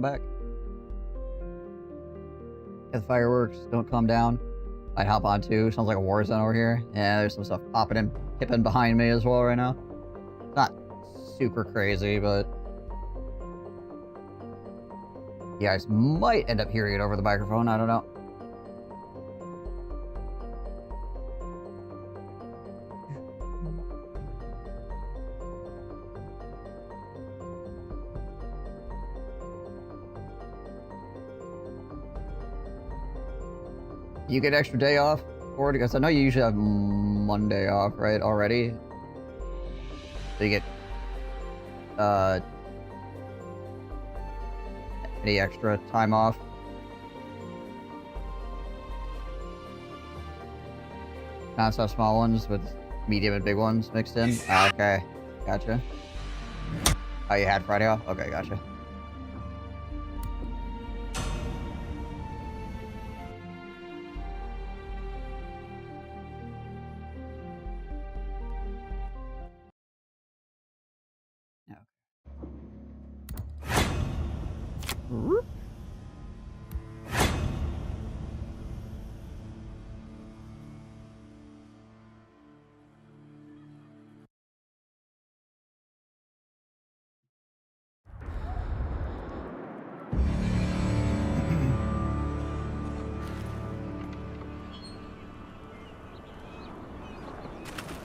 back. If the fireworks don't calm down, I'd hop on too. Sounds like a war zone over here. Yeah, there's some stuff popping and tipping behind me as well right now. Not super crazy, but you guys might end up hearing it over the microphone. I don't know. You get an extra day off for it? Because I know you usually have Monday off, right, already? So you get, any extra time off? Non-stop small ones with medium and big ones mixed in? Okay, gotcha. Oh, you had Friday off? Okay, gotcha.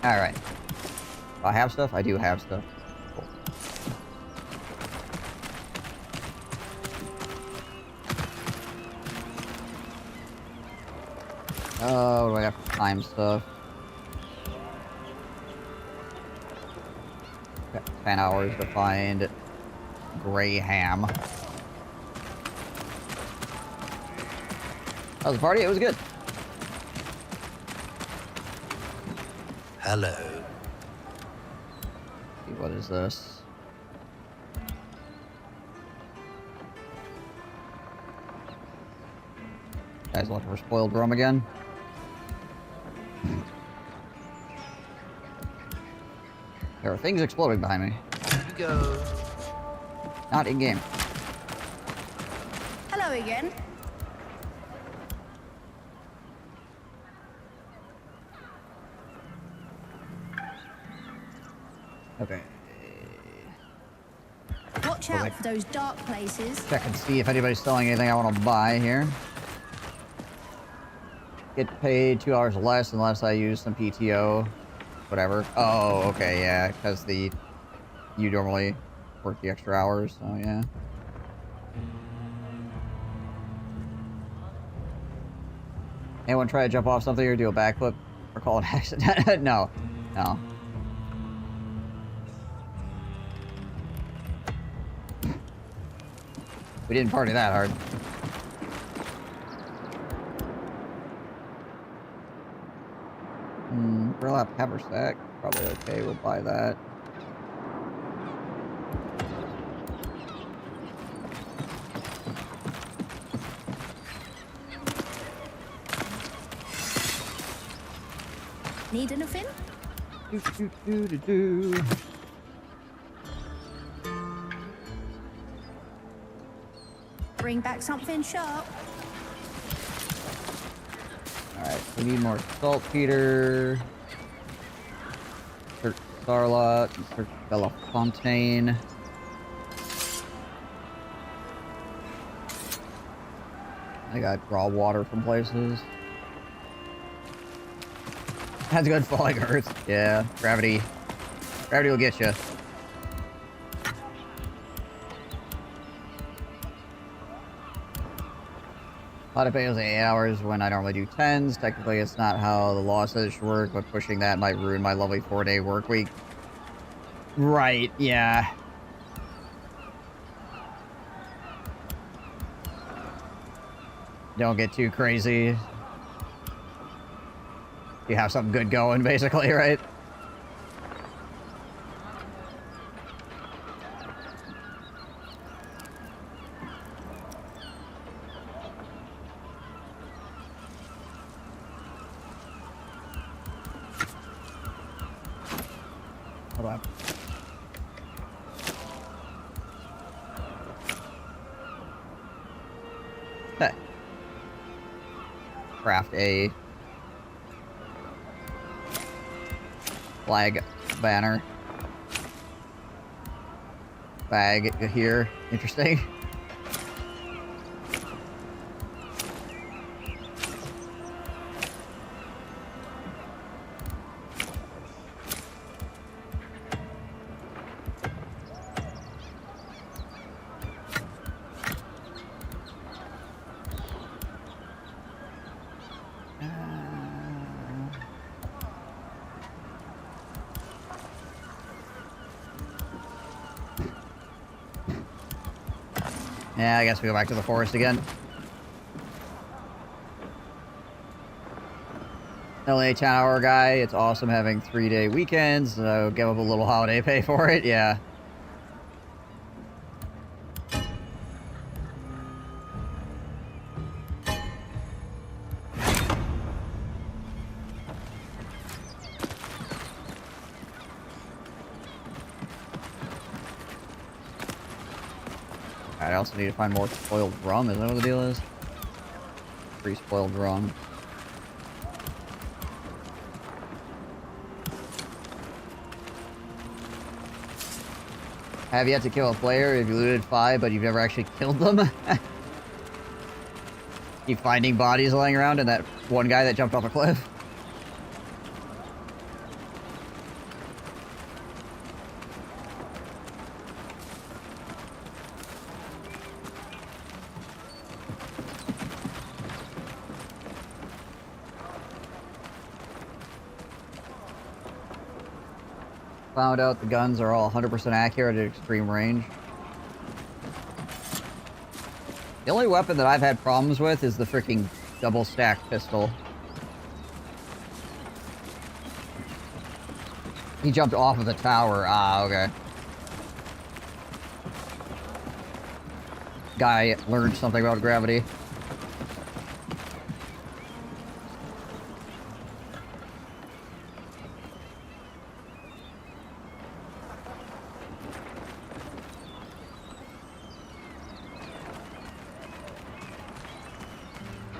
Alright. Do I have stuff? I do have stuff. Cool. Oh, what do I got for time stuff? Got 10 hours to find gray ham. That was a party, it was good. Hello. What is this? Guys looking for spoiled rum again? There are things exploding behind me. Here you go. Not in game. Hello again. Okay. Watch out for those dark places. Check and see if anybody's selling anything I want to buy here. Get paid 2 hours less unless I use some PTO. Whatever. Oh, okay, yeah, because you normally work the extra hours, so yeah. Anyone try to jump off something or do a backflip or call an accident? No. No. We didn't party that hard. Burlap haversack. Probably okay, we'll buy that. Need anything? Do. Bring back something sharp. Alright, we need more saltpeter. Search Starlot, search Bellefontaine. I got raw water from places. That's good falling earth. Yeah, gravity. Gravity will get you. A lot of pay was 8 hours when I normally do 10s. Technically, it's not how the law says it should work, but pushing that might ruin my lovely 4-day work week. Right, yeah. Don't get too crazy. You have something good going, basically, right? Hold on. Craft a flag banner. Bag here. Interesting. Yeah, I guess we go back to the forest again. LA 10-hour guy, it's awesome having 3-day weekends, so give up a little holiday pay for it, yeah. I also need to find more spoiled rum. Is that what the deal is? Free spoiled rum. Have yet to kill a player if you looted 5, but you've never actually killed them. Keep finding bodies lying around and that one guy that jumped off a cliff. Found out the guns are all 100% accurate at extreme range. The only weapon that I've had problems with is the freaking double stack pistol. He jumped off of the tower. Ah, okay. Guy learned something about gravity.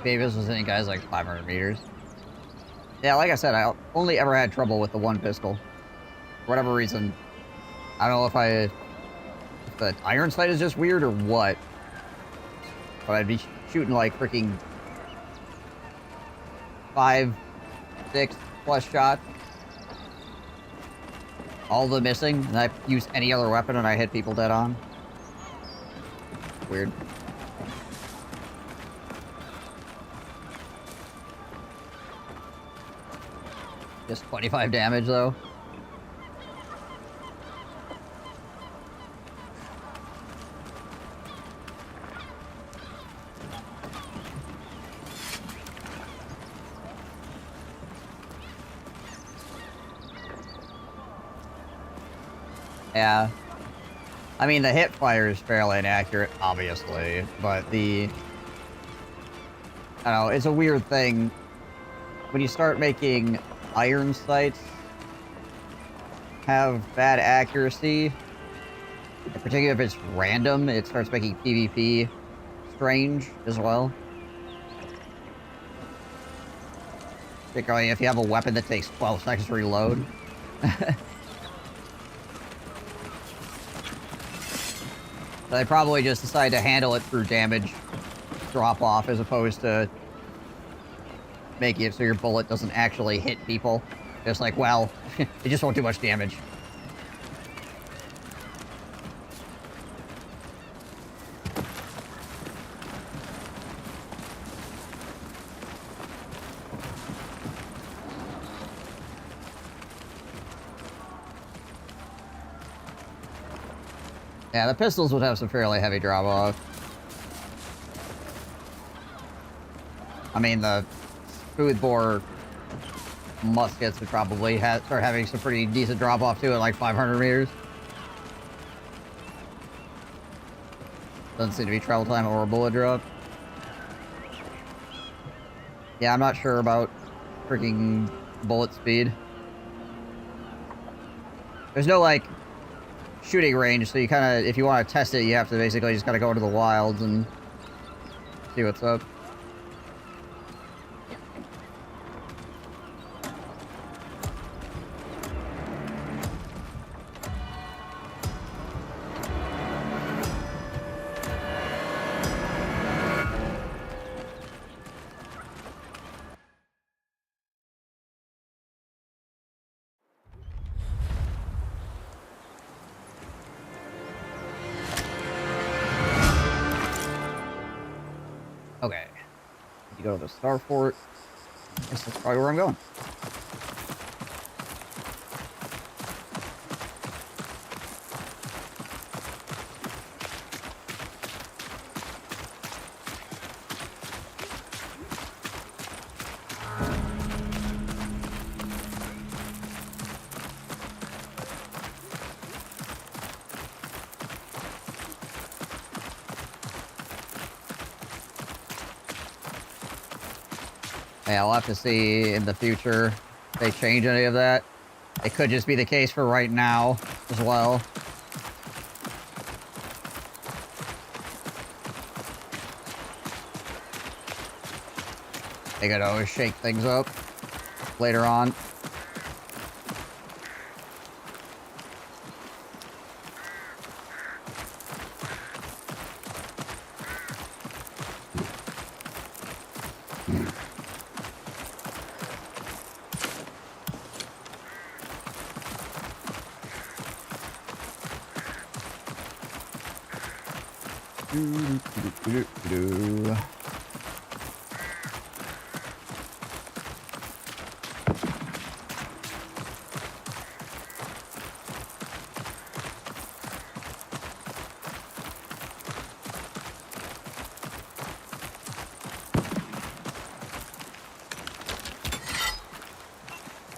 Davis was hitting guys like 500 meters. Yeah, like I said, I only ever had trouble with the one pistol. For whatever reason. I don't know if the iron sight is just weird or what. But I'd be shooting like freaking 5, 6 plus shots. All of them missing, and I use any other weapon and I hit people dead on. Weird. Just 25 damage, though. Yeah. I mean, the hip fire is fairly inaccurate, obviously, but the... I don't know, it's a weird thing. When you start making iron sights have bad accuracy, in particular if it's random, it starts making PvP strange as well. Particularly if you have a weapon that takes 12 seconds to reload. So they probably just decide to handle it through damage drop off as opposed to making it so your bullet doesn't actually hit people. Just like, well, it just won't do much damage. Yeah, the pistols would have some fairly heavy drop-off. I mean, the smoothbore muskets would probably start having some pretty decent drop-off, too, at like 500 meters. Doesn't seem to be travel time or a bullet drop. Yeah, I'm not sure about freaking bullet speed. There's no, like, shooting range, so you kind of, if you want to test it, you have to basically just gotta go into the wilds and See what's up. Okay. You go to the Star Fort. This is probably where I'm going. Yeah, I'll have to see in the future if they change any of that. It could just be the case for right now as well. They could always shake things up later on.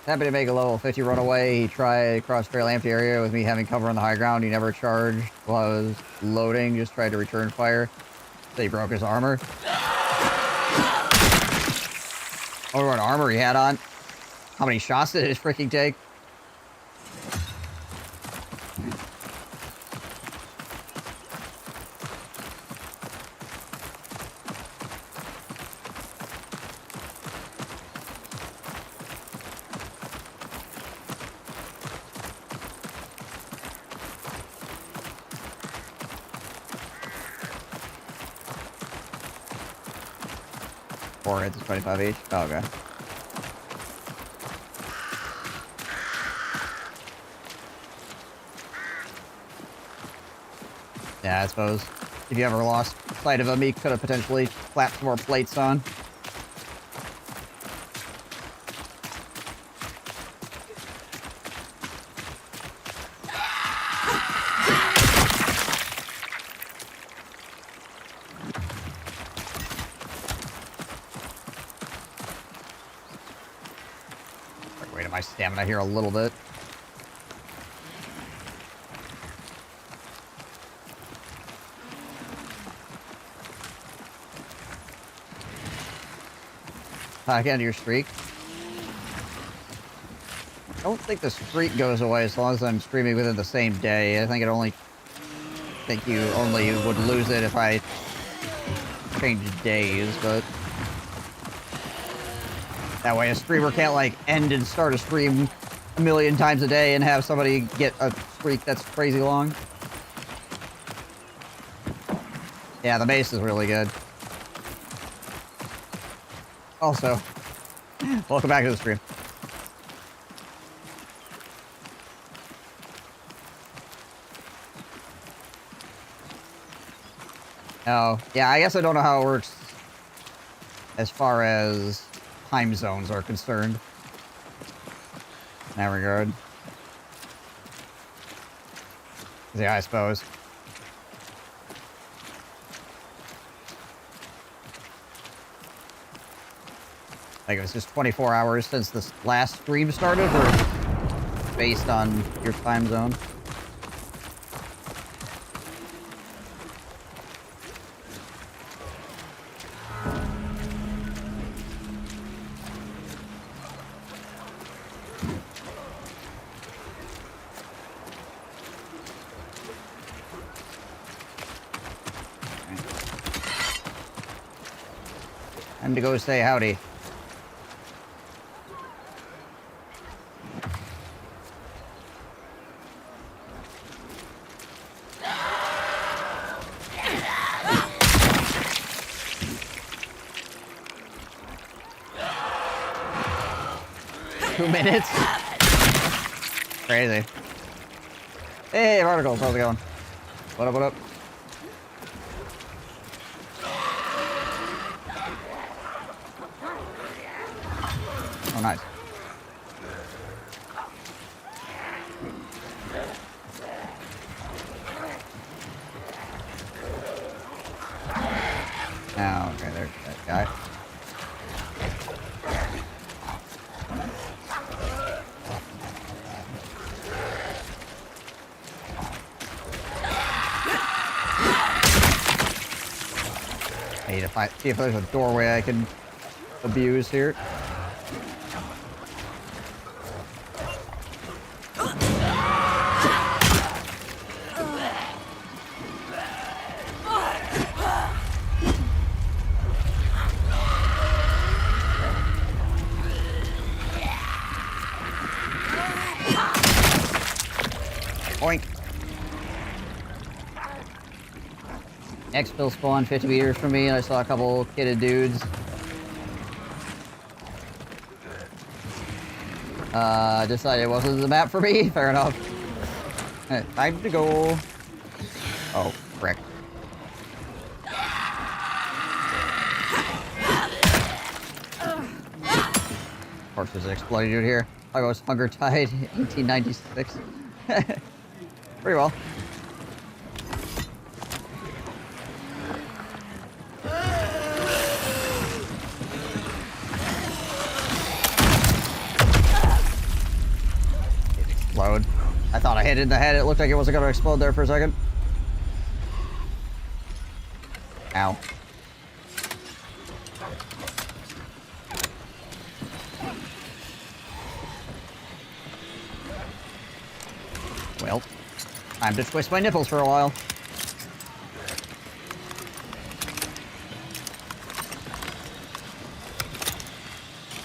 Happy to make a level 50 runaway. He tried cross fairly empty area with me having cover on the high ground. He never charged while I was loading. Just tried to return fire. So he broke his armor. I wonder what armor he had on. How many shots did it freaking take? Four hits is 25 each. Oh, okay. Yeah, I suppose if you ever lost sight of him, he could have potentially clapped some more plates on. Wait, my stamina here a little bit. Back into your streak. I don't think the streak goes away as long as I'm streaming within the same day. I think you only would lose it if I changed days, but that way a streamer can't like end and start a stream a million times a day and have somebody get a streak that's crazy long. Yeah, the base is really good. Also, welcome back to the stream. Oh, yeah, I guess I don't know how it works as far as time zones are concerned. In that regard. Yeah, I suppose. Like it was just 24 hours since this last stream started, or based on your time zone? Time to go say howdy. Minutes. Crazy. Hey, Articles, how's it going? What up, what up? Oh, nice. Oh, okay, there's that guy. I need to see if there's a doorway I can abuse here. Boink. Exfil spawned 50 meters from me, and I saw a couple kitted dudes. Decided it wasn't the map for me. Fair enough. Time to go. Oh, frick. Of course, there's an exploding dude here. I was Hunger Tide 1896. Pretty well. Explode. I thought I hit it in the head. It looked like it wasn't going to explode there for a second. Ow. Well, time to twist my nipples for a while.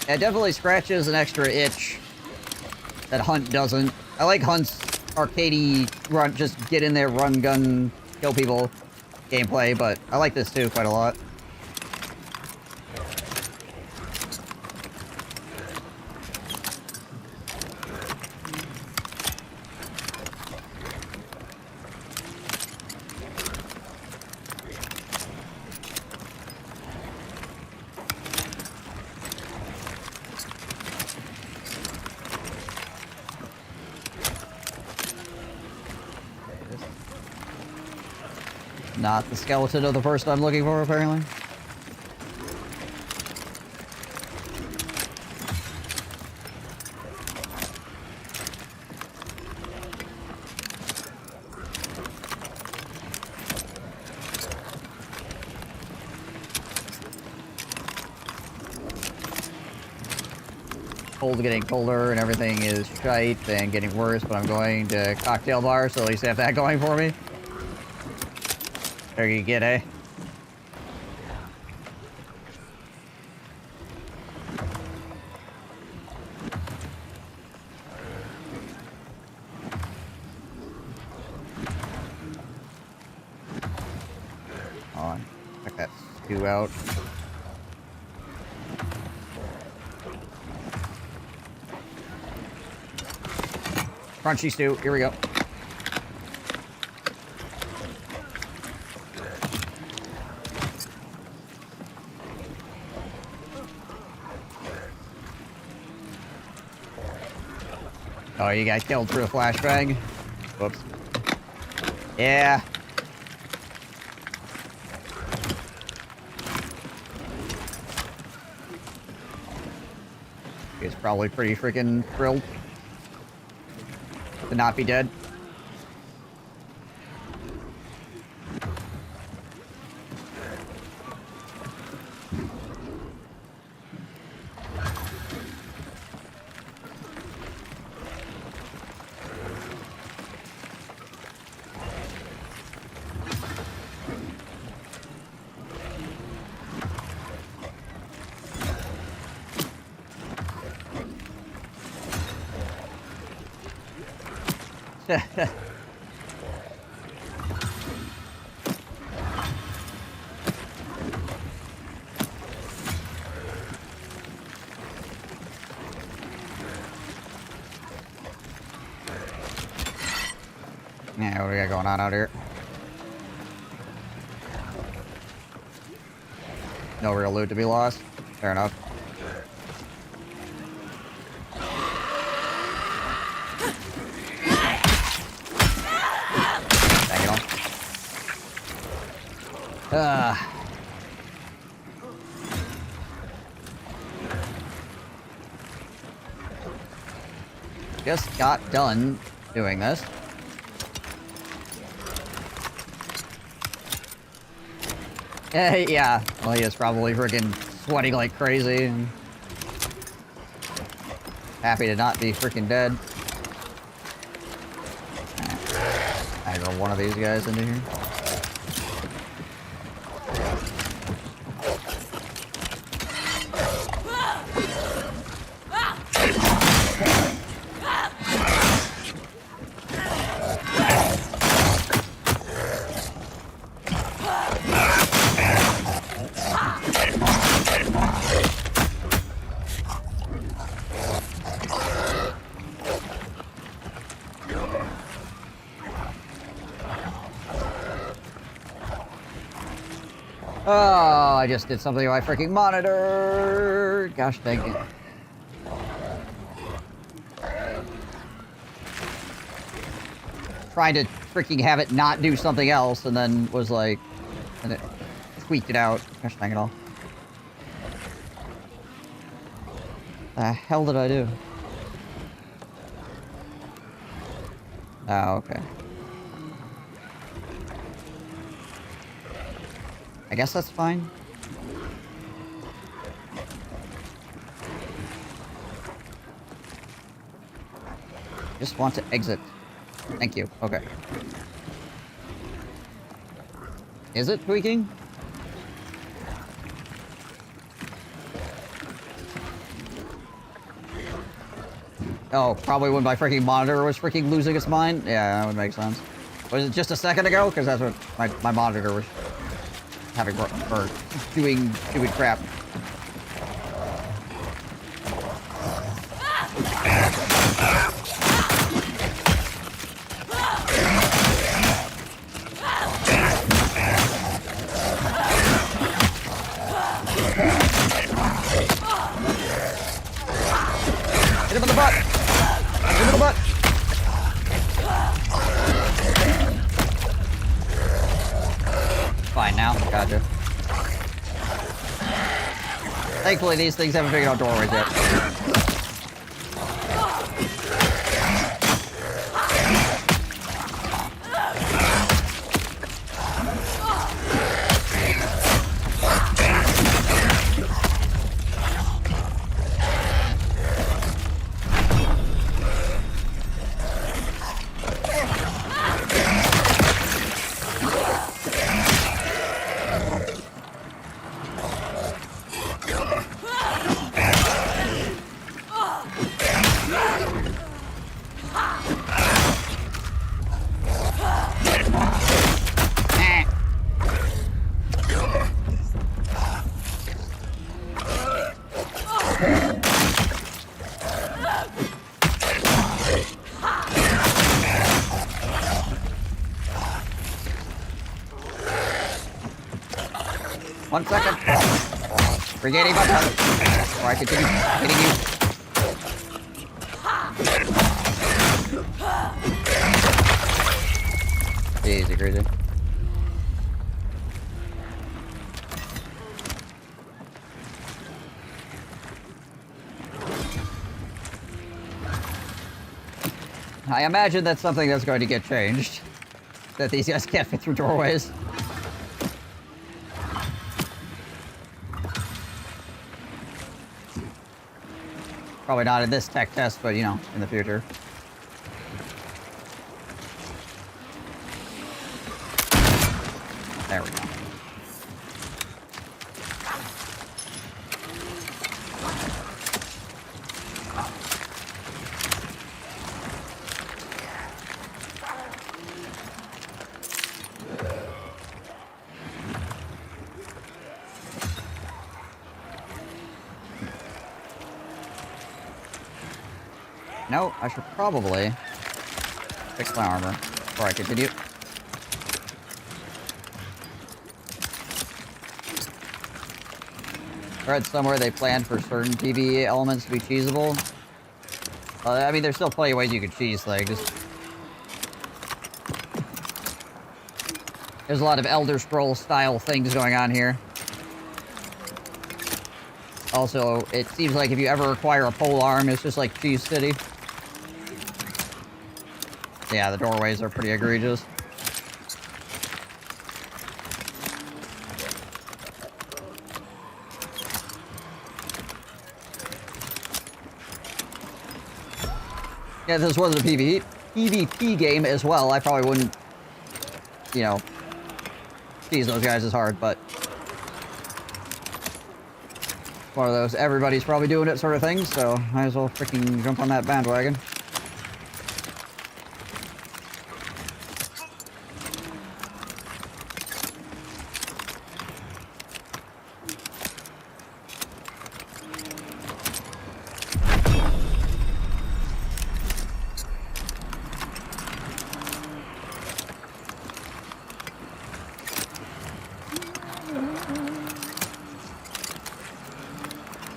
Yeah, it definitely scratches an extra itch that Hunt doesn't. I like Hunt's arcadey run, just get in there, run, gun, kill people gameplay, but I like this too quite a lot. Not the skeleton of the person I'm looking for, apparently. Cold getting colder and everything is shite and getting worse, but I'm going to cocktail bar, so at least I have that going for me. There you get, eh? On. Check that stew out. Crunchy stew. Here we go. Oh, you got killed through a flashbang? Whoops. Yeah. He's probably pretty freaking thrilled to not be dead. Yeah, what do we got going on out here? No real loot to be lost. Fair enough. Bang it on. Just got done doing this. Yeah, well, he is probably freaking sweating like crazy and happy to not be freaking dead. I got one of these guys into here. Oh, I just did something to my freaking monitor. Gosh dang it. Trying to freaking have it not do something else and then was like, and it tweaked it out. Gosh dang it all. The hell did I do? Oh, okay. I guess that's fine. Just want to exit. Thank you. Okay. Is it tweaking? Oh, probably when my freaking monitor was freaking losing its mind? Yeah, that would make sense. Was it just a second ago? Because that's what my monitor was having, or doing stupid crap. Hit him in the butt! Hit him in the butt! Fine now, gotcha. Thankfully, these things haven't figured out doorways yet. One second. Regaining my time. Before I continue hitting you. Easy, crazy. I imagine that's something that's going to get changed. That these guys can't fit through doorways. Probably not in this tech test, but, you know, in the future. There we go. No, I should probably fix my armor before I continue. I read somewhere they planned for certain PvE elements to be cheesable. I mean, there's still plenty of ways you can cheese things. There's a lot of Elder Scrolls style things going on here. Also, it seems like if you ever acquire a pole arm, it's just like Cheese City. Yeah, the doorways are pretty egregious. Yeah, if this wasn't a PvP game as well, I probably wouldn't, you know, cheese those guys as hard, but one of those everybody's probably doing it sort of thing, so might as well freaking jump on that bandwagon.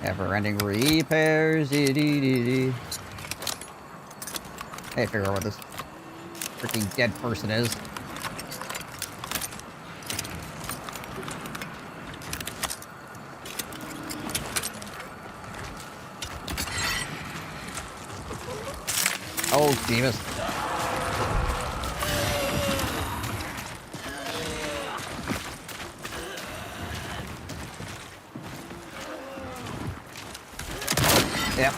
Never-ending repairs. Hey, figure out what this freaking dead person is. Oh, Jeebus. Yep.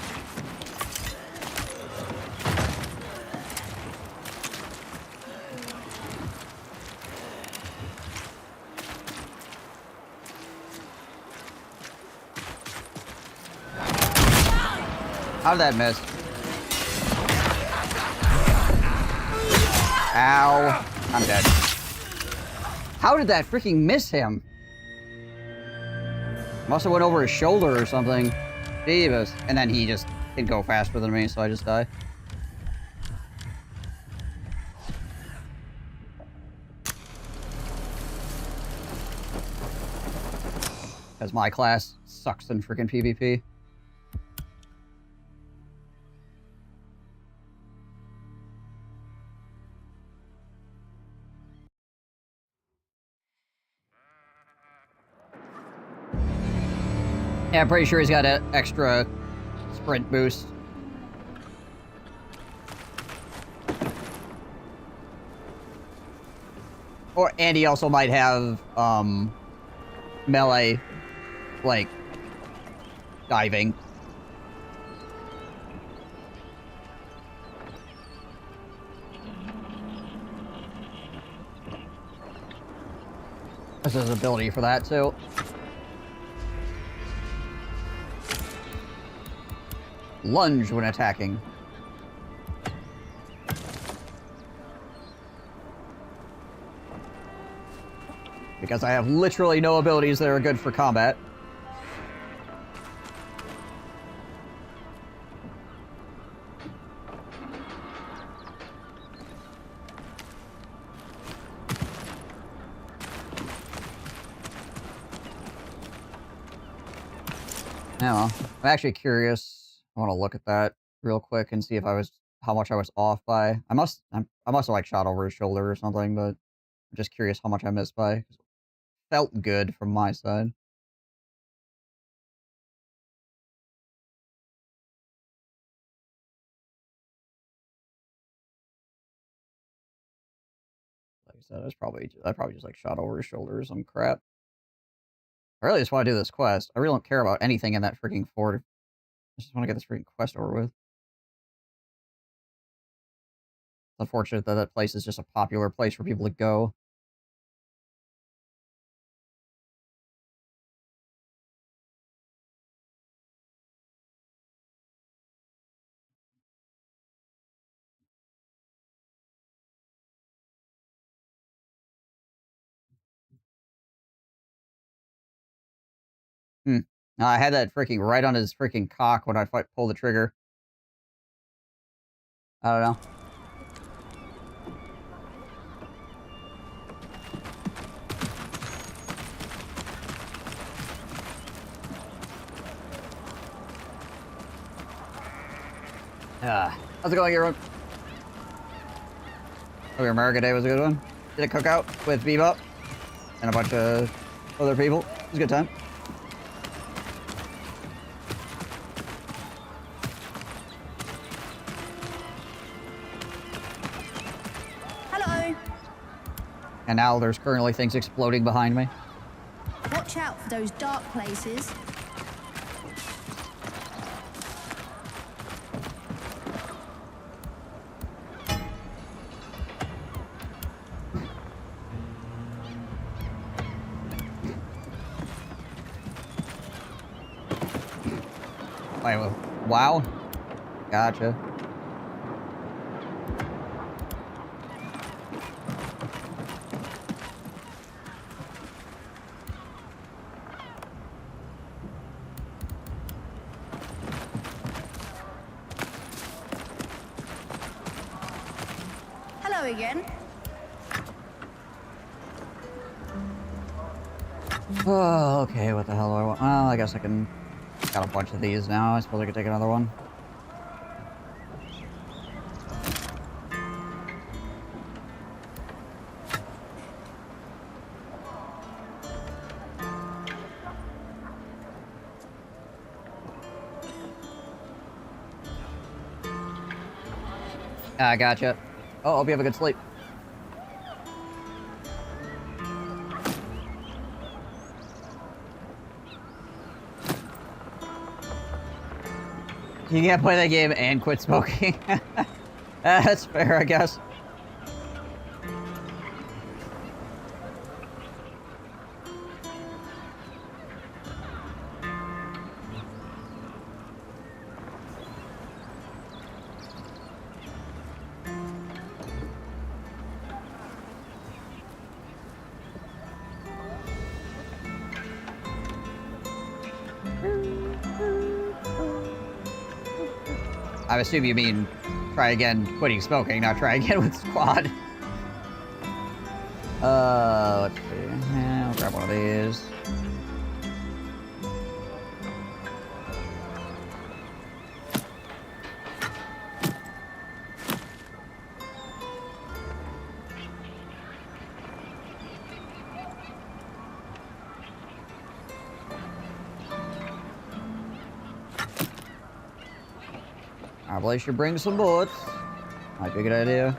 How did that miss? Ow. I'm dead. How did that freaking miss him? Must have went over his shoulder or something. Jeebus. And then he just can go faster than me, so I just die. Because my class sucks in freaking PvP. Yeah, I'm pretty sure he's got an extra sprint boost. And he also might have, melee, like, diving. This is ability for that, too. Lunge when attacking. Because I have literally no abilities that are good for combat. Yeah, well, I'm actually curious. I want to look at that real quick and see if how much I was off by. I must have like shot over his shoulder or something, but I'm just curious how much I missed by. It felt good from my side. Like I said, I probably just like shot over his shoulder or some crap. I really just want to do this quest. I really don't care about anything in that freaking fort. I just want to get this freaking quest over with. It's unfortunate that that place is just a popular place for people to go. Hmm. I had that freaking right on his freaking cock when I pulled the trigger. I don't know. How's it going, everyone? Hope your America Day was a good one. Did a cookout with Bebop and a bunch of other people. It was a good time. Hello. And now there's currently things exploding behind me. Watch out for those dark places. Wait, wow. Gotcha. Hello again. Oh, okay, what the hell do I want? Well, I guess I can... Got a bunch of these now. I suppose I could take another one. I gotcha. Oh, hope you have a good sleep. You can't play that game and quit smoking. That's fair, I guess. I assume you mean try again quitting smoking, not try again with squad. Let's see. Yeah, I'll grab one of these. Probably should bring some bullets. Might be a good idea.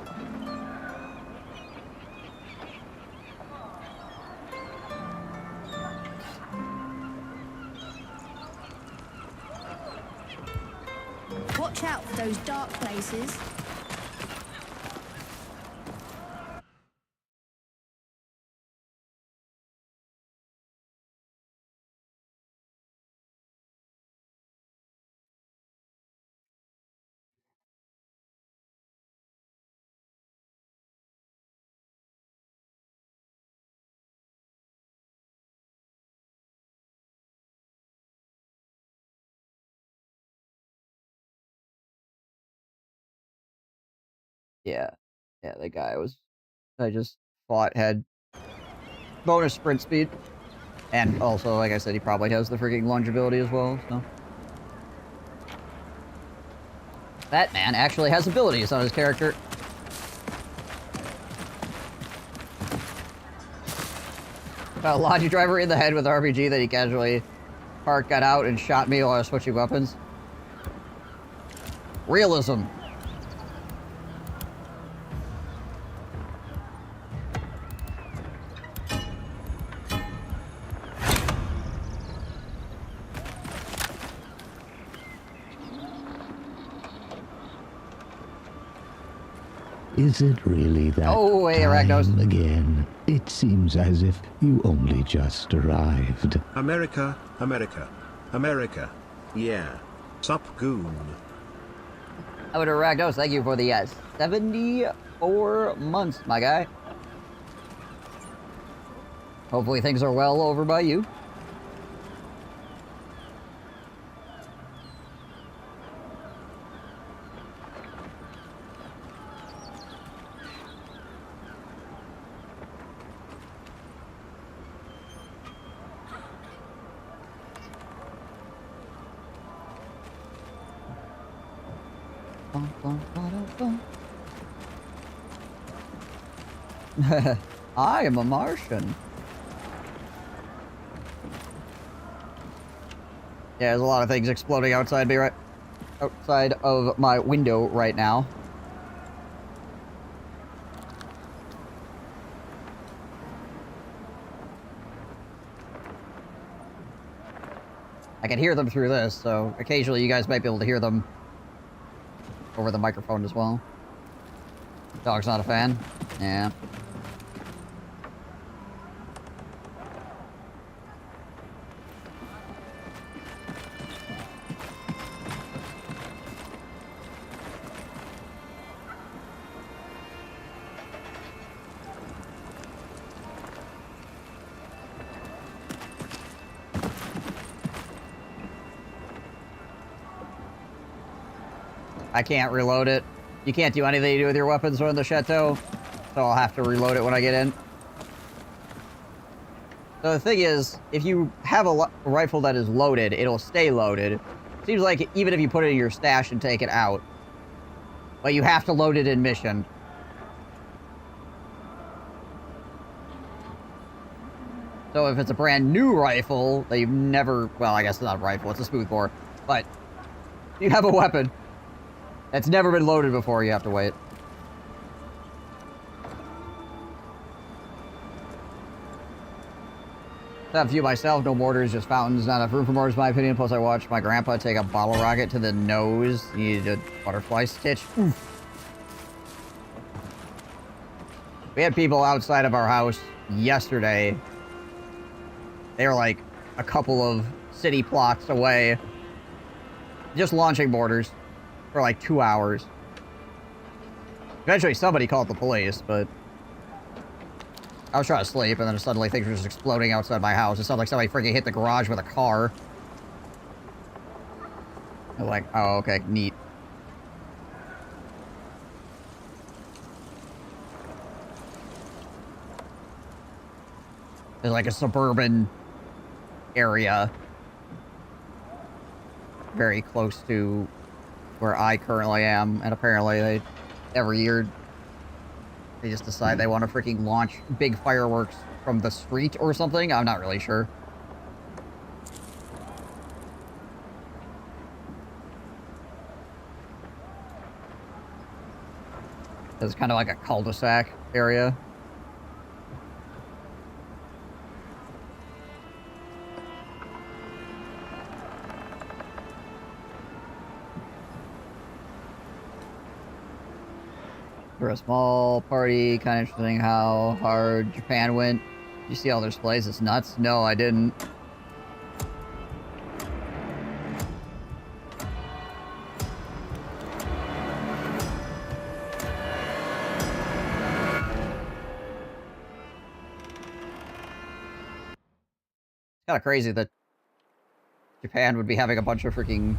Watch out for those dark places. Yeah. Yeah, the guy I just fought had bonus sprint speed. And also, like I said, he probably has the freaking longeability as well, so. That man actually has abilities on his character. A Logi driver in the head with RPG that he casually parked, got out, and shot me while I was switching weapons. Realism. Is it really that Oh, hey, Arachnos. time again? It seems as if you only just arrived. America, America, America. Yeah. Sup, goon. I would Arachnos, thank you for the 74 months, my guy. Hopefully things are well over by you. I am a Martian. Yeah, there's a lot of things exploding outside me outside of my window right now. I can hear them through this, so occasionally you guys might be able to hear them over the microphone as well. Dog's not a fan? Yeah. I can't reload it. You can't do anything to do with your weapons or in the chateau, so I'll have to reload it when I get in. So the thing is, if you have a rifle that is loaded, it'll stay loaded. Seems like even if you put it in your stash and take it out, but you have to load it in mission. So if it's a brand new rifle that you've never, well, I guess it's not a rifle, it's a smoothbore, but you have a weapon that's never been loaded before, you have to wait. I have a few myself, no mortars, just fountains, not enough room for mortars, in my opinion. Plus, I watched my grandpa take a bottle rocket to the nose. He needed a butterfly stitch. Oof. We had people outside of our house yesterday. They were like a couple of city blocks away, just launching mortars for like 2 hours. Eventually, somebody called the police, but I was trying to sleep, and then suddenly things were just exploding outside my house. It sounded like somebody freaking hit the garage with a car. I'm like, oh, okay, neat. There's like a suburban area very close to where I currently am, and apparently every year they just decide they want to freaking launch big fireworks from the street or something. I'm not really sure. It's kind of like a cul-de-sac area. For a small party, kind of interesting how hard Japan went. Did you see all their displays? It's nuts. No, I didn't. It's kind of crazy that Japan would be having a bunch of freaking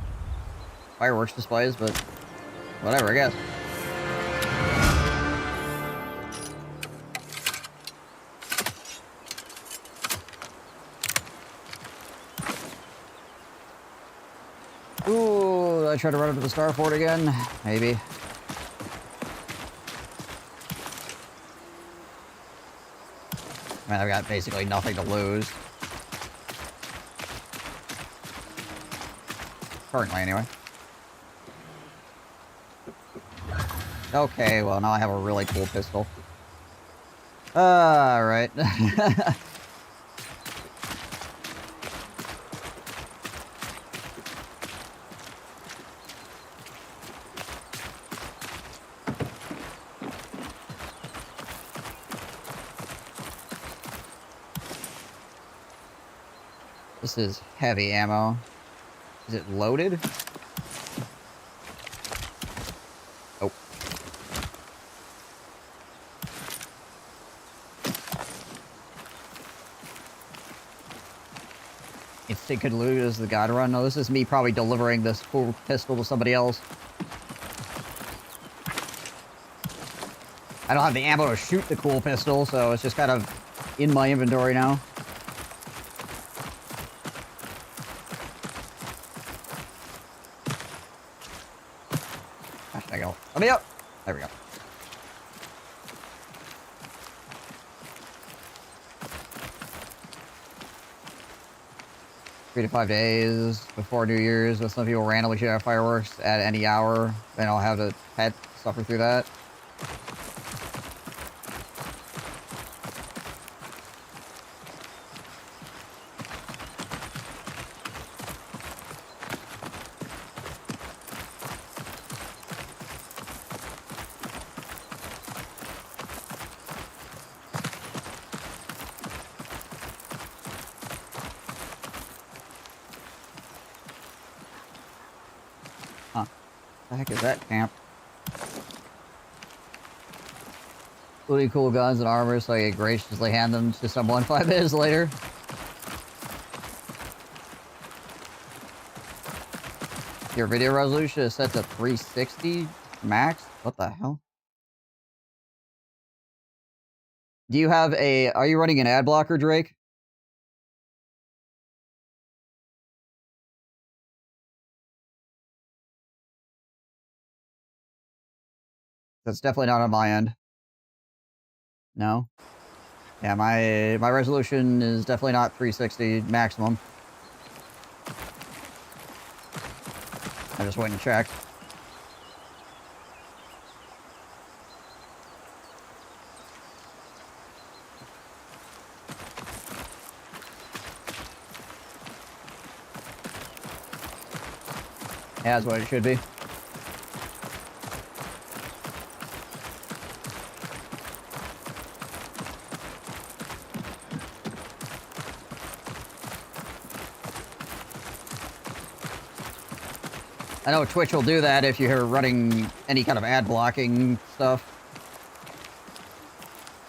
fireworks displays, but whatever, I guess. Ooh, did I try to run up to the starport again? Maybe. I mean, I've got basically nothing to lose. Currently, anyway. Okay, well, now I have a really cool pistol. Alright. This is heavy ammo. Is it loaded? Oh. Instant could lose the god run. No, this is me probably delivering this cool pistol to somebody else. I don't have the ammo to shoot the cool pistol, so it's just kind of in my inventory now. I go. Let me up. There we go. Three to 5 days before New Year's, with some people randomly shoot out fireworks at any hour. Then I'll have the pet suffer through that. Huh. The heck is that camp? Really cool guns and armor, so I graciously hand them to someone 5 minutes later. Your video resolution is set to 360 max? What the hell? Do you have a... Are you running an ad blocker, Drake? That's definitely not on my end. No? Yeah, my resolution is definitely not 360 maximum. I just went and checked. Yeah, that's what it should be. I know Twitch will do that if you're running any kind of ad blocking stuff.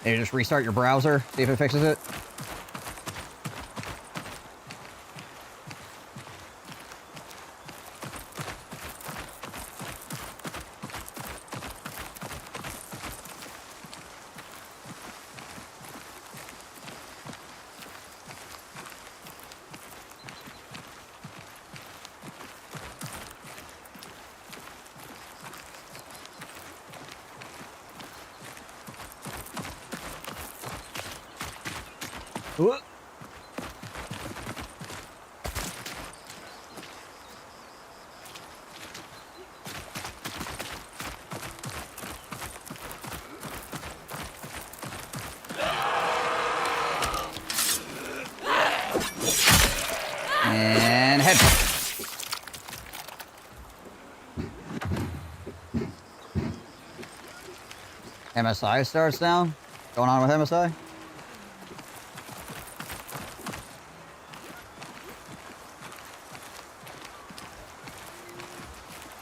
You just restart your browser, see if it fixes it. Ooh. And head. MSI starts now. What's going on with MSI?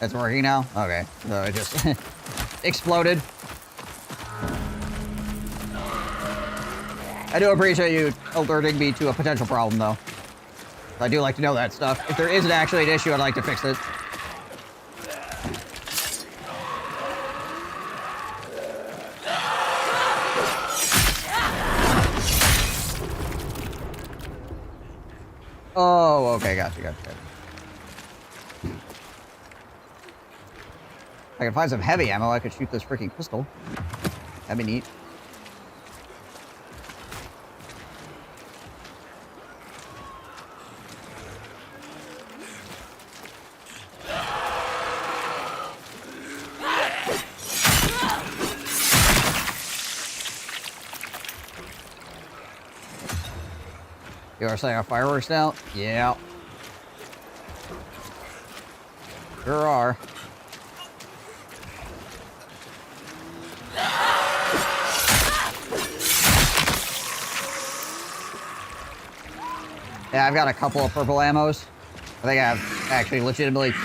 It's working now? Okay. So it just exploded. I do appreciate you alerting me to a potential problem, though. I do like to know that stuff. If there isn't actually an issue, I'd like to fix it. Oh, okay, gotcha. If I can find some heavy ammo, I could shoot this freaking pistol. That'd be neat. You are setting off fireworks now? Yeah. Sure are. Yeah, I've got a couple of purple ammos. I think I have actually legitimately 2.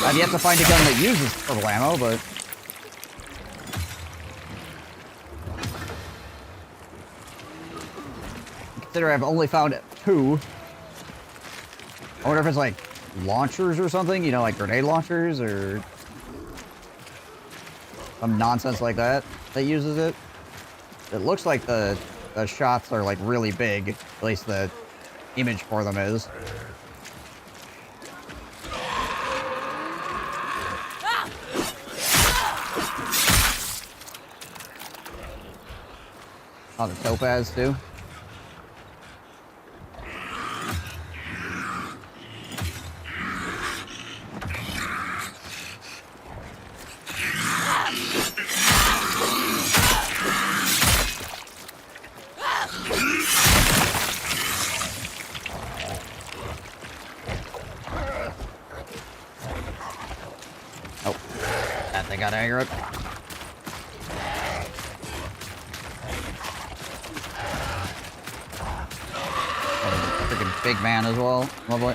I've yet to find a gun that uses purple ammo, but... Consider I've only found 2. I wonder if it's like launchers or something, you know, like grenade launchers or some nonsense like that that uses it. It looks like the the shots are like really big. At least the image for them is. Oh, the topaz too. Oh, that thing got aggroed. Freaking big man as well. Lovely.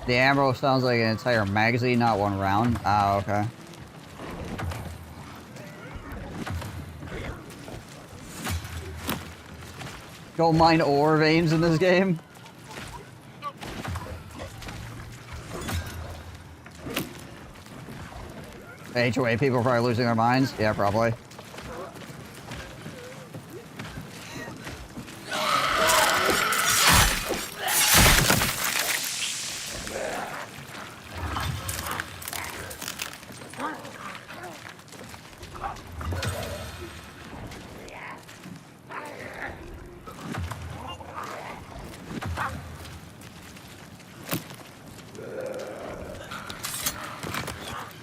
The ammo sounds like an entire magazine, not one round. Ah, okay. Go mine ore veins in this game. The HOA people are probably losing their minds. Yeah, probably.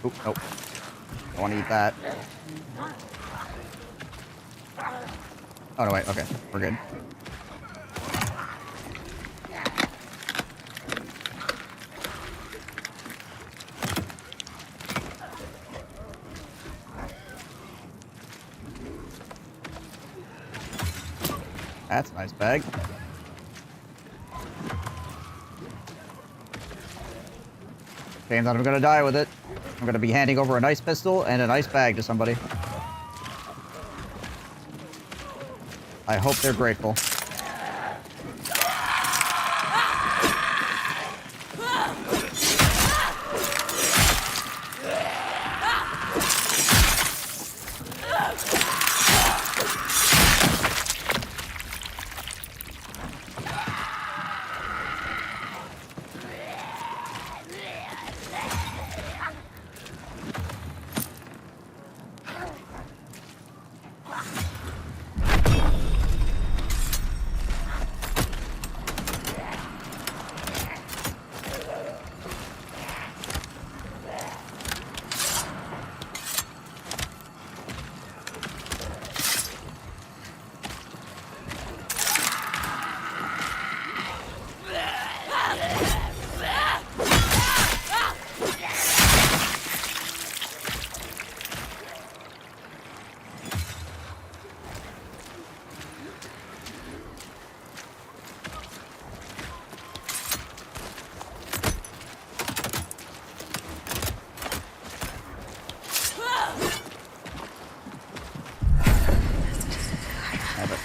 Oop, nope. I want to eat that. Oh, no, wait. Okay. We're good. That's a nice bag. Shame that I'm gonna die with it. I'm gonna be handing over a nice pistol and a nice bag to somebody. I hope they're grateful.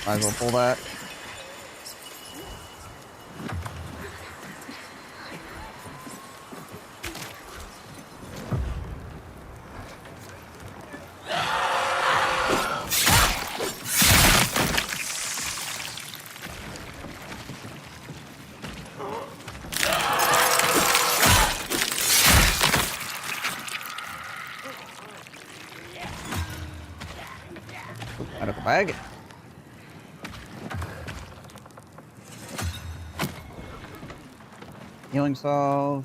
Might as well pull that. Out of the bag. Healing salve.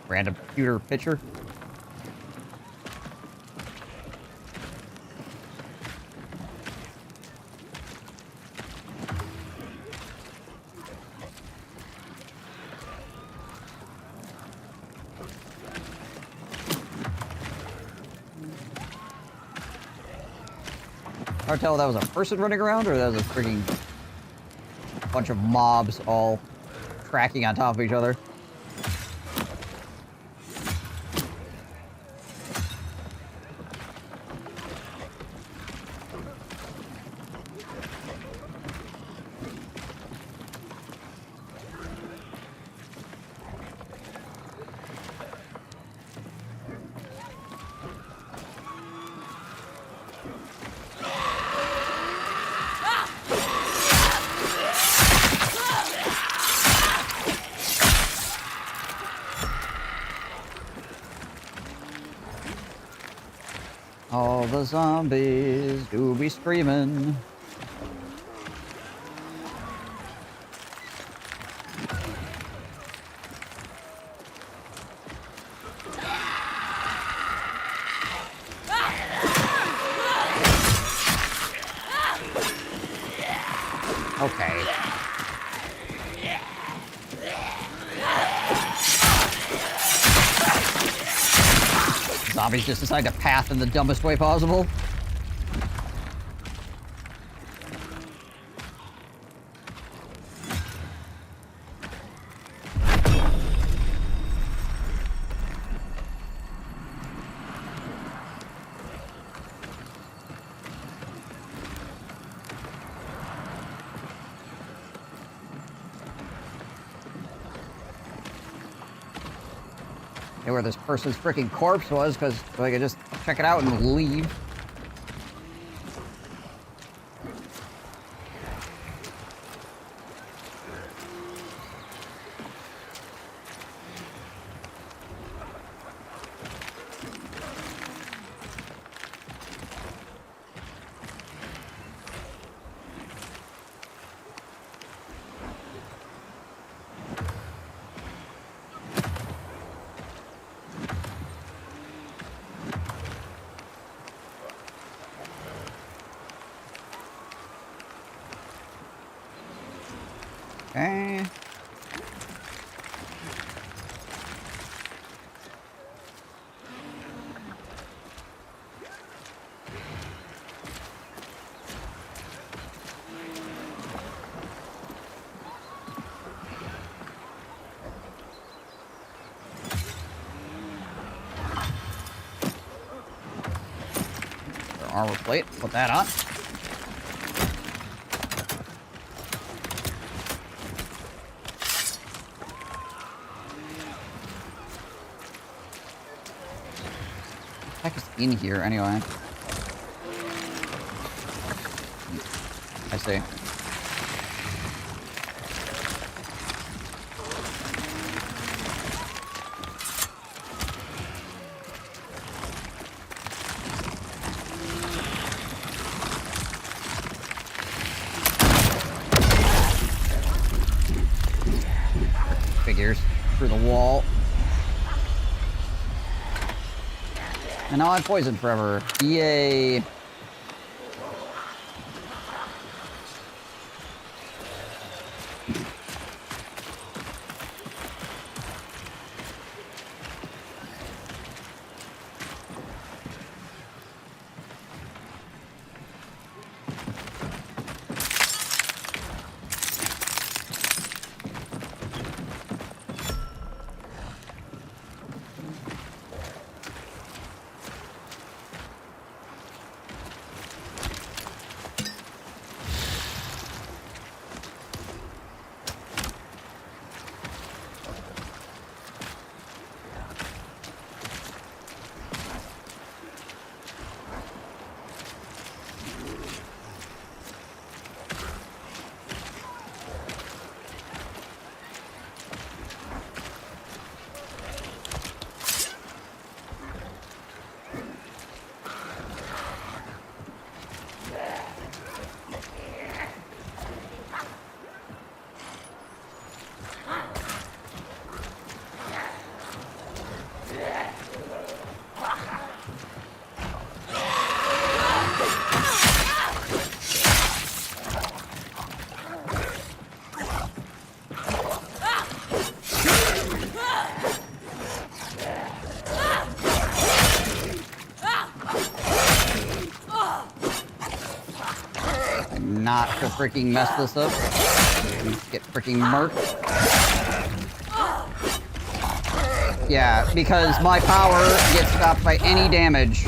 Random computer picture. Hard to tell if that was a person running around or that was a freaking bunch of mobs all tracking on top of each other. All the zombies do be screaming. Okay. Zombies just decide to path in the dumbest way possible. Where this person's freaking corpse was, because I could just check it out and leave. Okay. Armor plate, put that on. What the heck is in here anyway? I see. Figures through the wall. And now I'm poisoned forever. Yay. not to freaking mess this up. Get freaking murked. Yeah, because my power gets stopped by any damage.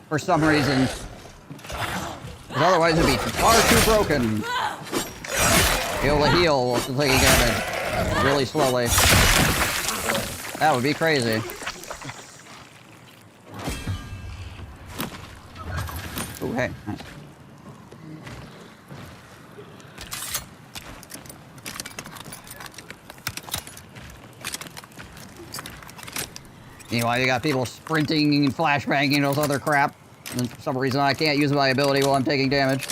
For some reason. Because otherwise it'd be far too broken. Be able to heal while still taking damage. Really slowly. That would be crazy. Oh, hey. Nice. Meanwhile, you got people sprinting and flashbanging and those other crap. And for some reason, I can't use my ability while I'm taking damage.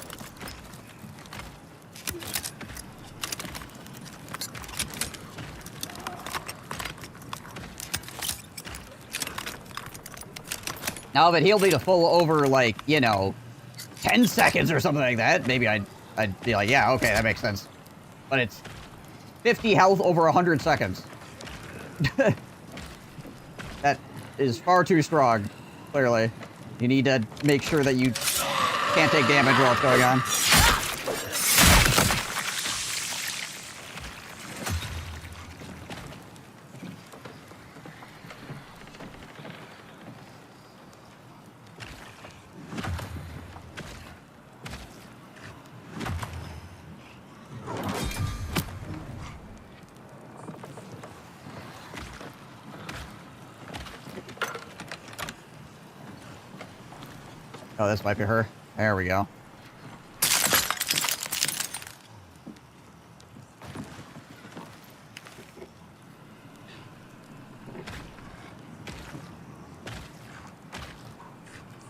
Now, if it healed me to full over, like, you know, 10 seconds or something like that, maybe I'd be like, yeah, okay, that makes sense. But it's 50 health over 100 seconds. That is far too strong, clearly. You need to make sure that you can't take damage while it's going on. Oh, this might be her. There we go.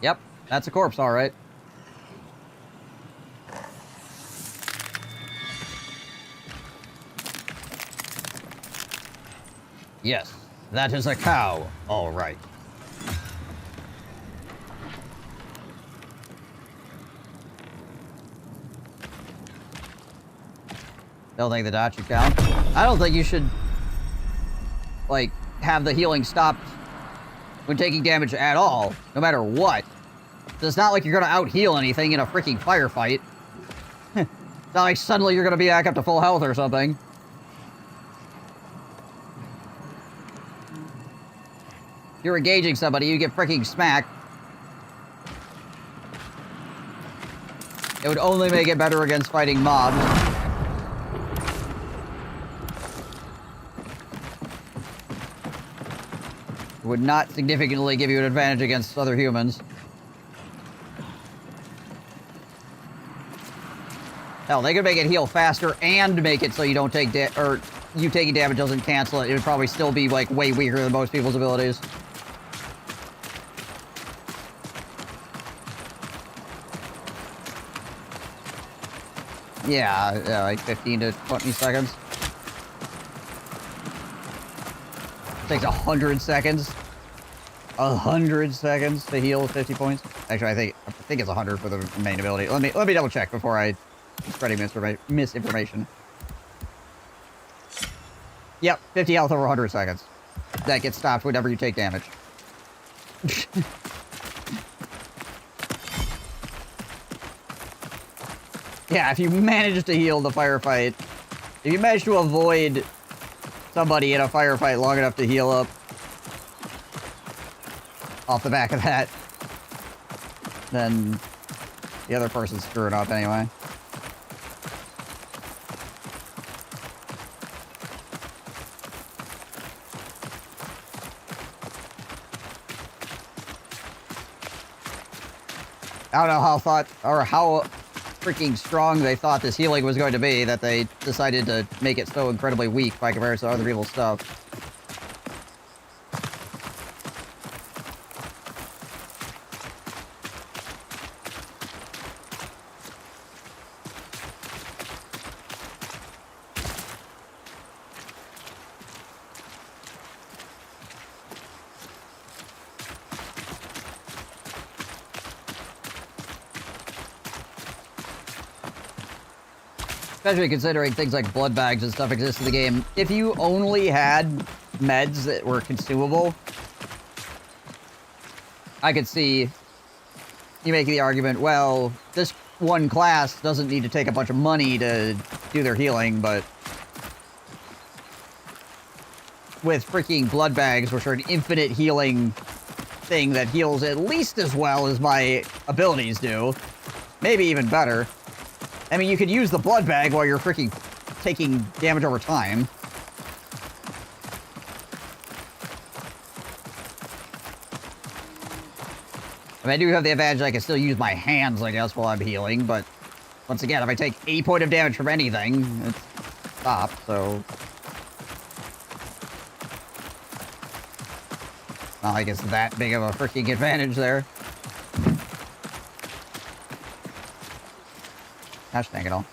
Yep, that's a corpse, all right. Yes, that is a cow, all right. Don't think the dot should count. I don't think you should, like, have the healing stopped when taking damage at all, no matter what. It's not like you're gonna out-heal anything in a freaking firefight. It's not like suddenly you're gonna be back up to full health or something. If you're engaging somebody, you get freaking smacked. It would only make it better against fighting mobs. Would not significantly give you an advantage against other humans. Hell, they could make it heal faster and make it so you don't take or you taking damage doesn't cancel it. It would probably still be like way weaker than most people's abilities. Yeah, like 15 to 20 seconds. Takes 100 seconds. 100 seconds to heal 50 points. Actually, I think it's 100 for the main ability. Let me double check before I spreading misinformation. Yep, 50 health over 100 seconds. That gets stopped whenever you take damage. Yeah, if you manage to heal the firefight, if you manage to avoid somebody in a firefight long enough to heal up off the back of that, then the other person's screwing up anyway. I don't know how freaking strong they thought this healing was going to be that they decided to make it so incredibly weak by comparison to other people's stuff. Especially considering things like blood bags and stuff exist in the game. If you only had meds that were consumable, I could see you making the argument, well, this one class doesn't need to take a bunch of money to do their healing, but with freaking blood bags, which are an infinite healing thing that heals at least as well as my abilities do, maybe even better. I mean, you could use the blood bag while you're freaking taking damage over time. I mean, I do have the advantage I can still use my hands, I guess, while I'm healing, but once again, if I take a point of damage from anything, it's stopped, so... Not like it's that big of a freaking advantage there. Gosh dang it all.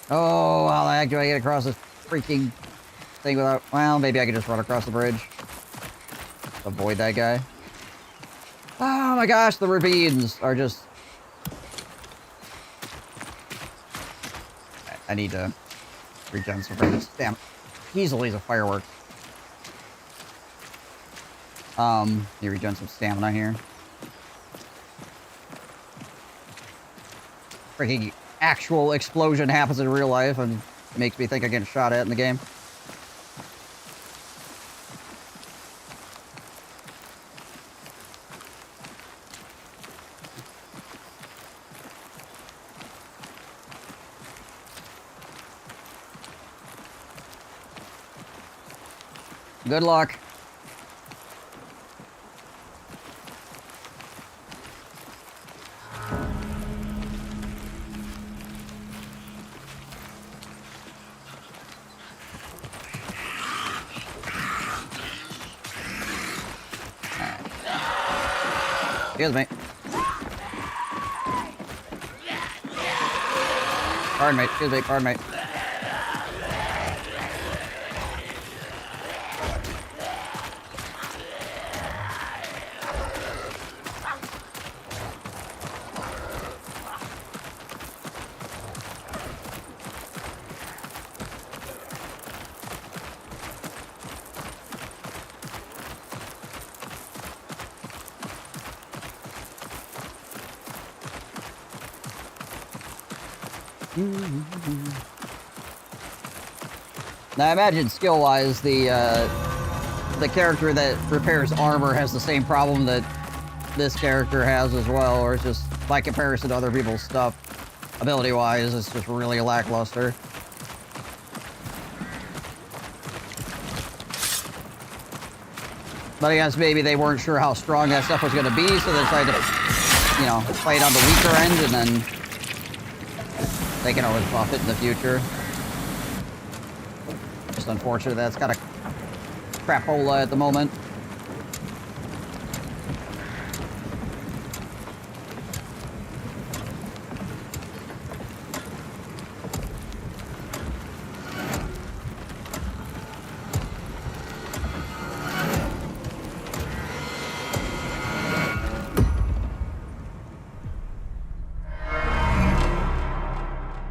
Oh, how the heck do I get across this freaking thing without... Well, maybe I could just run across the bridge. Avoid that guy. Oh my gosh, the ravines are just... I need to regen some frames. Damn. Easily as a firework. You regen some stamina here. Freaking actual explosion happens in real life and makes me think I'm getting shot at in the game. Good luck. Excuse me. Pardon me, excuse me, pardon me. Now, I imagine skill-wise, the character that repairs armor has the same problem that this character has as well, or it's just, by comparison to other people's stuff, ability-wise, it's just really lackluster. But I guess maybe they weren't sure how strong that stuff was going to be, so they decided to, you know, play it on the weaker end, and then they can always buff it in the future. Just unfortunate that's got a crapola at the moment.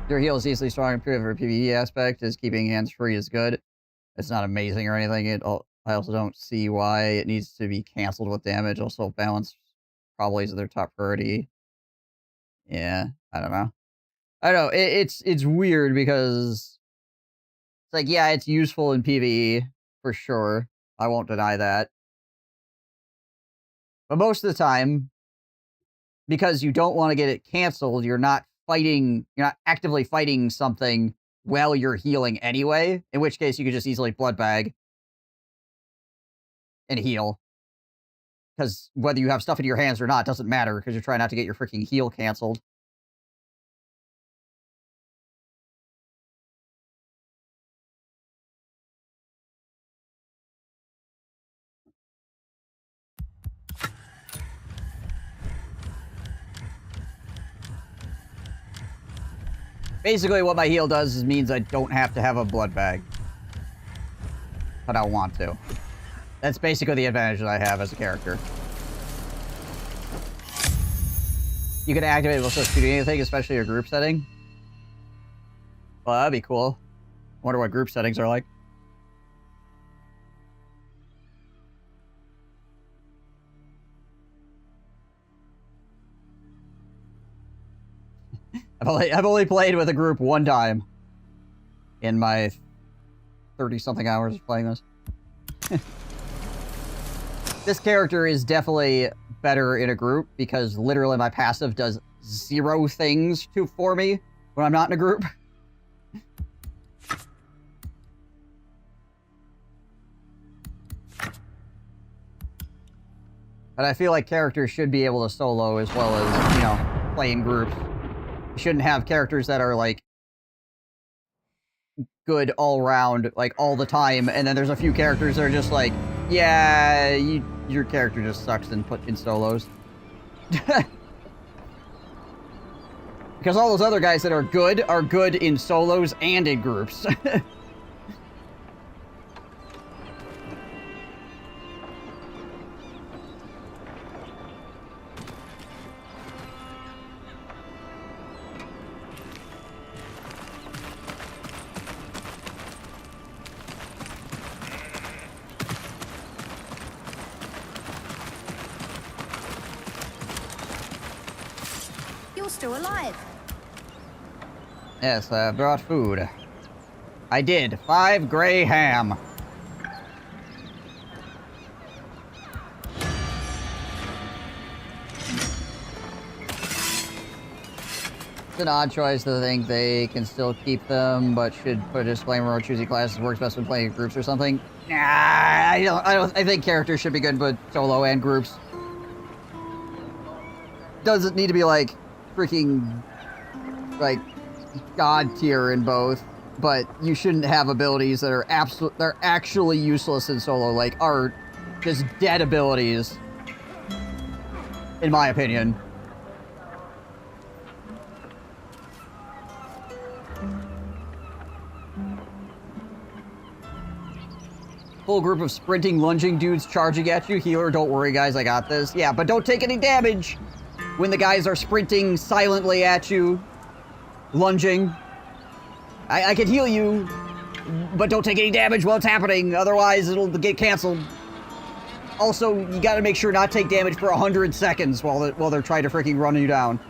Your heal is easily strong and improved for a PvE aspect, as keeping hands free is good. It's not amazing or anything. I also don't see why it needs to be canceled with damage. Also, balance probably is their top priority. Yeah, I don't know. I don't know. It's weird because it's like, yeah, it's useful in PvE for sure. I won't deny that. But most of the time, because you don't want to get it canceled, you're not actively fighting something while you're healing anyway, in which case you could just easily blood bag and heal. Because whether you have stuff in your hands or not doesn't matter, because you're trying not to get your freaking heal canceled. Basically, what my heal does is means I don't have to have a blood bag. But I want to. That's basically the advantage that I have as a character. You can activate without shooting anything, especially a group setting. Well, that'd be cool. I wonder what group settings are like. I've only played with a group one time in my 30-something hours of playing this. This character is definitely better in a group because literally my passive does 0 things for me when I'm not in a group. But I feel like characters should be able to solo as well as, you know, play in groups. You shouldn't have characters that are, like, good all around, like, all the time, and then there's a few characters that are just like, yeah, your character just sucks and put in solos. Because all those other guys that are good in solos and in groups. You're still alive. Yes, I brought food. I did. 5 gray ham. It's an odd choice to think they can still keep them, but should put a disclaimer or choosing classes works best when playing in groups or something. Nah, I think characters should be good but solo and groups. Doesn't need to be like freaking like god tier in both, but you shouldn't have abilities that are they're actually useless in solo, like are just dead abilities, in my opinion. Full group of sprinting, lunging dudes charging at you. Healer, don't worry guys, I got this. Yeah, but don't take any damage when the guys are sprinting silently at you, lunging. I can heal you, but don't take any damage while it's happening, otherwise it'll get canceled. Also, you gotta make sure not to take damage for 100 seconds while they're trying to freaking run you down.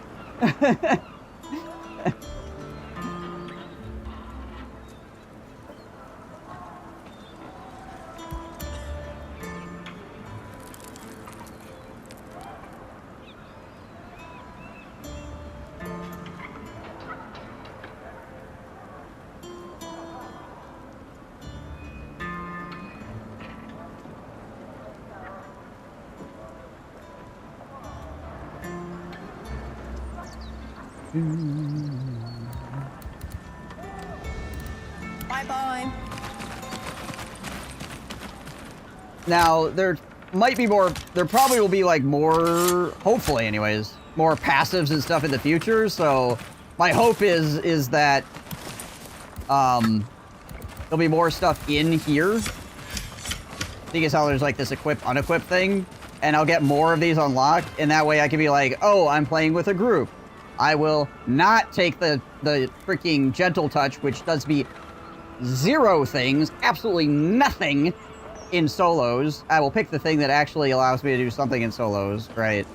Bye-bye. Now, there might be more, there probably will be like more, hopefully anyways, more passives and stuff in the future, so my hope is that there'll be more stuff in here. Seeing as how there's like this equip, unequip thing, and I'll get more of these unlocked, and that way I can be like, oh, I'm playing with a group. I will not take the freaking gentle touch, which does me 0 things, absolutely nothing in solos. I will pick the thing that actually allows me to do something in solos, right?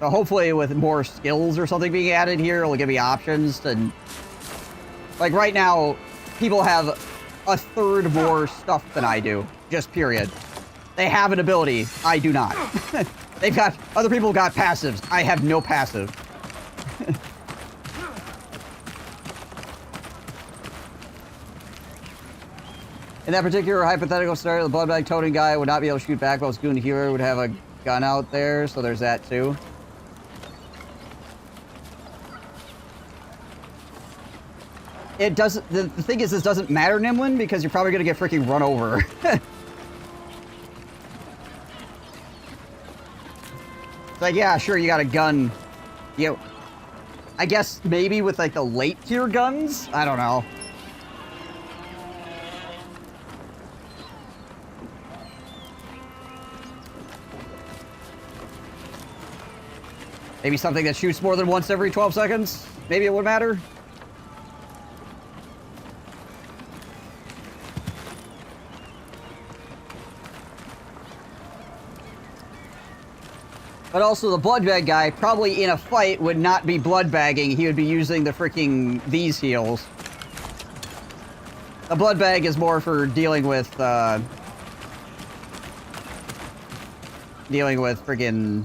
So hopefully with more skills or something being added here, it'll give me options to... Like right now, people have 1/3 more stuff than I do, just period. They have an ability, I do not. They've got, other people got passives, I have no passive. In that particular hypothetical scenario, the blood bag toting guy would not be able to shoot back, while Goon Healer would have a gun out there, so there's that too. It doesn't, the thing is, this doesn't matter, Nimlin, because you're probably gonna get freaking run over. It's like, yeah, sure, you got a gun. You know, I guess maybe with like the late tier guns? I don't know. Maybe something that shoots more than once every 12 seconds? Maybe it would matter? But also, the blood bag guy, probably in a fight, would not be blood bagging. He would be using the freaking these heals. The blood bag is more for dealing with freaking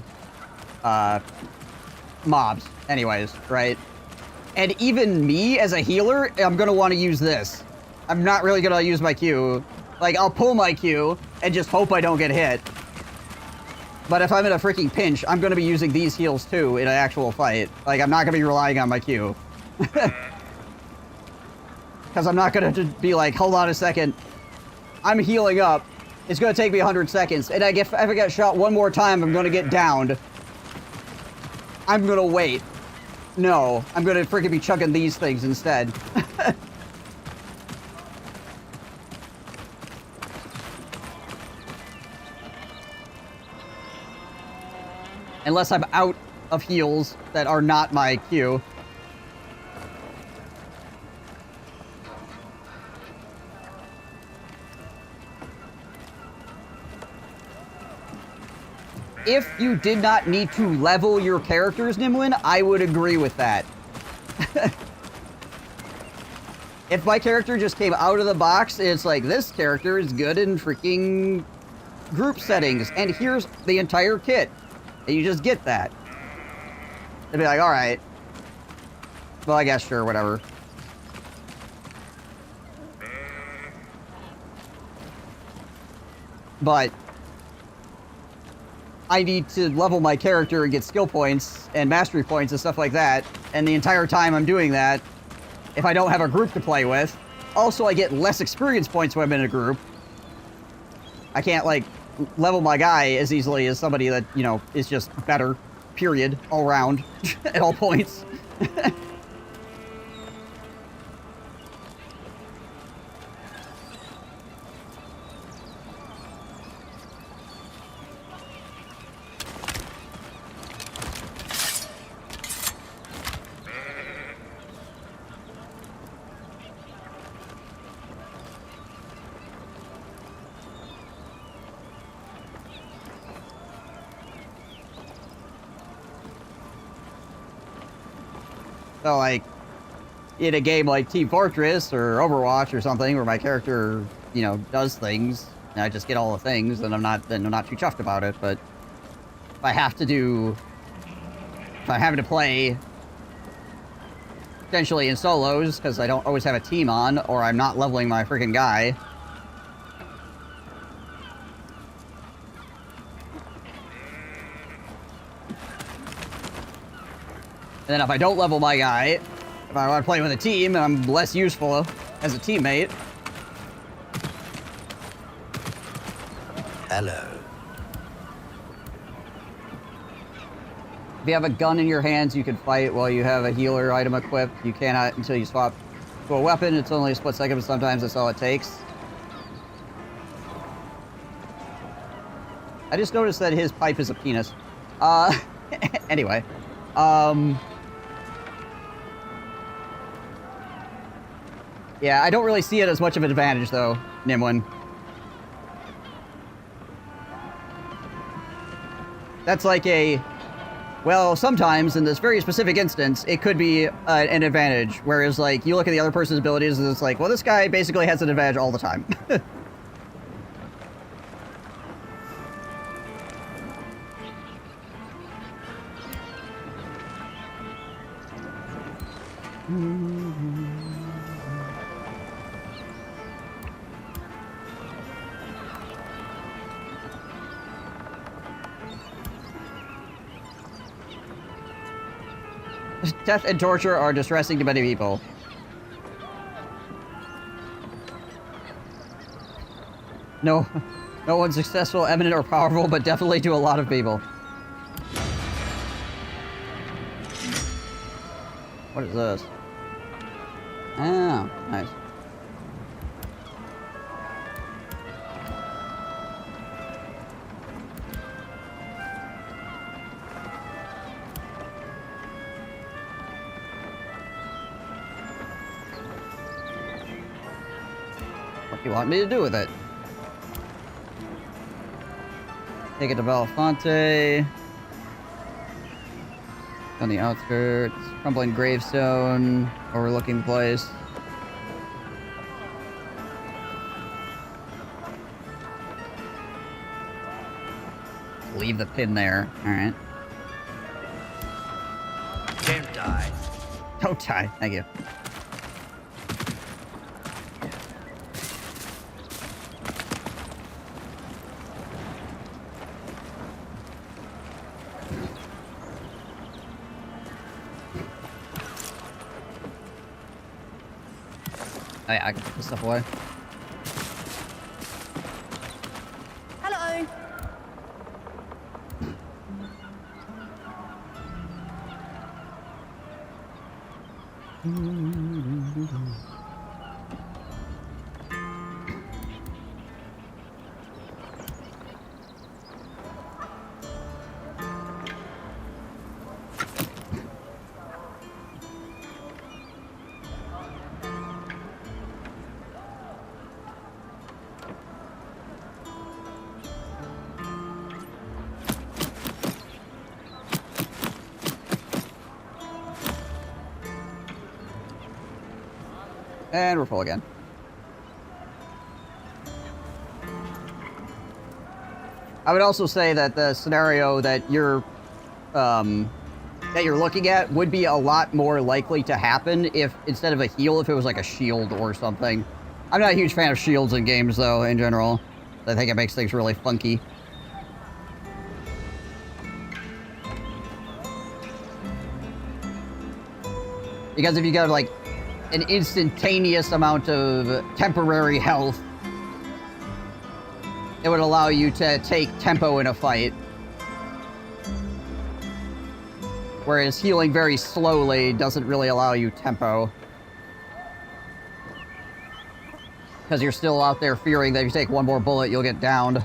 mobs. Anyways, right? And even me as a healer, I'm gonna want to use this. I'm not really gonna use my Q. Like, I'll pull my Q and just hope I don't get hit. But if I'm in a freaking pinch, I'm going to be using these heals too in an actual fight. Like, I'm not going to be relying on my Q. Because I'm not going to be like, hold on a second. I'm healing up. It's going to take me 100 seconds. And if I get shot one more time, I'm going to get downed. I'm going to wait. No, I'm going to freaking be chugging these things instead. Unless I'm out of heals that are not my Q. If you did not need to level your characters, Nimwin, I would agree with that. If my character just came out of the box, it's like, this character is good in freaking group settings, and here's the entire kit. And you just get that. They'd be like, alright. Well, I guess, sure, whatever. But I need to level my character and get skill points and mastery points and stuff like that. And the entire time I'm doing that, if I don't have a group to play with, also I get less experience points when I'm in a group. I can't, like, level my guy as easily as somebody that, you know, is just better, period, all around, at all points. So, like, in a game like Team Fortress or Overwatch or something, where my character, you know, does things, and I just get all the things, then I'm not too chuffed about it. But if I have to do, if I'm having to play potentially in solos because I don't always have a team on, or I'm not leveling my freaking guy. And then if I don't level my guy, if I want to play with a team and I'm less useful as a teammate. Hello. If you have a gun in your hands, you can fight while you have a healer item equipped. You cannot until you swap to a weapon. It's only a split second, but sometimes that's all it takes. I just noticed that his pipe is a penis. Anyway. Yeah, I don't really see it as much of an advantage, though, Nimwin. That's like a... Well, sometimes, in this very specific instance, it could be an advantage. Whereas, like, you look at the other person's abilities, and it's like, well, this guy basically has an advantage all the time. Death and torture are distressing to many people. No one's successful, eminent, or powerful, but definitely to a lot of people. What is this? Oh, nice. What do you want me to do with it? Take it to Belafonte. On the outskirts. Crumbling gravestone. Overlooking the place. Leave the pin there. Alright. Don't die. Don't die. Thank you. Oh yeah, I can put this stuff away. Hello. And we're full again. I would also say that the scenario that you're looking at would be a lot more likely to happen if, instead of a heal, if it was like a shield or something. I'm not a huge fan of shields in games, though, in general. I think it makes things really funky. Because if you got, like, an instantaneous amount of temporary health, it would allow you to take tempo in a fight. Whereas healing very slowly doesn't really allow you tempo. Because you're still out there fearing that if you take one more bullet, you'll get downed.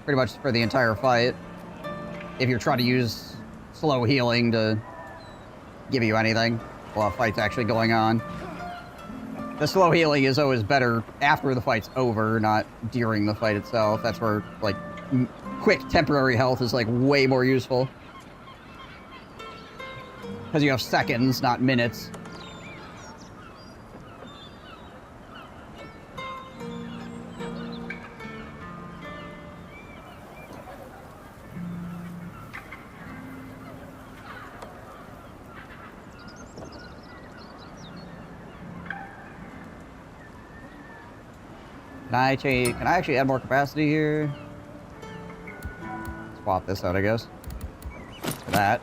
Pretty much for the entire fight. If you're trying to use slow healing to give you anything while a fight's actually going on. The slow healing is always better after the fight's over, not during the fight itself. That's where, like, quick temporary health is, like, way more useful. Because you have seconds, not minutes. Can I actually add more capacity here? Swap this out, I guess. For that.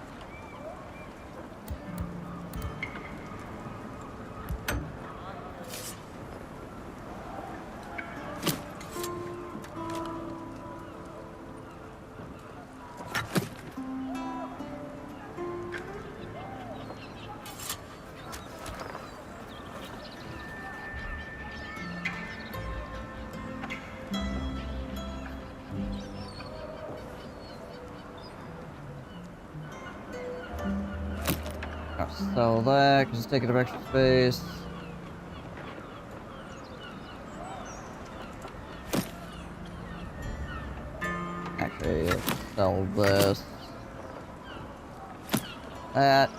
Sell that, because it's taking up extra space. Actually, let's sell this. That.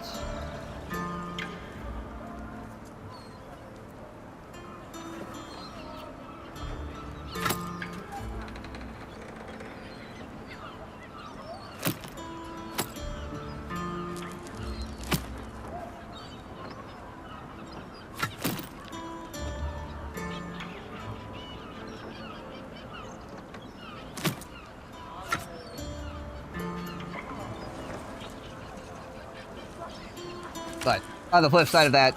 But on the flip side of that,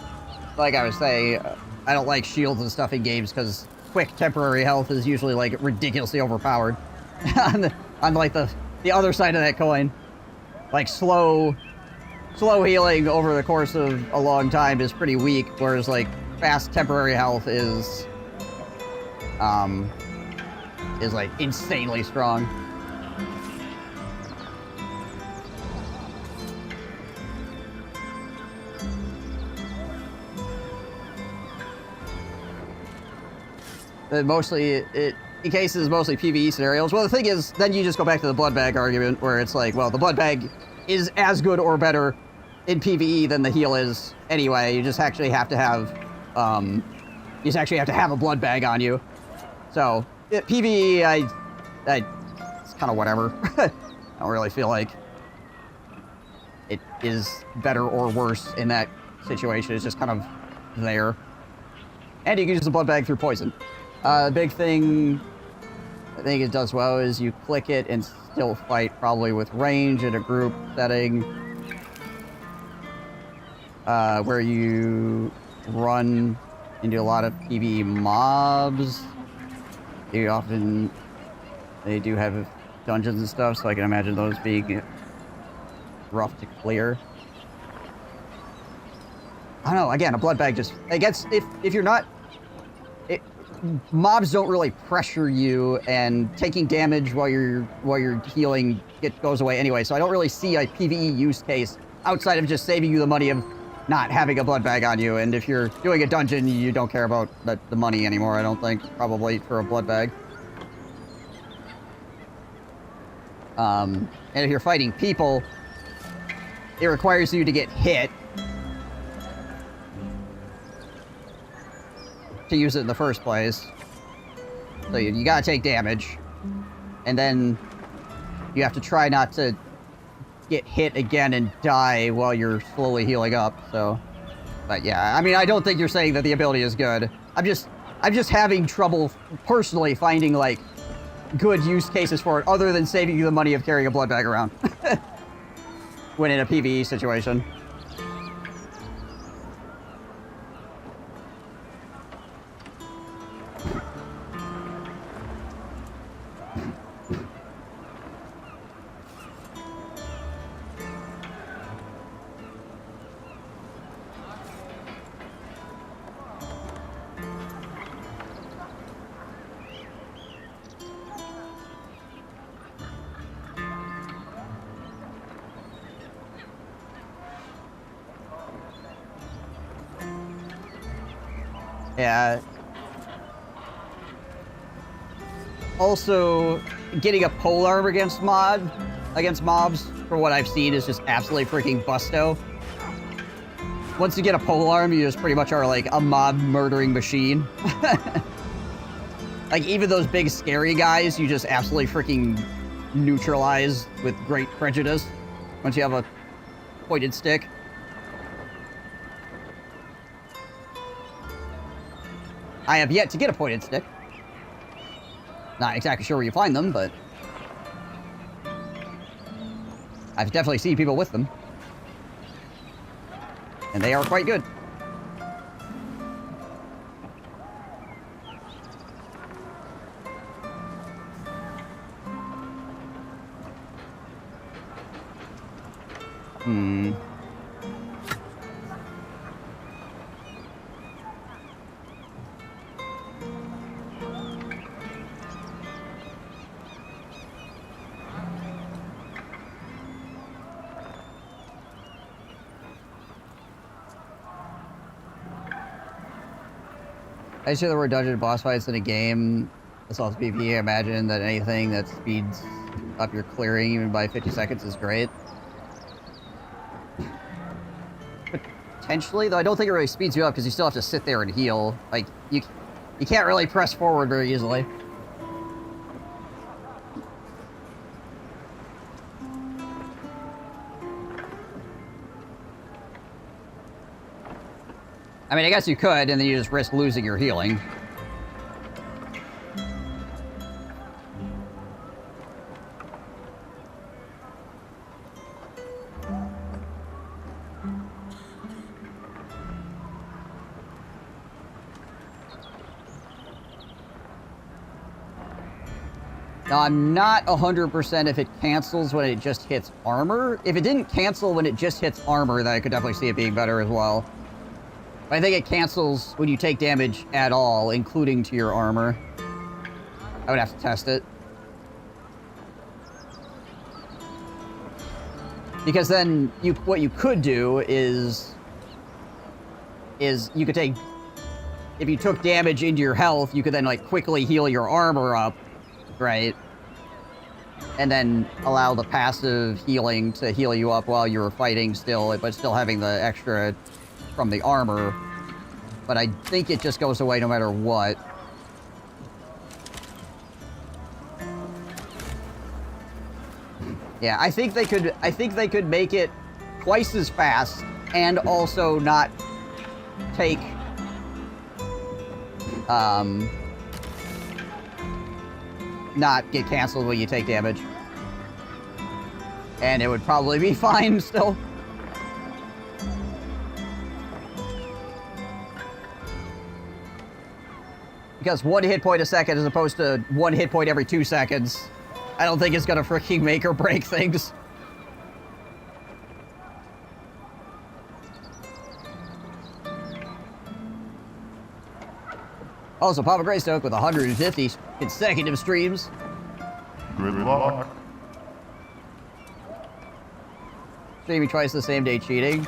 like I was saying, I don't like shields and stuff in games because quick temporary health is usually like ridiculously overpowered. on like the other side of that coin, like slow healing over the course of a long time is pretty weak, whereas like fast temporary health is like insanely strong. Mostly, in cases, mostly PvE scenarios. Well, the thing is, then you just go back to the blood bag argument, where it's like, well, the blood bag is as good or better in PvE than the heal is anyway. You just actually have to have, a blood bag on you. So, PvE, it's kind of whatever. I don't really feel like it is better or worse in that situation. It's just kind of there. And you can use the blood bag through poison. The big thing I think it does well is you click it and still fight, probably with range in a group setting. Where you run into a lot of PvE mobs. They do have dungeons and stuff, so I can imagine those being rough to clear. I don't know, again, a blood bag just, I guess, if you're not, mobs don't really pressure you, and taking damage while you're healing, it goes away anyway, so I don't really see a PvE use case outside of just saving you the money of not having a blood bag on you. And if you're doing a dungeon, you don't care about the money anymore, I don't think, probably, for a blood bag. And if you're fighting people, it requires you to get hit to use it in the first place. So you gotta take damage, and then you have to try not to get hit again and die while you're slowly healing up. So, but yeah, I mean, I don't think you're saying that the ability is good. I'm just having trouble personally finding like good use cases for it, other than saving you the money of carrying a blood bag around when in a PvE situation. Yeah. Also, getting a polearm against mobs, from what I've seen, is just absolutely freaking busto. Once you get a polearm, you just pretty much are like a mob murdering machine. Like, even those big scary guys, you just absolutely freaking neutralize with great prejudice once you have a pointed stick. I have yet to get a pointed stick. Not exactly sure where you find them, but I've definitely seen people with them. And they are quite good. I just hear the word dungeon boss fights in a game. As well as PvP, I imagine that anything that speeds up your clearing even by 50 seconds is great. Potentially, though I don't think it really speeds you up because you still have to sit there and heal. Like, you can't really press forward very easily. I mean, I guess you could, and then you just risk losing your healing. Now, I'm not 100% if it cancels when it just hits armor. If it didn't cancel when it just hits armor, then I could definitely see it being better as well. I think it cancels when you take damage at all, including to your armor. I would have to test it. Because then, what you could do is you could take if you took damage into your health, you could then, like, quickly heal your armor up, right? And then allow the passive healing to heal you up while you were fighting still, but still having the extra from the armor. But I think it just goes away no matter what. Yeah, I think they could make it twice as fast and also not take not get canceled when you take damage. And it would probably be fine still. Because 1 hit point a second as opposed to 1 hit point every 2 seconds, I don't think it's gonna freaking make or break things. Also, Papa Greystoke with 150 consecutive streams. Good luck. Streaming twice the same day cheating.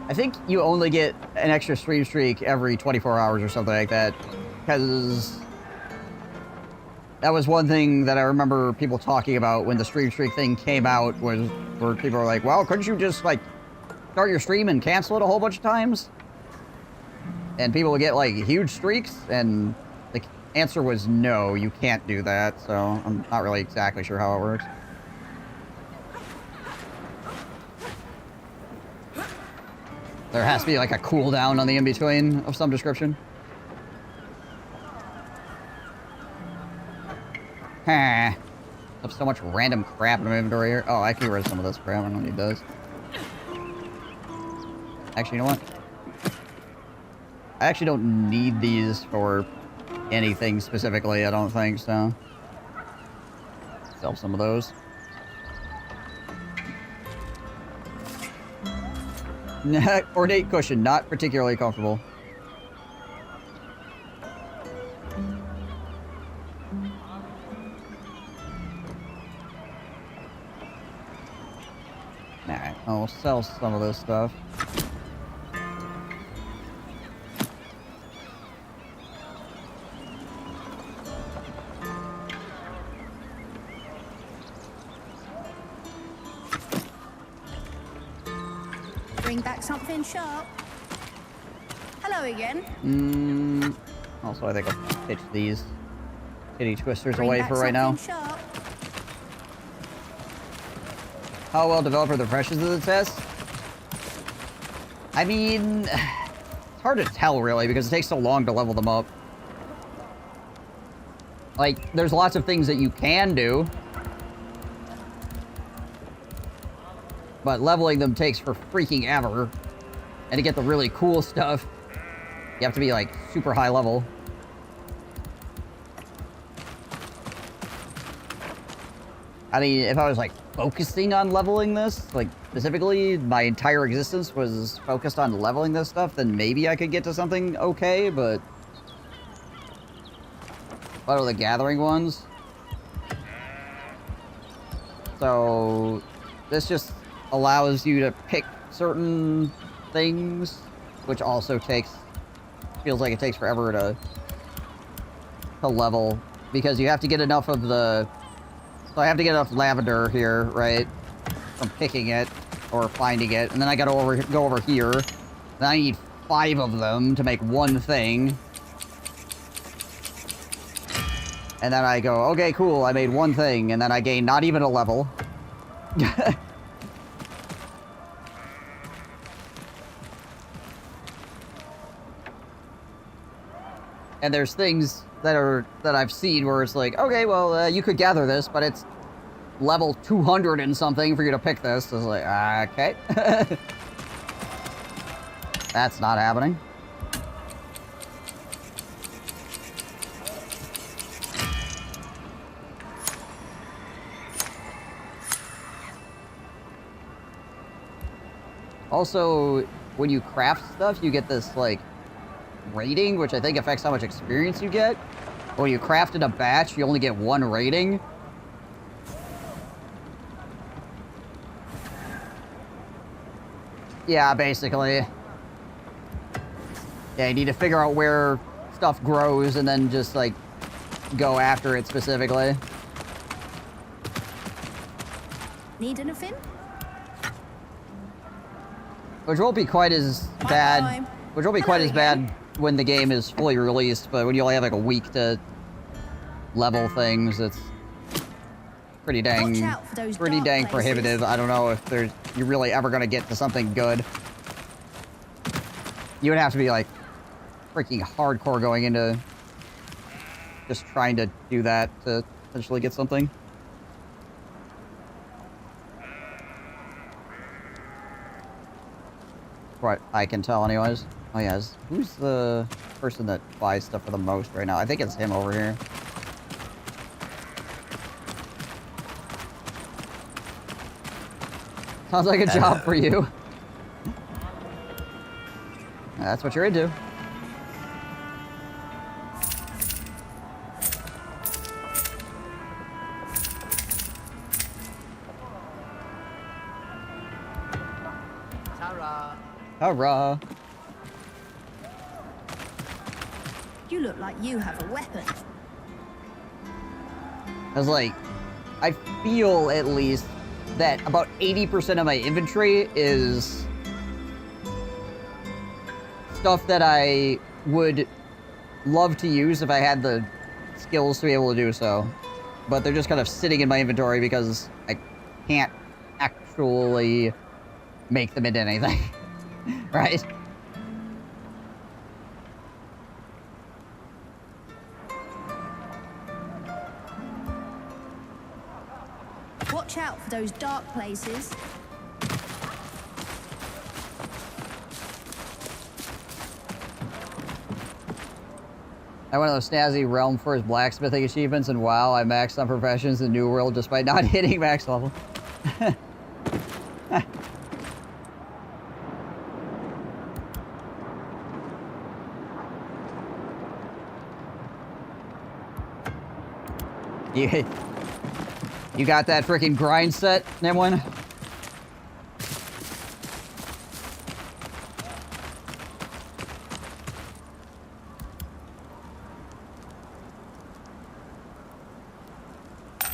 I think you only get an extra stream streak every 24 hours or something like that. Because that was one thing that I remember people talking about when the stream streak thing came out, was where people were like, well, couldn't you just, like, start your stream and cancel it a whole bunch of times? And people would get, like, huge streaks, and the answer was no, you can't do that, so I'm not really exactly sure how it works. There has to be, like, a cooldown on the in-between of some description. Huh. There's so much random crap in my inventory here. Oh, I can get rid of some of this crap. I don't need those. Actually, you know what? I actually don't need these for anything specifically, I don't think, so. Sell some of those. Ornate cushion, not particularly comfortable. Alright, I'll sell some of this stuff. Bring back something sharp. Hello again. Also, I think I'll pitch these titty twisters Bring away back for right now. something sharp. How well developed are the pressures of the test? I mean, it's hard to tell, really, because it takes so long to level them up. Like, there's lots of things that you can do, but leveling them takes for freaking ever. And to get the really cool stuff, you have to be, like, super high level. I mean, if I was, like, focusing on leveling this, like, specifically, my entire existence was focused on leveling this stuff, then maybe I could get to something okay, but... What are the gathering ones? So... This just allows you to pick certain things, which also takes... Feels like it takes forever to level, because you have to get enough of the... So I have to get enough lavender here, right? From picking it or finding it, and then I gotta go over here. Then I need 5 of them to make one thing. And then I go, okay, cool, I made one thing, and then I gain not even a level. And there's things that I've seen where it's like, okay, well, you could gather this, but it's level 200 and something for you to pick this. So it's like, okay. That's not happening. Also, when you craft stuff, you get this, like, rating, which I think affects how much experience you get. When you craft in a batch, you only get 1 rating. Yeah, basically. Yeah, you need to figure out where stuff grows and then just, like, go after it specifically. Need anything? Which won't be quite as bad. Bye-bye. Which won't be quite as bad when the game is fully released, but when you only have like a week to level things, it's pretty dang, Watch out for those pretty dark dang places. prohibitive. I don't know if you're really ever gonna get to something good. You would have to be like freaking hardcore going into just trying to do that to potentially get something. What I can tell anyways. Oh yes. Who's the person that buys stuff for the most right now? I think it's him over here. Sounds like a job for you. That's what you're into. Hurrah! You look like you have a weapon. I was like, I feel at least that about 80% of my inventory is stuff that I would love to use if I had the skills to be able to do so. But they're just kind of sitting in my inventory because I can't actually make them into anything. Right? Watch out for those dark places. I went on those snazzy Realm First blacksmithing achievements, and wow, I maxed on professions in New World despite not hitting max level. You got that freaking grind set, Nimwin?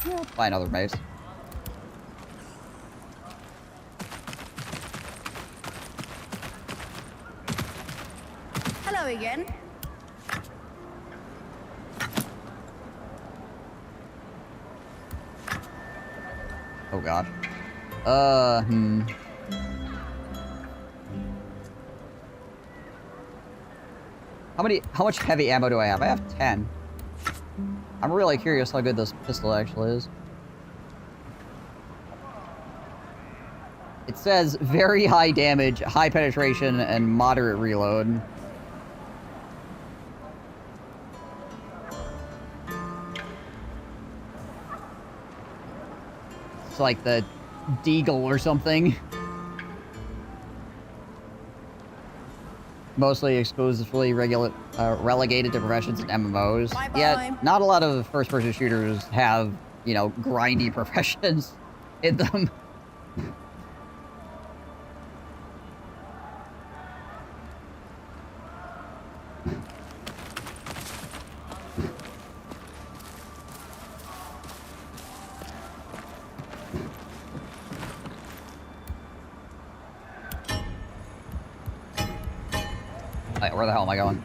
Yeah, buy another base. Hello again. Oh gosh. How much heavy ammo do I have? I have 10. I'm really curious how good this pistol actually is. It says very high damage, high penetration, and moderate reload. It's like the Deagle or something. Mostly exclusively relegated to professions and MMOs. Bye-bye. Yet, not a lot of first-person shooters have, you know, grindy professions in them. Wait, where the hell am I going?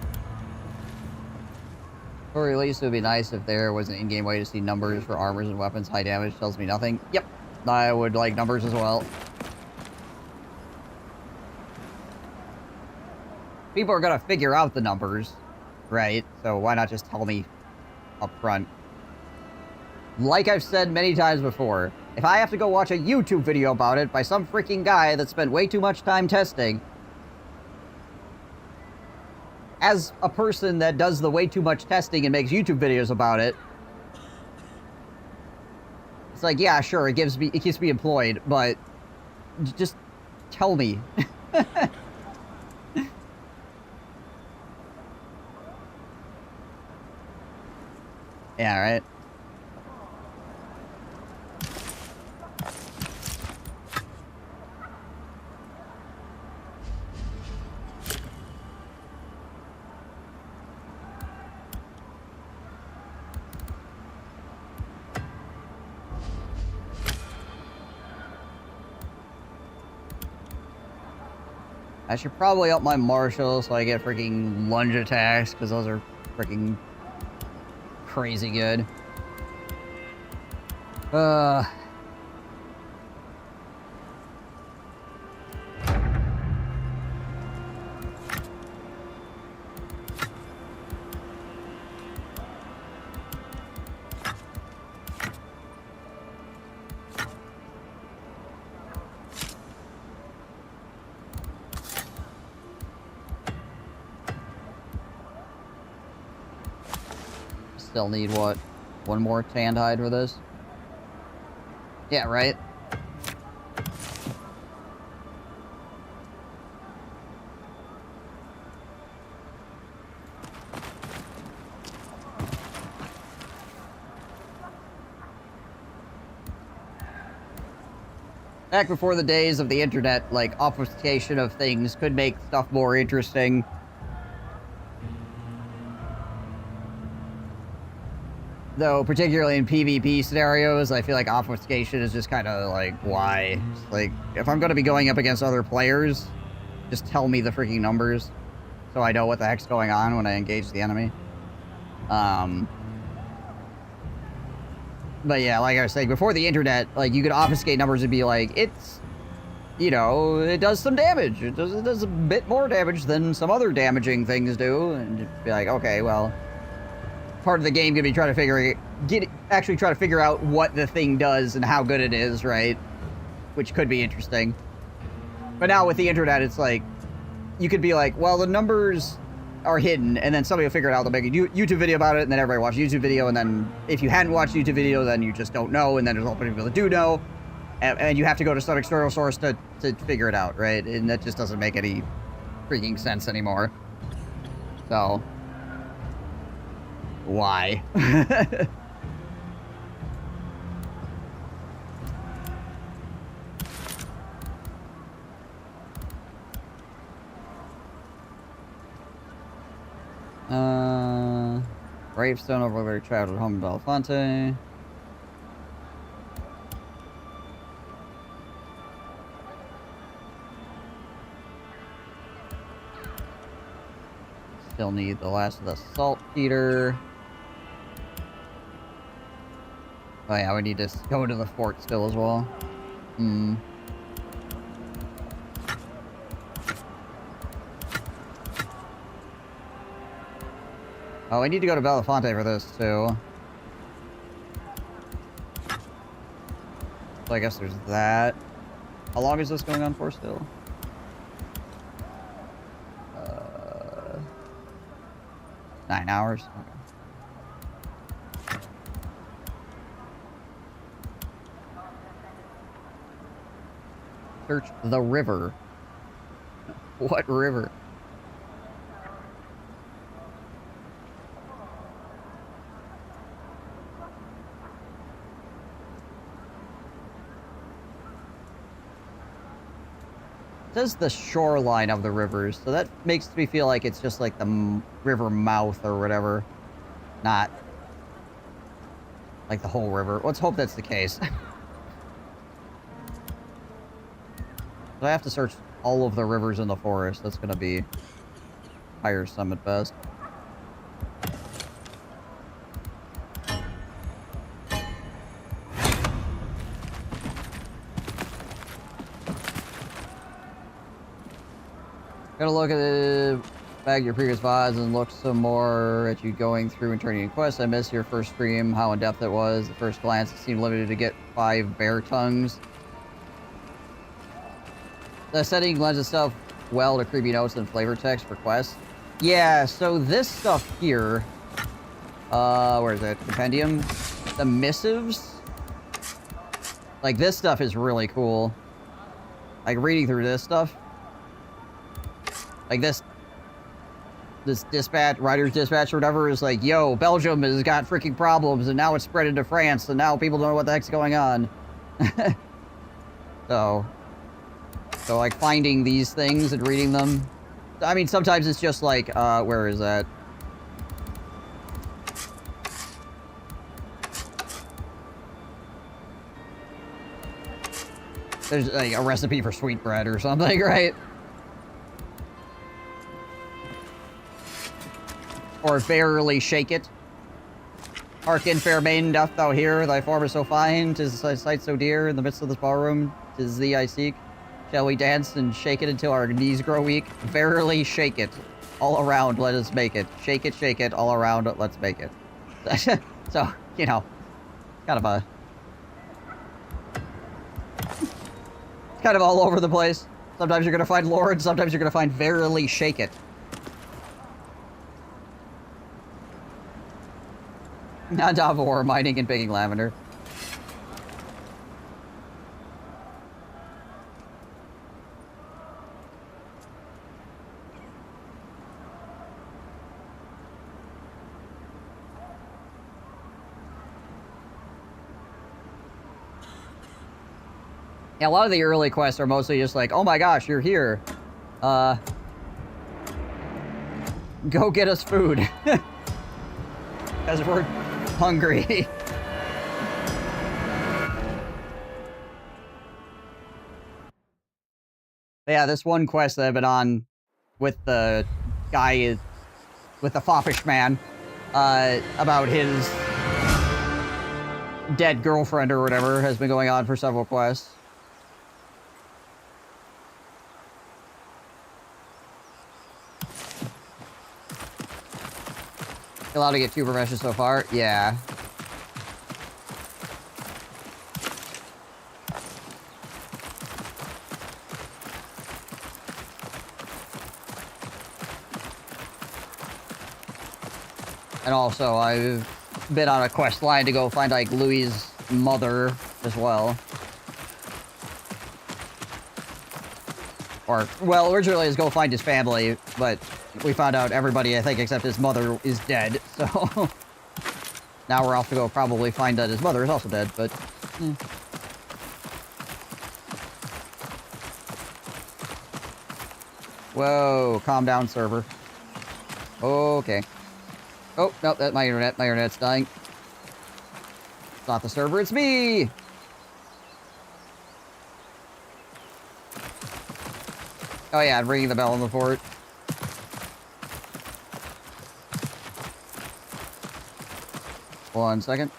For release, it would be nice if there was an in-game way to see numbers for armors and weapons. High damage tells me nothing. Yep, I would like numbers as well. People are gonna figure out the numbers, right? So why not just tell me up front? Like I've said many times before, if I have to go watch a YouTube video about it by some freaking guy that spent way too much time testing, as a person that does the way too much testing and makes YouTube videos about it, it's like, yeah, sure, it keeps me employed, but just tell me. Yeah, right. I should probably up my martial so I get freaking lunge attacks, because those are freaking crazy good. Still need, what, one more tanned hide for this? Yeah, right? Back before the days of the internet, like, obfuscation of things could make stuff more interesting. Though, particularly in PvP scenarios, I feel like obfuscation is just kind of like, why? Just like, if I'm going to be going up against other players, just tell me the freaking numbers so I know what the heck's going on when I engage the enemy. But yeah, like I was saying, before the internet, like, you could obfuscate numbers and be like, it's, you know, it does some damage. It does a bit more damage than some other damaging things do. And just be like, okay, well, part of the game could be trying to actually try to figure out what the thing does and how good it is, right? Which could be interesting. But now with the internet, it's like, you could be like, well, the numbers are hidden, and then somebody will figure it out. They'll make a YouTube video about it, and then everybody watch a YouTube video, and then if you hadn't watched a YouTube video, then you just don't know, and then there's a lot of people that do know, and you have to go to some external source to figure it out, right? And that just doesn't make any freaking sense anymore. So, why? Gravestone over where he traveled home in Belafonte. Still need the last of the saltpeter. Oh yeah, we need to go to the fort still as well. Oh, we need to go to Belafonte for this, too. So I guess there's that. How long is this going on for still? 9 hours? Okay. Search the river. What river? It says the shoreline of the rivers, so that makes me feel like it's just like the river mouth or whatever, not like the whole river. Let's hope that's the case. So I have to search all of the rivers in the forest. That's gonna be tiresome at best. Gotta look at the back of your previous VODs and look some more at you going through and turning in quests. I missed your first stream, how in-depth it was. At first glance, it seemed limited to get 5 bear tongues. The setting lends itself well to creepy notes and flavor text for quests. Yeah, so this stuff here, where is it? Compendium? The missives? Like, this stuff is really cool. Like, reading through this stuff. Like, this dispatch, writer's dispatch or whatever is like, yo, Belgium has got freaking problems, and now it's spread into France, and now people don't know what the heck's going on. So, like, finding these things and reading them. I mean, sometimes it's just like, where is that? There's like a recipe for sweetbread or something, right? or verily shake it. Hearken, fair maiden, doth thou hear? Thy form is so fine, 'tis thy sight so dear. In the midst of this ballroom, 'tis thee I seek. Shall we dance and shake it until our knees grow weak? Verily shake it. All around, let us make it. Shake it, all around, let's make it. So, you know, kind of a... kind of all over the place. Sometimes you're gonna find Lord, sometimes you're gonna find verily shake it. Not Davor, mining and picking lavender. Yeah, a lot of the early quests are mostly just like, oh my gosh, you're here. Go get us food. Because we're hungry. Yeah, this one quest that I've been on with the guy, with the foppish man, about his dead girlfriend or whatever, has been going on for several quests. Allowed to get 2 professions so far? Yeah. And also, I've been on a quest line to go find, like, Louis' mother as well. Or, well, originally it was go find his family, but we found out everybody, I think, except his mother is dead, so... now we're off to go probably find that his mother is also dead, but... Whoa, calm down, server. Okay. Oh, no, that's my internet. My internet's dying. It's not the server, it's me! Oh yeah, I'm ringing the bell on the fort. One second.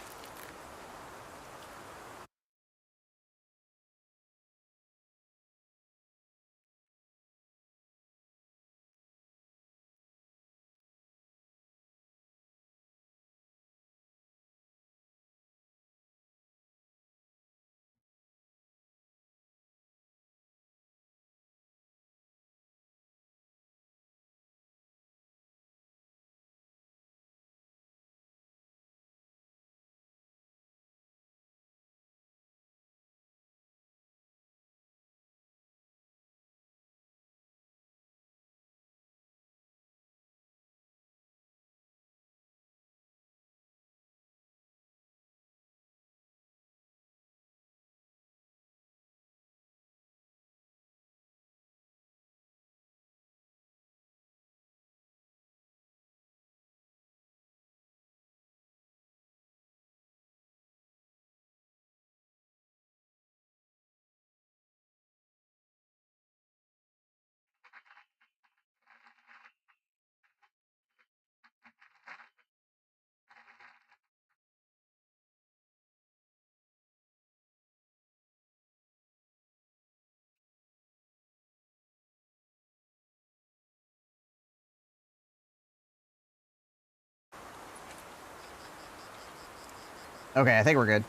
Okay, I think we're good.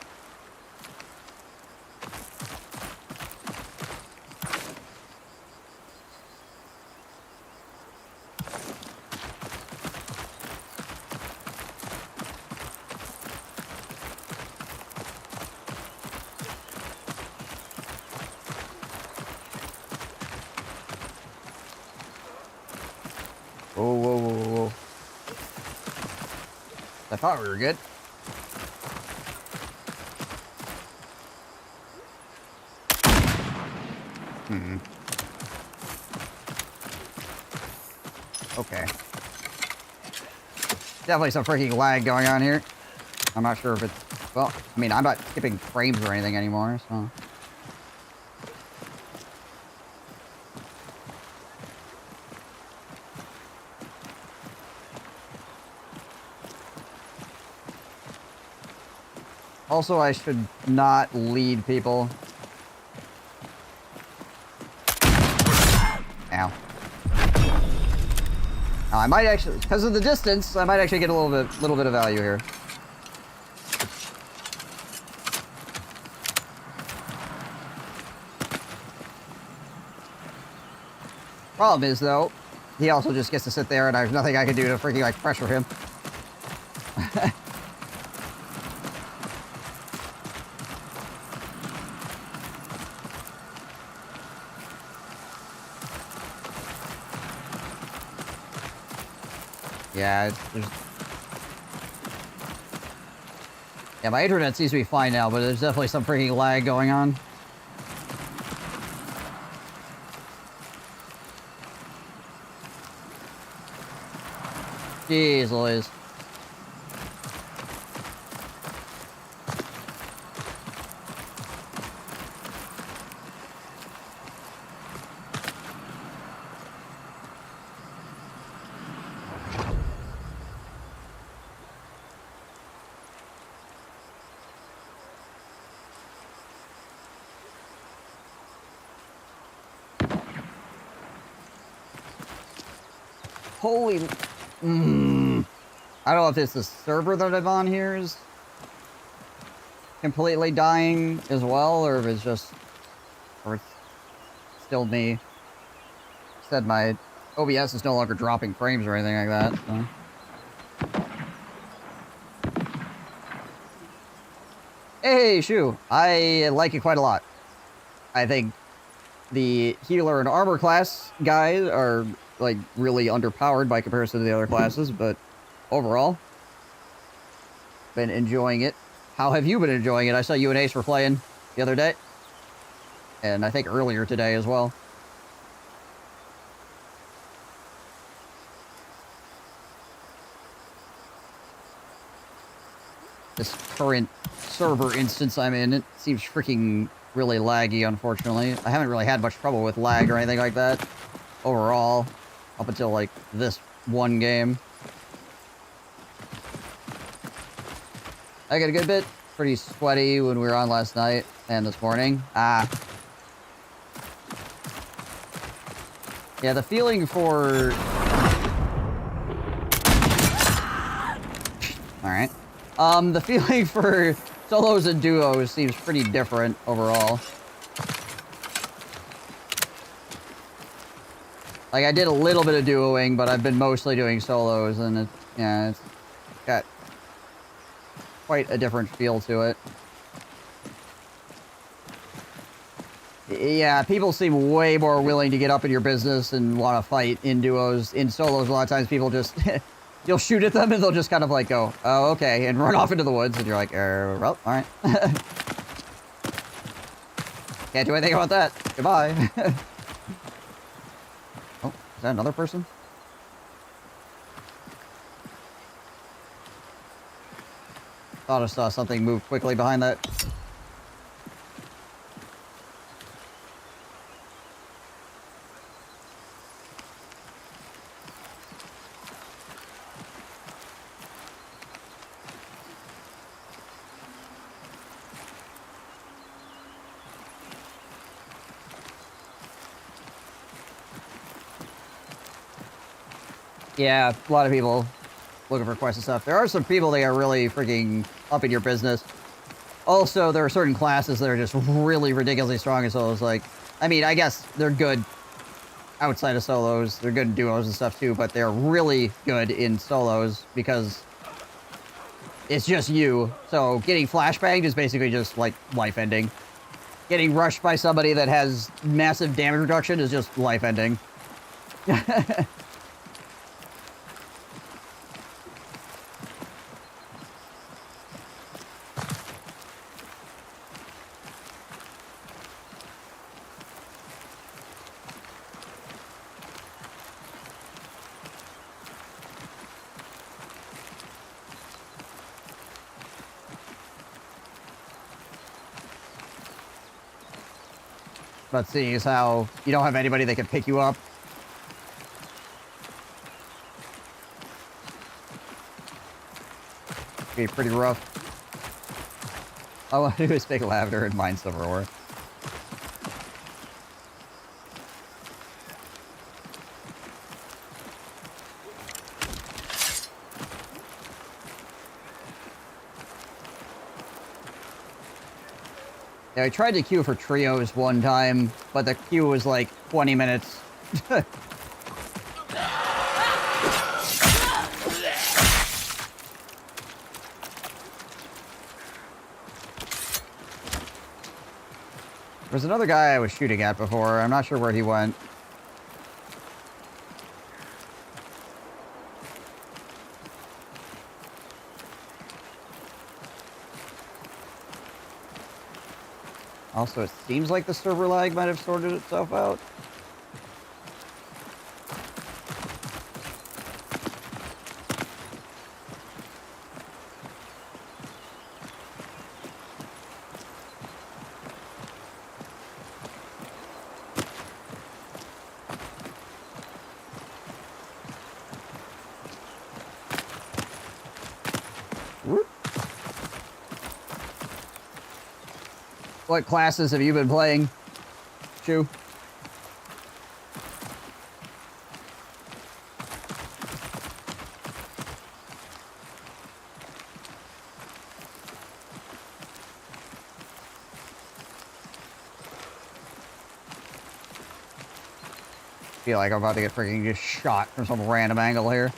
Whoa, whoa, whoa, whoa, whoa. I thought we were good. Okay. Definitely some freaking lag going on here. I'm not sure if it's... well, I mean, I'm not skipping frames or anything anymore, so... Also, I should not lead people. Ow. Now, I might actually, because of the distance, I might actually get a little bit of value here. Problem is, though, he also just gets to sit there, and there's nothing I can do to freaking, like, pressure him. Yeah, yeah, my internet seems to be fine now, but there's definitely some freaking lag going on. Jeez Louise. Holy... I don't know if it's the server that I'm on here is completely dying as well, or if it's just... or it's still me. Said my OBS is no longer dropping frames or anything like that, so. Hey, Shu! I like it quite a lot. I think the healer and armor class guys are, like, really underpowered by comparison to the other classes, but overall, been enjoying it. How have you been enjoying it? I saw you and Ace were playing the other day, and I think earlier today as well. This current server instance I'm in, it seems freaking really laggy, unfortunately. I haven't really had much trouble with lag or anything like that overall, up until, like, this one game. I got a good bit. Pretty sweaty when we were on last night and this morning. Yeah, the feeling for... Alright. The feeling for solos and duos seems pretty different overall. Like, I did a little bit of duoing, but I've been mostly doing solos, and it's got quite a different feel to it. Yeah, people seem way more willing to get up in your business and want to fight in duos. In solos, a lot of times people just... you'll shoot at them and they'll just kind of like go, oh, okay, and run off into the woods, and you're like, well, alright. Can't do anything about that. Goodbye. Oh, is that another person? Thought I saw something move quickly behind that. Yeah, a lot of people looking for quests and stuff. There are some people that are really freaking up in your business. Also, there are certain classes that are just really ridiculously strong in solos. Like, I mean, I guess they're good outside of solos. They're good in duos and stuff too, but they're really good in solos because it's just you. So getting flashbanged is basically just like life ending. Getting rushed by somebody that has massive damage reduction is just life ending. But seeing as how you don't have anybody that can pick you up. Be pretty rough. All I want to do is pick lavender and mine silver ore. Yeah, I tried to queue for trios one time, but the queue was like 20 minutes. There's another guy I was shooting at before. I'm not sure where he went. Also, it seems like the server lag might have sorted itself out. Whoop. What classes have you been playing, Chew? Feel like I'm about to get freaking just shot from some random angle here.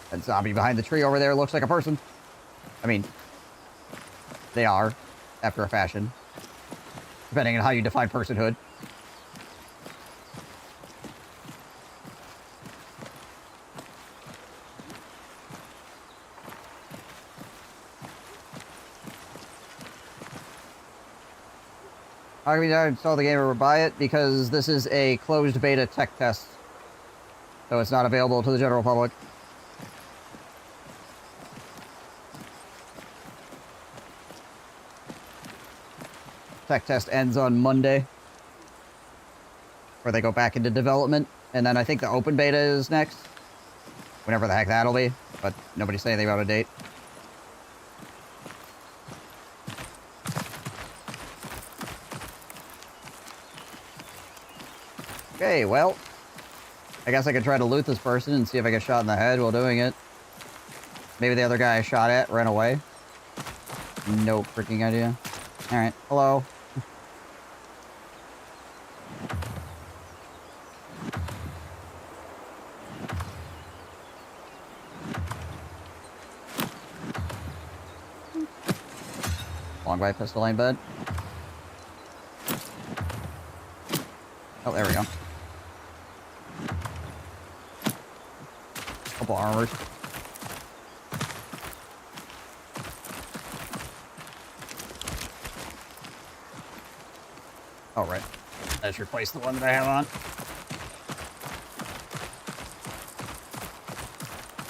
That zombie behind the tree over there looks like a person. I mean, they are, after a fashion. Depending on how you define personhood. How can we not install the game or buy it? Because this is a closed beta tech test. So it's not available to the general public. Tech test ends on Monday. Where they go back into development. And then I think the open beta is next. Whenever the heck that'll be. But nobody's saying anything about a date. Okay, well, I guess I could try to loot this person and see if I get shot in the head while doing it. Maybe the other guy I shot at ran away. No freaking idea. Alright, hello. Long by pistol aim bed. Oh, there we go. Couple armors. Oh, right. Let's replace the one that I have on.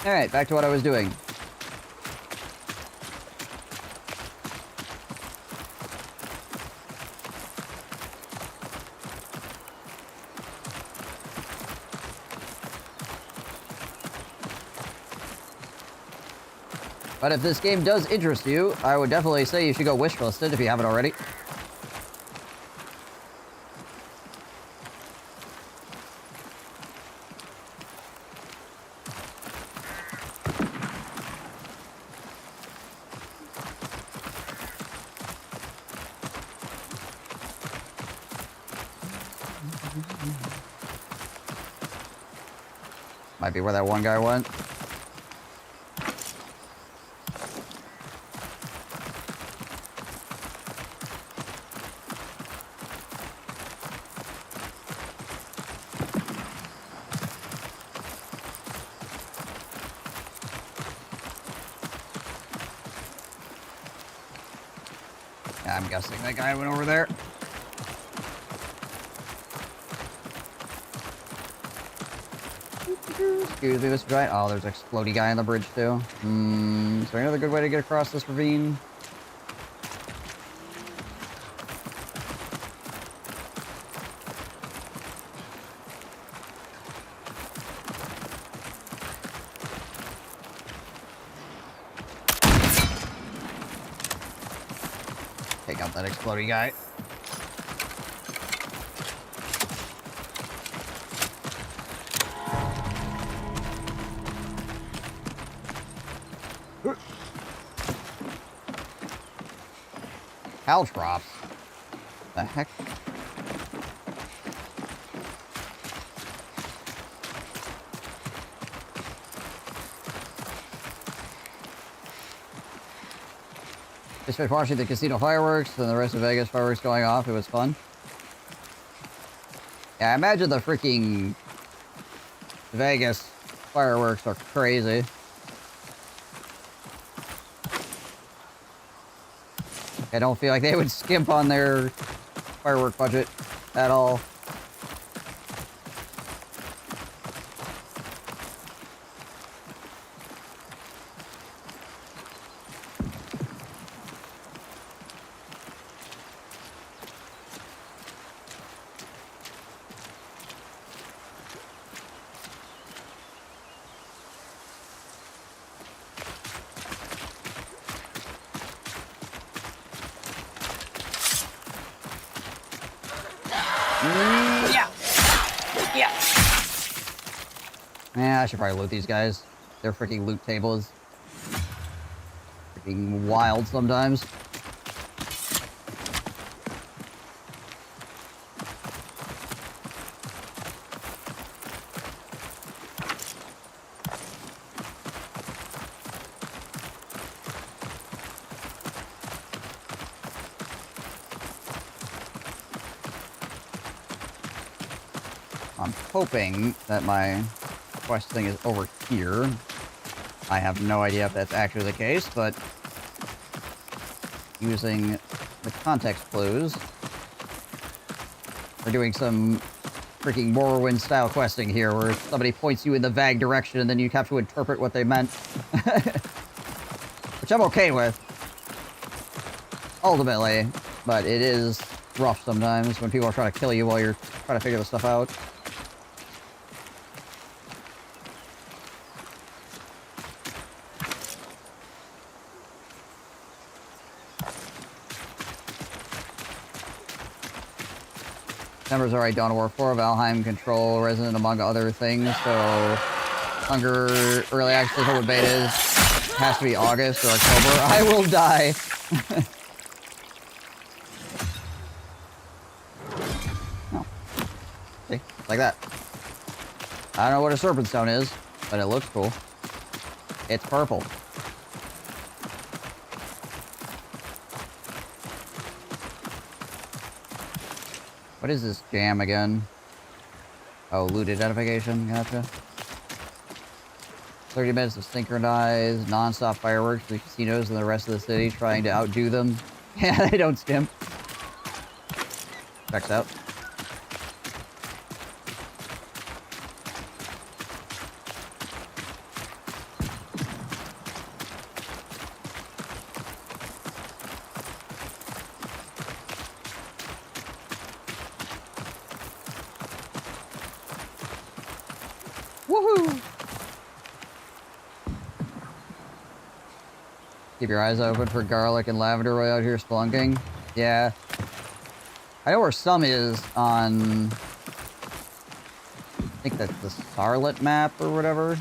Alright, back to what I was doing. But if this game does interest you, I would definitely say you should go wishlist it if you haven't already. Might be where that one guy went. Yeah, I'm guessing that guy went over there. Excuse me, Mr. Giant. Oh, there's an explodey guy on the bridge, too. Is there another good way to get across this ravine? Take out that explodey guy. Caltrops? The heck? Just finished watching the casino fireworks and the rest of Vegas fireworks going off. It was fun. Yeah, I imagine the freaking Vegas fireworks are crazy. I don't feel like they would skimp on their firework budget at all. Yeah, I should probably loot these guys. Their freaking loot table is freaking wild sometimes. I'm hoping that my quest thing is over here. I have no idea if that's actually the case, but using the context clues, we're doing some freaking Morrowind style questing here where somebody points you in the vague direction and then you have to interpret what they meant. Which I'm okay with, ultimately, but it is rough sometimes when people are trying to kill you while you're trying to figure this stuff out. Members are a Dawn of War 4 Valheim Control resident, among other things, so Hunger early access open betas has to be August or October. I will die. Oh. See? Like that. I don't know what a serpent stone is, but it looks cool. It's purple. What is this jam again? Oh, loot identification, gotcha. 30 minutes of synchronized, non-stop fireworks for the casinos and the rest of the city, trying to outdo them. Yeah, they don't skimp. Checks out. Woohoo! Keep your eyes open for garlic and lavender right out here spelunking. Yeah. I know where some is on... I think that's the Starlit map or whatever.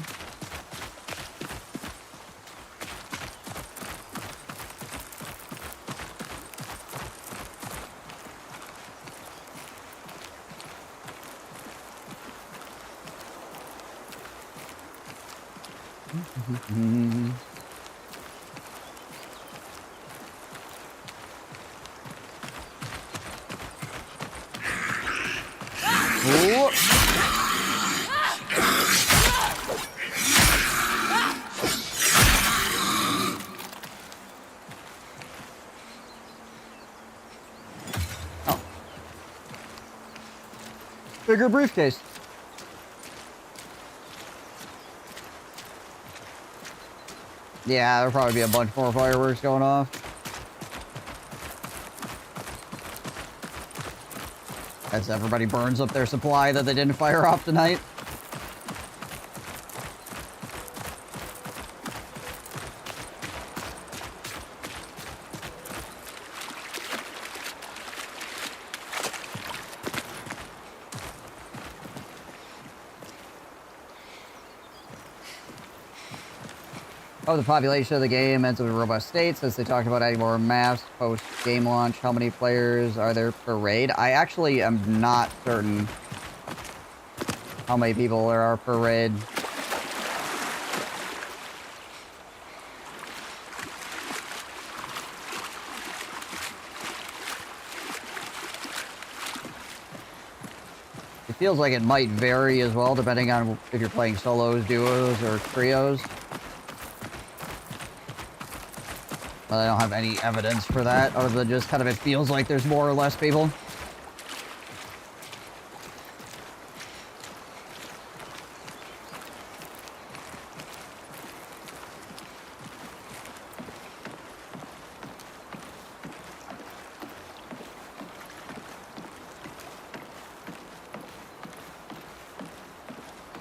Bigger briefcase. Yeah, there'll probably be a bunch more fireworks going off. As everybody burns up their supply that they didn't fire off tonight. Oh, the population of the game ends in a robust state since they talked about adding more maps post-game launch. How many players are there per raid? I actually am not certain how many people there are per raid. It feels like it might vary as well, depending on if you're playing solos, duos, or trios. But I don't have any evidence for that, other than just kind of it feels like there's more or less people.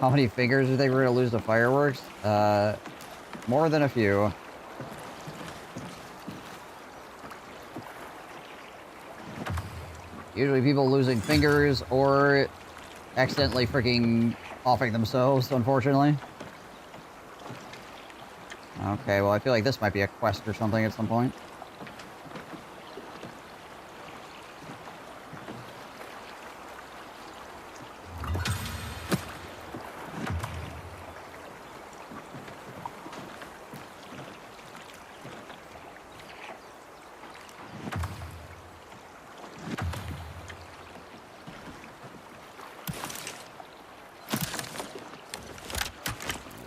How many fingers do you think we're gonna lose to fireworks? More than a few. Usually people losing fingers or accidentally freaking offing themselves, unfortunately. Okay, well I feel like this might be a quest or something at some point.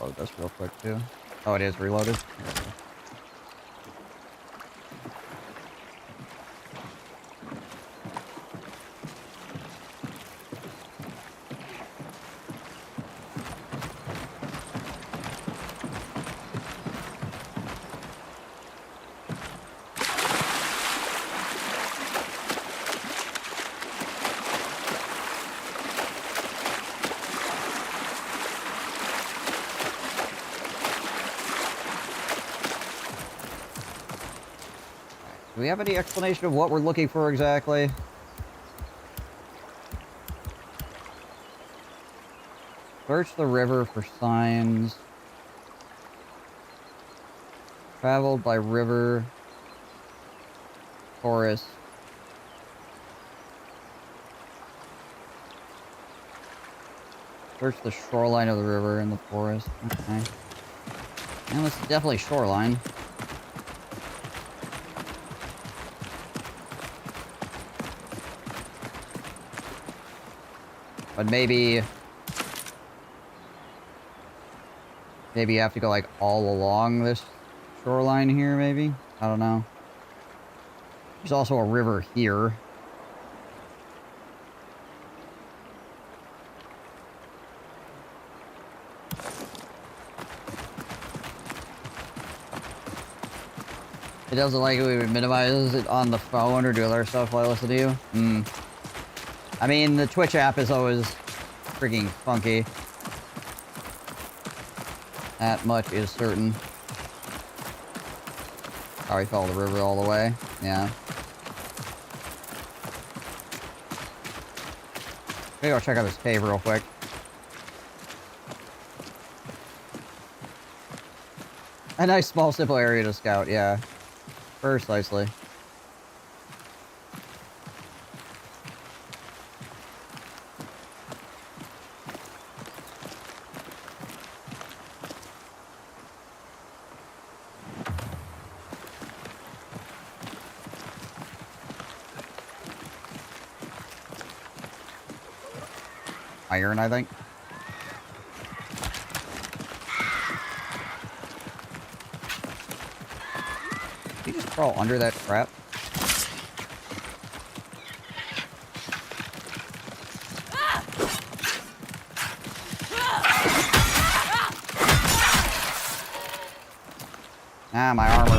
Load this real quick too. Oh, it is reloaded. Do we have any explanation of what we're looking for exactly? Search the river for signs. Traveled by river. Forest. Search the shoreline of the river and the forest. Okay. And it's definitely shoreline. But maybe you have to go like all along this shoreline here, maybe? I don't know. There's also a river here. It doesn't like it, we would minimize it on the phone or do other stuff while I listen to you. I mean, the Twitch app is always freaking funky. That much is certain. Oh, we follow the river all the way. Yeah. Maybe I'll check out this cave real quick. A nice small simple area to scout, yeah. Precisely. Iron, I think. Did you just crawl under that crap? Ah, my armor.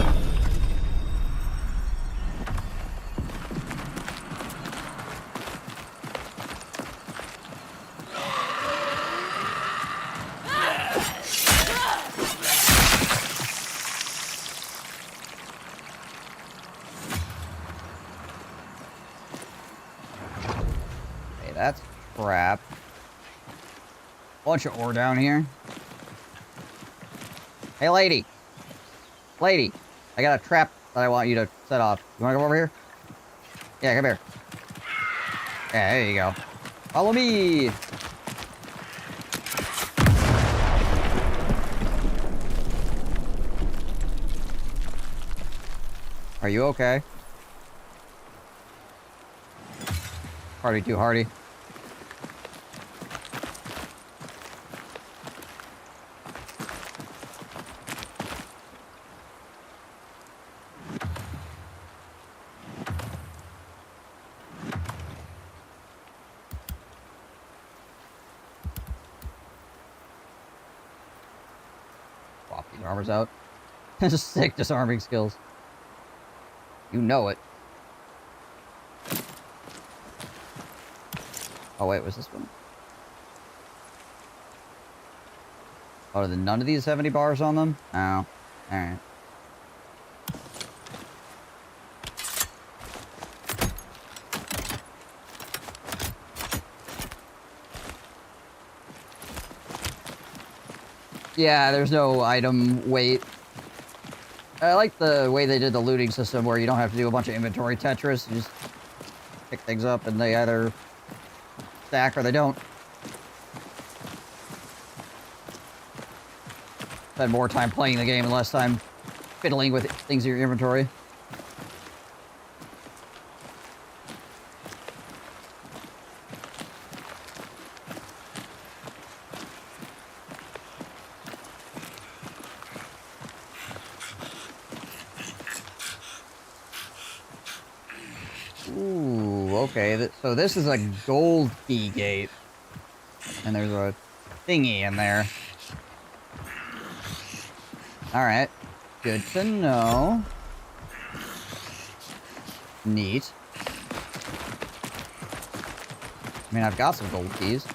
Okay, that's crap. Bunch of ore down here. Hey, lady. Lady, I got a trap that I want you to set off. You want to come over here? Yeah, come here. Yeah, there you go. Follow me. Are you okay? Party too hardy. Swap these armors out. Just sick disarming skills. You know it. Oh wait, was this one? Oh, then none of these have any bars on them? Oh. Alright. Yeah, there's no item weight. I like the way they did the looting system where you don't have to do a bunch of inventory Tetris. You just pick things up and they either stack or they don't. Spend more time playing the game and less time fiddling with things in your inventory. Ooh, okay. So this is a gold key gate. And there's a thingy in there. Alright. Good to know. Neat. I mean, I've got some gold keys.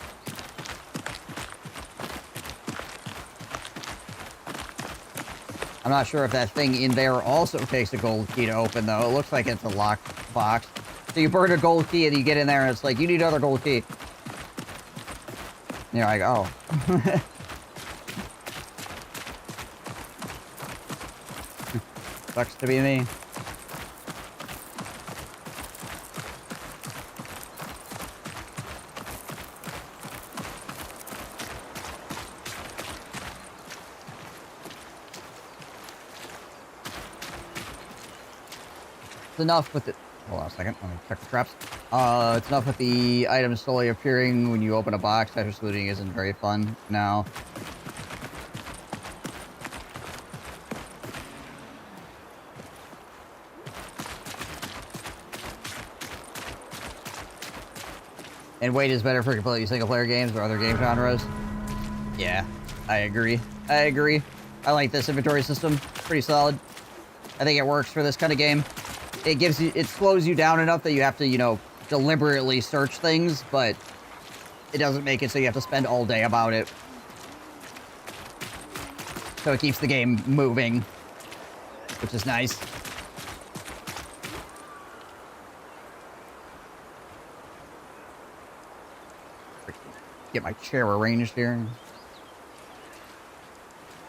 I'm not sure if that thing in there also takes a gold key to open, though. It looks like it's a locked box. So you burn a gold key and you get in there and it's like, you need another gold key. And you're like, oh. Sucks to be me. It's enough with it. Hold on a second. Let me check the traps. It's enough with the items slowly appearing when you open a box. Tetris looting isn't very fun now. And weight is better for completely single-player games or other game genres. Yeah, I agree. I agree. I like this inventory system. Pretty solid. I think it works for this kind of game. It gives you, it slows you down enough that you have to, you know, deliberately search things, but it doesn't make it so you have to spend all day about it. So it keeps the game moving, which is nice. Get my chair arranged here.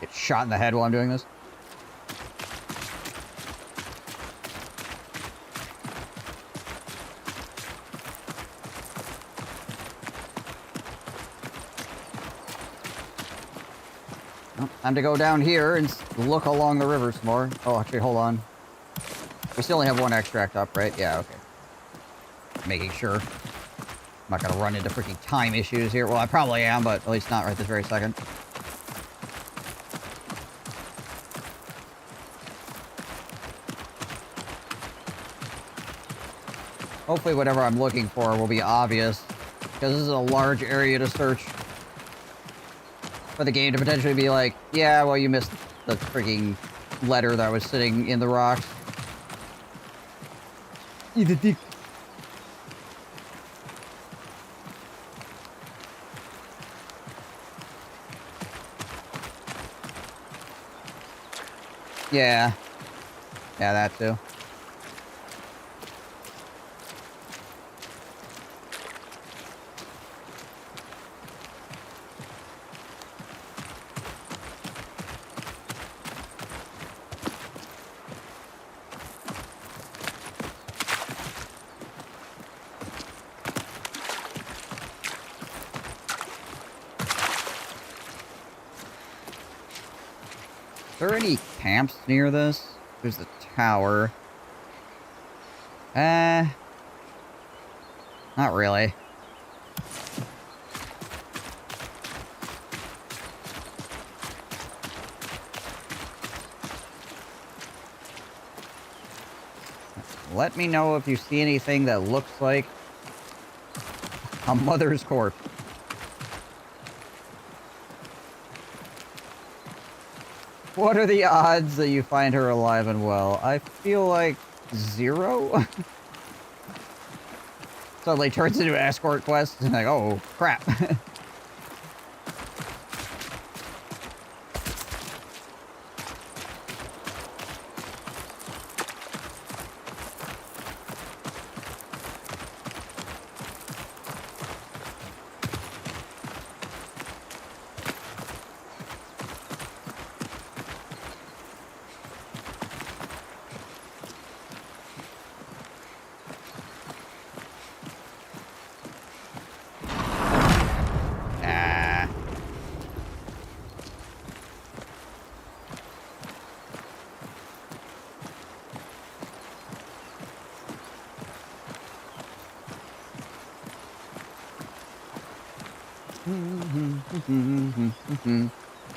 Get shot in the head while I'm doing this. Well, time to go down here and look along the river some more. Oh, actually, hold on. We still only have one extract up, right? Yeah, okay. Making sure. I'm not gonna run into freaking time issues here. Well, I probably am, but at least not right this very second. Hopefully whatever I'm looking for will be obvious, because this is a large area to search. For the game to potentially be like, yeah, well, you missed the freaking letter that was sitting in the rocks. Eat a dick. Yeah. Yeah, that too. Are there any camps near this? There's the tower. Not really. Let me know if you see anything that looks like a mother's corpse. What are the odds that you find her alive and well? I feel like 0? Suddenly turns into an escort quest, and like, oh, crap.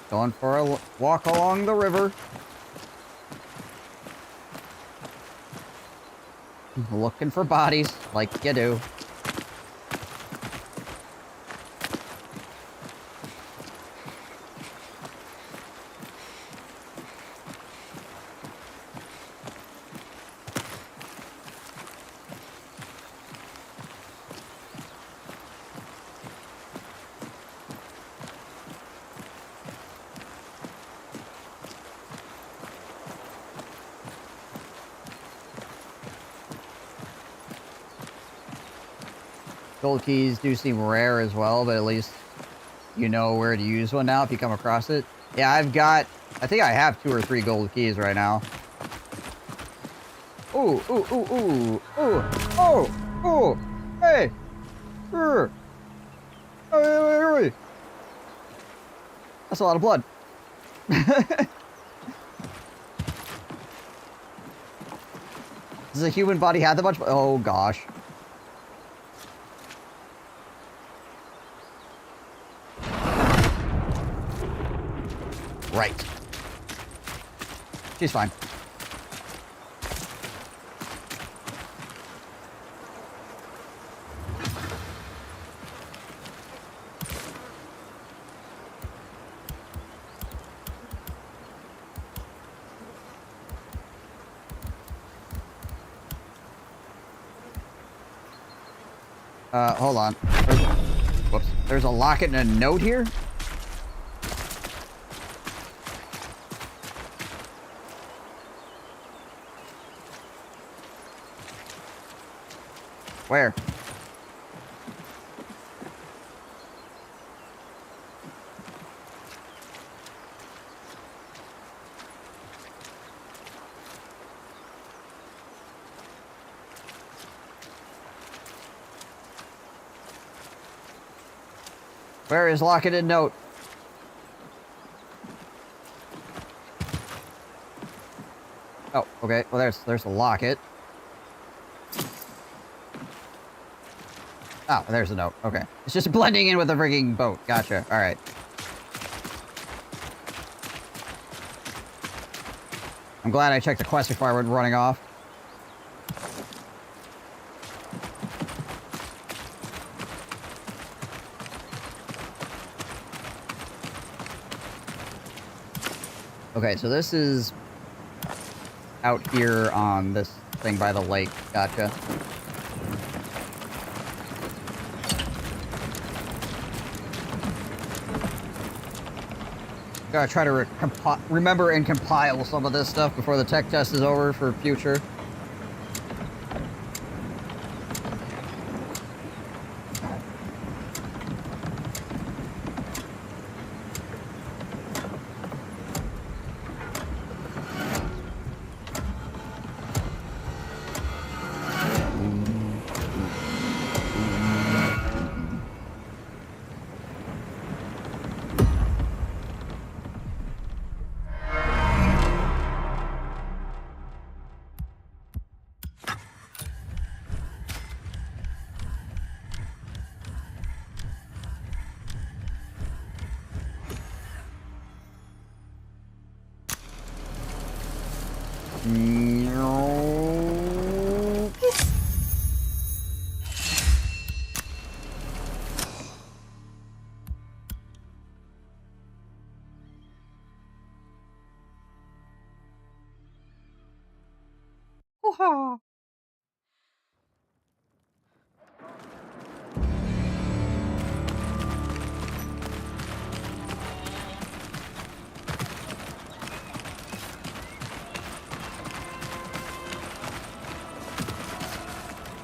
Going for a walk along the river. Looking for bodies, like you do. Gold keys do seem rare as well, but at least you know where to use one now if you come across it. Yeah, I think I have 2 or 3 gold keys right now. Ooh, ooh, ooh, ooh, ooh, oh, ooh, hey, hey. That's a lot of blood. Does a human body have that much? Oh gosh. Right. She's fine. Hold on. Whoops. There's a locket and a note here? Where? Where is locket and note? Oh, okay. Well, there's a locket. Oh, there's a note. Okay. It's just blending in with the frigging boat. Gotcha. All right. I'm glad I checked the quest before I went running off. Okay, so this is out here on this thing by the lake. Gotcha. Gotta try to remember and compile some of this stuff before the tech test is over for future.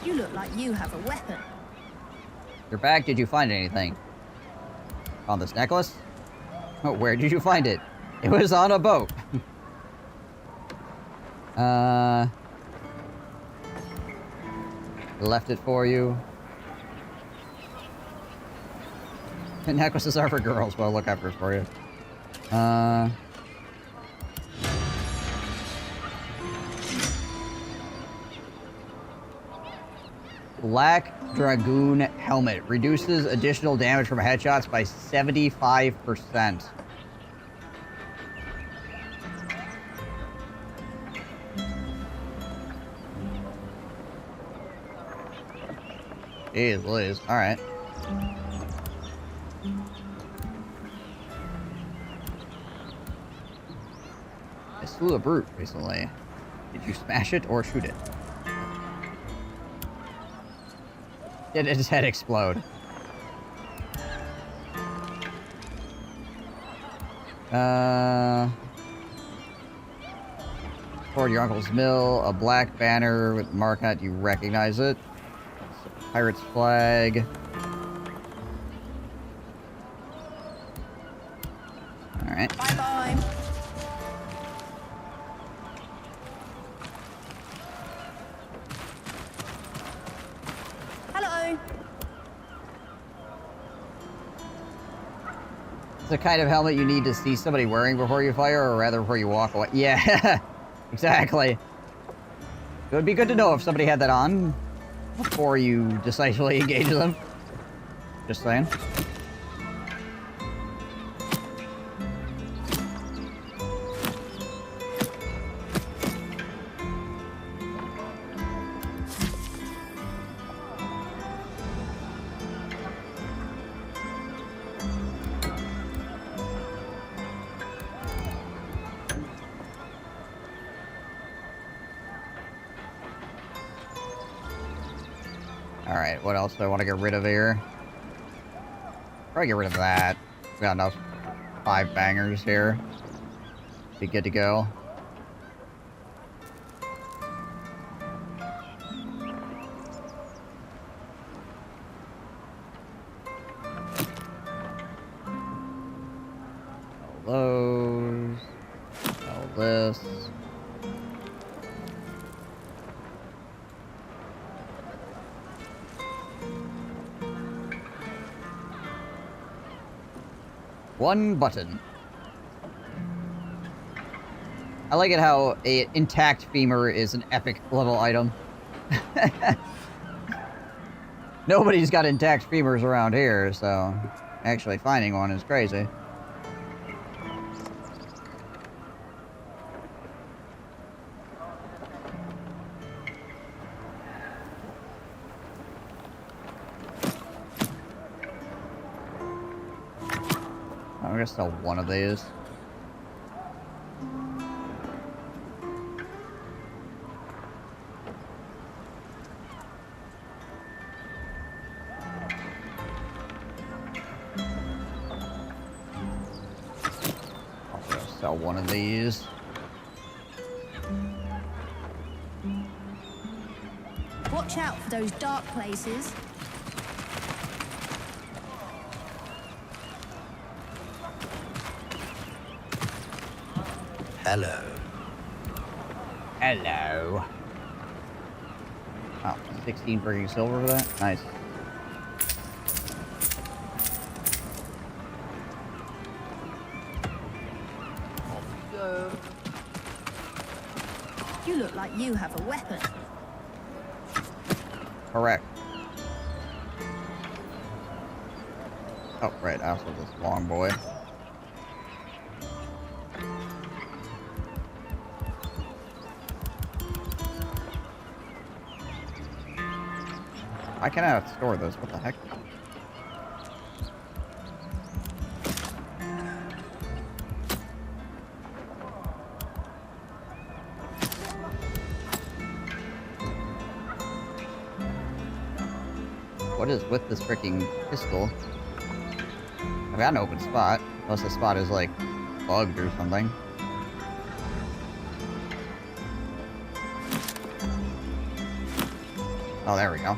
You look like you have a weapon. Your bag, did you find anything? On this necklace? Oh, where did you find it? It was on a boat. Left it for you. The necklaces are for girls, but I'll look after it for you. Black Dragoon helmet reduces additional damage from headshots by 75%. Jeez Louise. Alright. I slew a brute recently. Did you smash it or shoot it? Did its head explode? Toward your uncle's mill, a black banner with mark on it. You recognize it? Pirate's flag. Alright. Bye-bye. Hello. It's the kind of helmet you need to see somebody wearing before you fire, or rather before you walk away. Yeah, exactly. It would be good to know if somebody had that on before you decisively engage them. Just saying. Alright, what else do I want to get rid of here? Probably get rid of that. We got enough 5 bangers here. Be good to go. All those. All this. One button. I like it how an intact femur is an epic level item. Nobody's got intact femurs around here, so actually finding one is crazy. I'm gonna sell one of these. one of these. Watch out for those dark places. Hello. Hello. Oh, 16 freaking silver for that? Nice. You look like you have a weapon. Correct. Oh, right, I also have this long boy. I cannot store this, what the heck? What is with this freaking pistol? I've got an open spot, unless the spot is like bugged or something. Oh, there we go.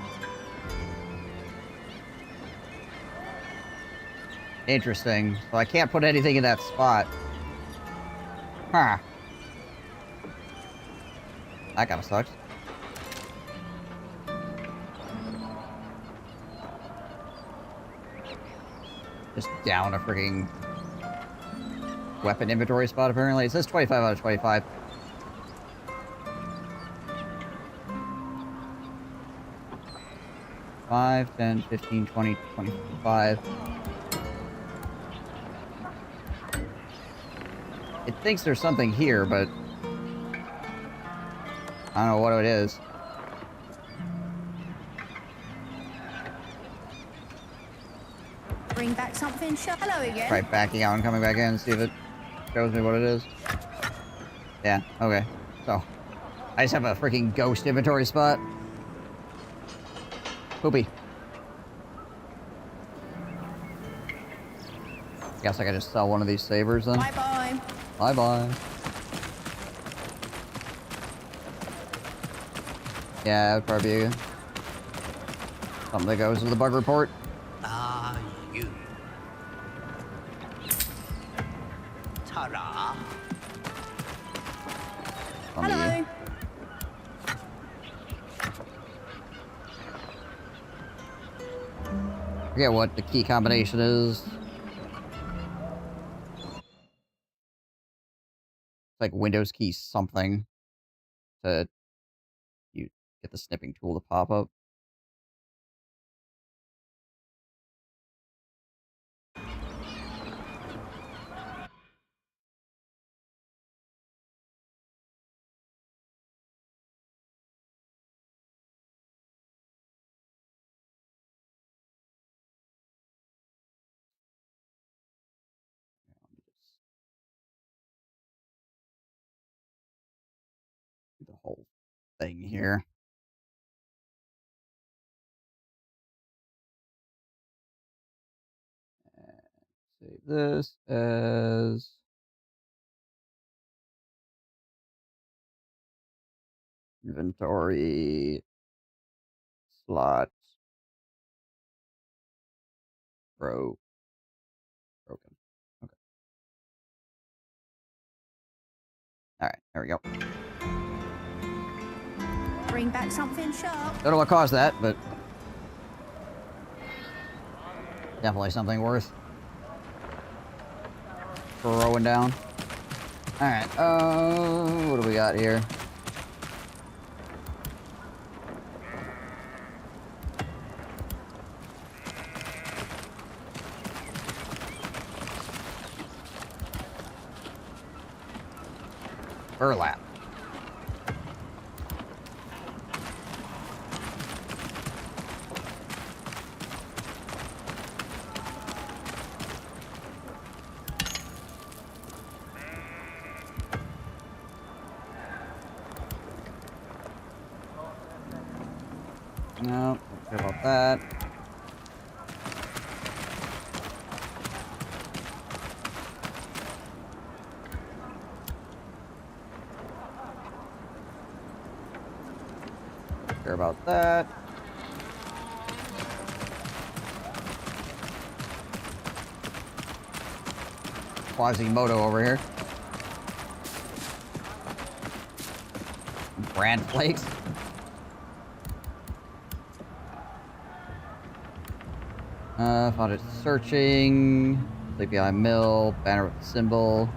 Interesting. So I can't put anything in that spot. Huh. That kinda sucks. Just down a freaking weapon inventory spot, apparently. It says 25 out of 25. Five, 10, 15, 20, 25. It thinks there's something here, but I don't know what it is. Bring back something shallow again. Try backing out and coming back in and see if it shows me what it is. Yeah, okay. So, I just have a freaking ghost inventory spot. Poopy. Guess I could just sell one of these sabers then. Bye-bye. Bye-bye. Yeah, it'd probably be something that goes with the bug report. Ah, you. Ta-ra. Hello. I forget what the key combination is. It's like Windows key something to you get the snipping tool to pop up. The whole thing here. Save this as inventory slot broken. Okay. All right, there we go. Bring back something sharp. Don't know what caused that, but definitely something worth throwing down. All right. What do we got here? Burlap. No, don't care about that. Care about that. Quasimodo over here. Brand flakes. Found it searching. Sleepy Eye Mill. Banner with the symbol.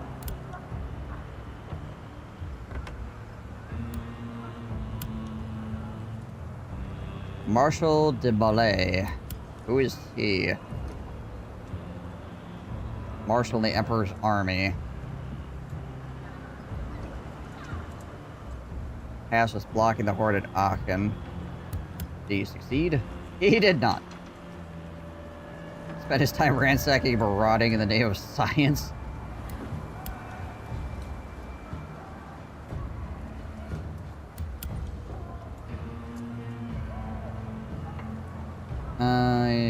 Marshal de Ballet. Who is he? Marshal in the Emperor's army. Pass was blocking the horde at Aachen. Did he succeed? He did not. Spent his time ransacking and marauding in the name of science.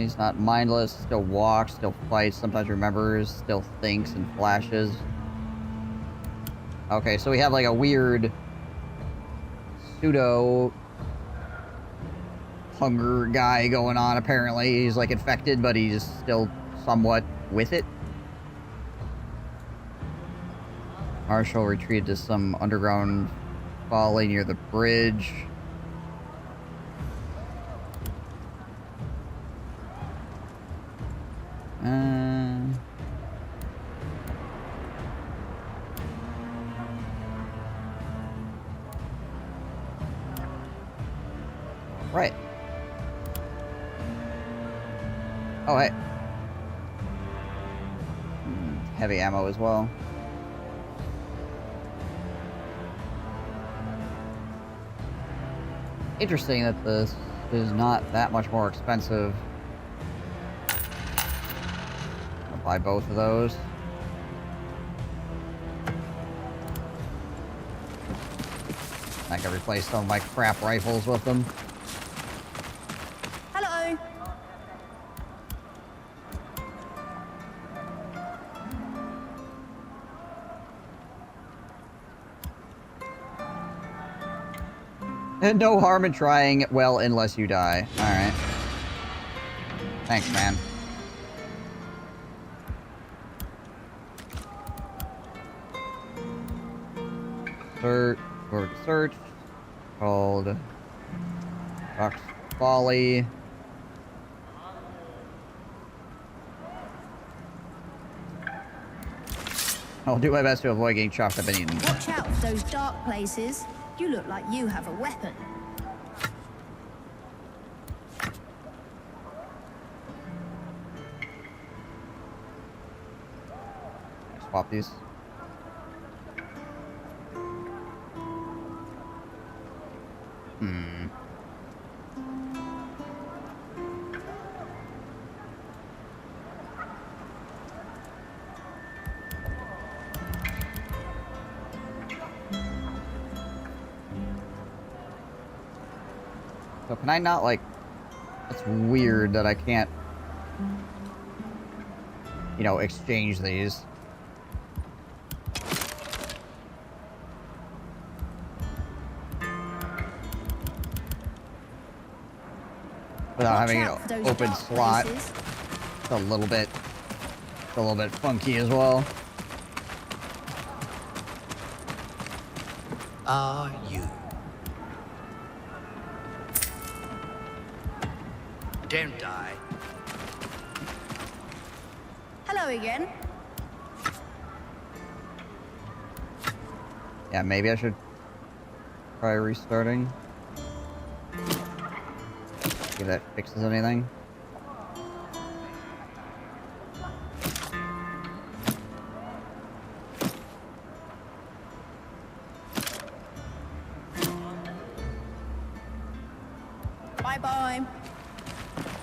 He's not mindless, still walks, still fights, sometimes remembers, still thinks and flashes. Okay, so we have like a weird pseudo hunger guy going on, apparently. He's like infected, but he's still somewhat with it. Marshall retreated to some underground folly near the bridge. Right. Oh, hey. Heavy ammo as well. Interesting that this is not that much more expensive. I'll buy both of those. I can replace some of my crap rifles with them. Hello. And no harm in trying, well, unless you die. Alright. Thanks, man. Search. Go to search. Called Rock's Folly. I'll do my best to avoid getting chopped up and eaten. Watch out for those dark places. You look like you have a weapon. Swap these. So can I not, like... It's weird that I can't... You know, exchange these. Without having an open slot. It's a little bit funky as well. Are you? Don't die. Hello again. Yeah, maybe I should try restarting. See if that fixes anything. Bye-bye.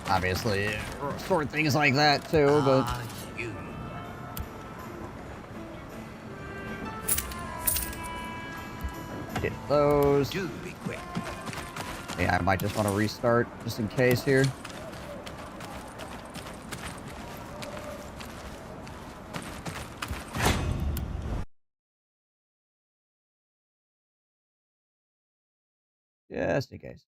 Obviously, sort things like that too, but... Are you? Get those. Do be quick. Yeah, I might just want to restart, just in case here. Just in case.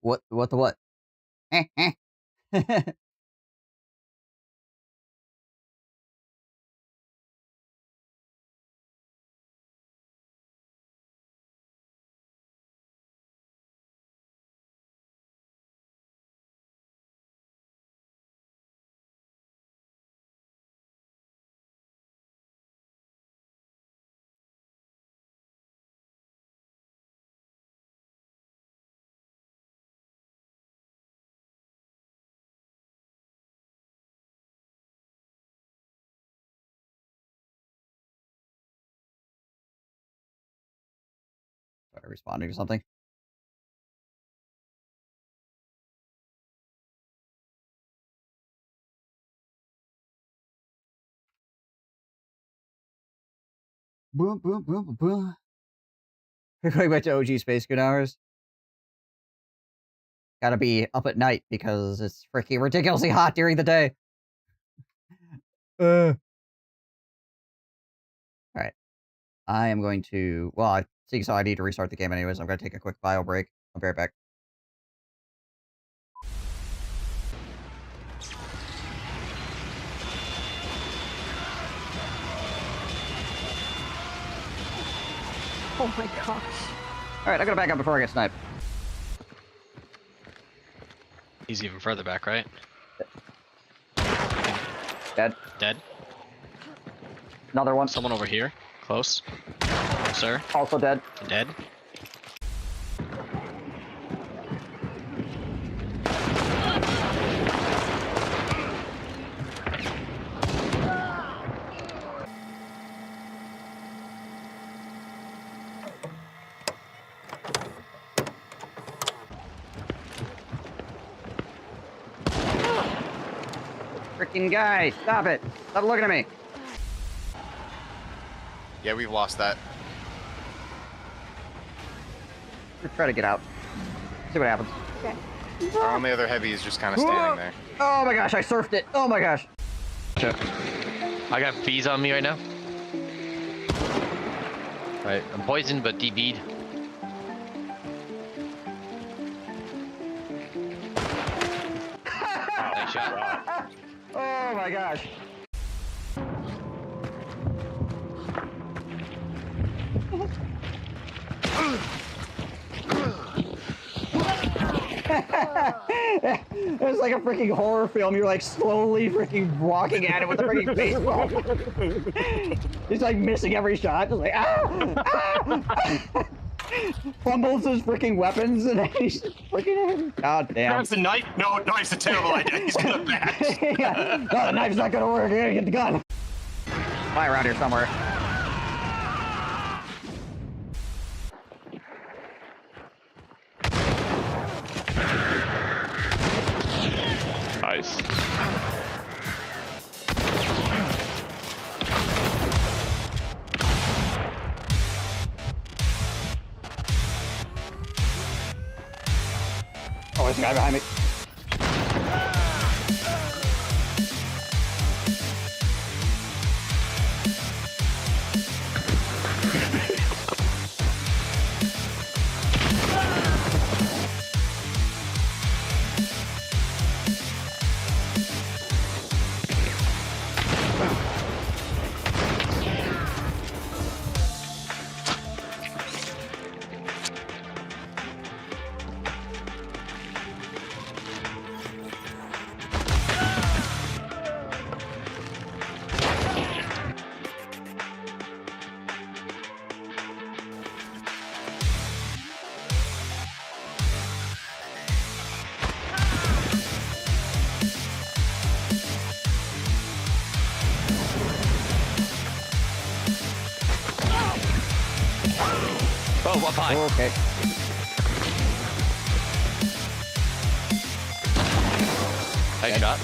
What the what? Eh, eh. Are responding to something? Boom, boom, boom, boom, boom. We're going back to OG-Spacegoon hours. Gotta be up at night because it's freaking ridiculously hot during the day. Alright. I am going to... Well, I think so I need to restart the game anyways. I'm gonna take a quick bio break. I'll be right back. Oh my gosh. Alright, I gotta back up before I get sniped. He's even further back, right? Dead. Dead. Another one. Someone over here. Close. Sir. Also dead. Dead. Freaking guy, stop it. Stop looking at me. Yeah, we've lost that. Let's try to get out. See what happens. Okay. Our only other heavy is just kind of standing there. Oh my gosh, I surfed it. Oh my gosh. I got bees on me right now. Alright, I'm poisoned but DB'd. Nice shot. Oh my gosh. It's like a freaking horror film. You're like slowly freaking walking at it with a freaking baseball. He's like missing every shot. Just like fumbles his freaking weapons and then he's freaking. God damn. Grabs the knife? No, knife's a terrible idea. He's gonna bash. Yeah. No, the knife's not gonna work. You gotta get the gun. Fly around here somewhere. Nice. Oh, there's a guy behind me. Oh, what pie? Okay. Nice shot.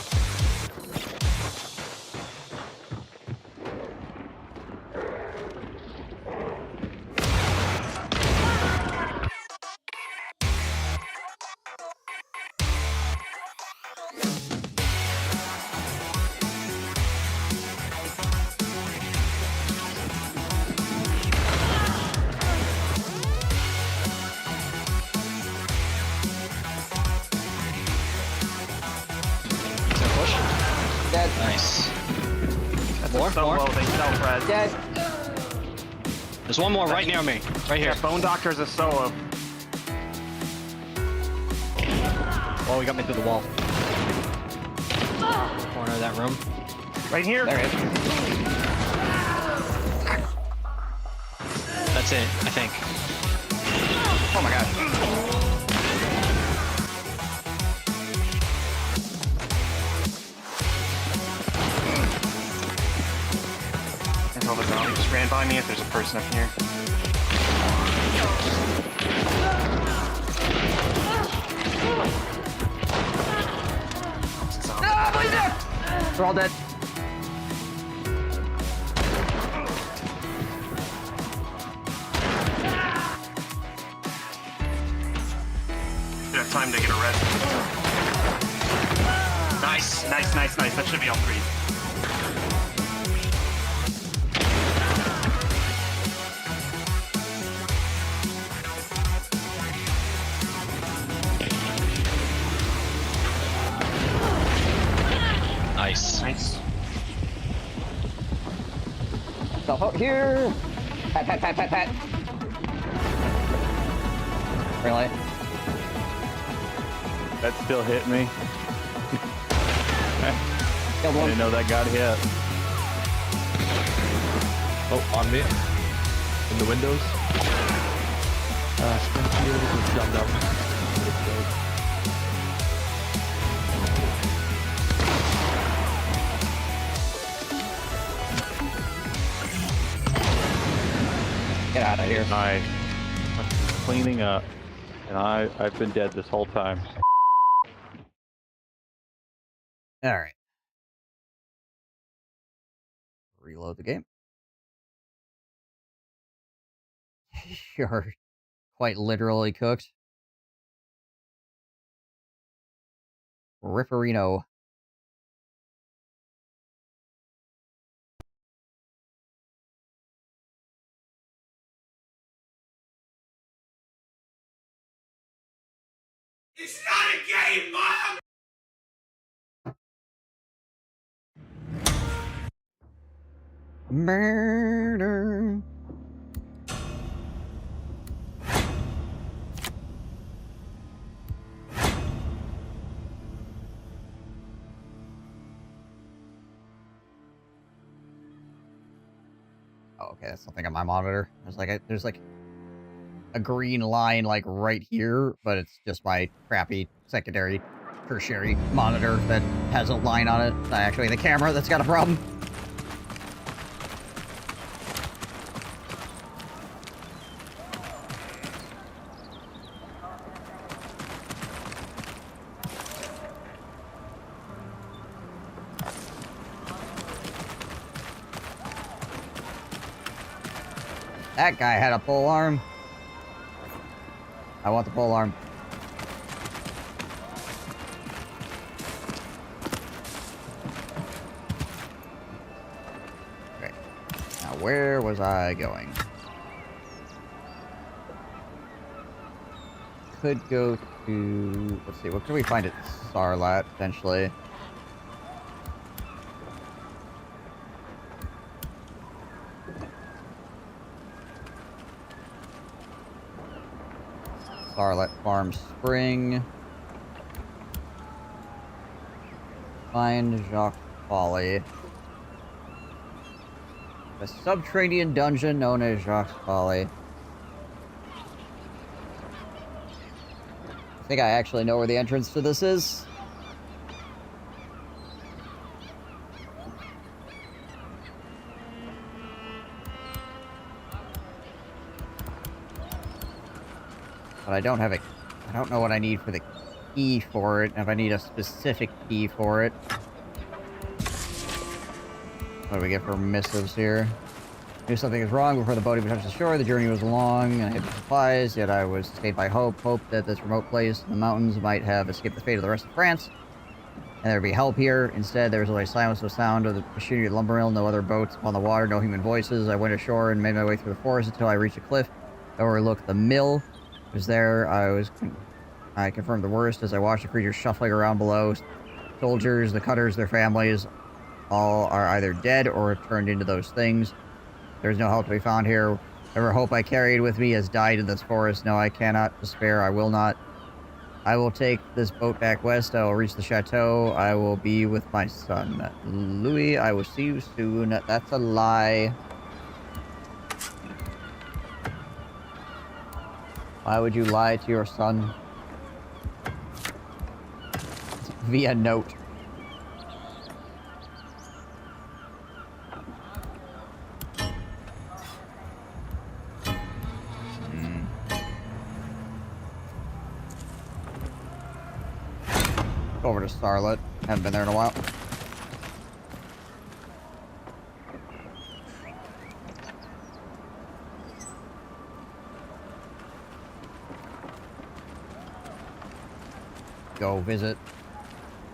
Dead. Nice. That's More? so More? low, they sell Fred. Dead. There's one more right near me. Right here. Yeah, Bone Doctor's a solo. Oh, he got me through the wall. Corner of that room. Right here. There it is. That's it, I think. Oh my god. There's all the zombies just ran by me if there's a person up here. They're all dead. Should have time to get a rest. Nice, nice, nice, nice. That should be all three. Nice. Nice. Self out here. Pat, pat, pat, pat, pat. Really? That still hit me. Killed I one. didn't know that got hit. Oh, on me. In the windows. Springfield was jumped up. Get out of here. I'm cleaning up, and I've been dead this whole time. Alright. Reload the game. You're quite literally cooked. Ripperino. It's not a game, Mom! Murder. Oh, okay, that's something on my monitor. There's like a green line like right here, but it's just my crappy secondary, tertiary monitor that has a line on it. It's not actually the camera that's got a problem. That guy had a pole arm. I want the pole arm. Okay. Now where was I going? Could go to... Let's see, what could we find at Sarlat, potentially? Sarlat Farm Spring. Find Jacques Folly. A subterranean dungeon known as Jacques Folly. I think I actually know where the entrance to this is. But I don't have a... I don't know what I need for the key for it, and if I need a specific key for it. What do we get for missives here? Knew something was wrong before the boat even touched the shore. The journey was long, and I had supplies, yet I was escaped by hope. Hope that this remote place in the mountains might have escaped the fate of the rest of France, and there'd be help here. Instead, there was only silence, no sound of the machinery of the lumber mill, no other boats upon the water, no human voices. I went ashore and made my way through the forest until I reached a cliff that overlooked the mill. It was there. I confirmed the worst as I watched the creatures shuffling around below. Soldiers, the cutters, their families, All are either dead or turned into those things. There's no help to be found here. Every hope I carried with me has died in this forest. No, I cannot despair. I will not. I will take this boat back west. I will reach the chateau. I will be with my son. Louis, I will see you soon. That's a lie. Why would you lie to your son? Via note. Over to Starlet. Haven't been there in a while. Go visit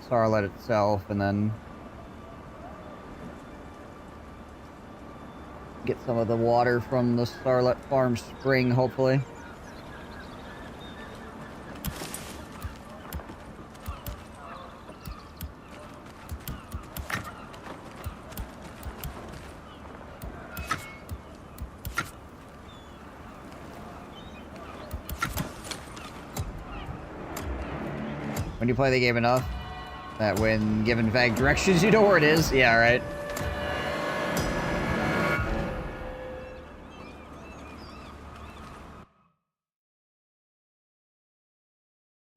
Starlet itself and then get some of the water from the Starlet Farm spring, hopefully. When you play the game enough, that when given vague directions, you know where it is. Yeah, right.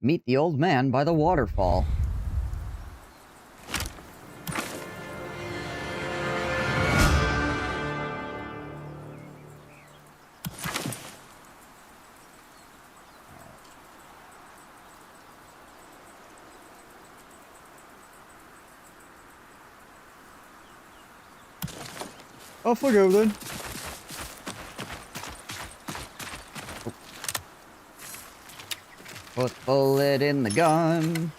Meet the old man by the waterfall. Off we go then. Put the bullet in the gun.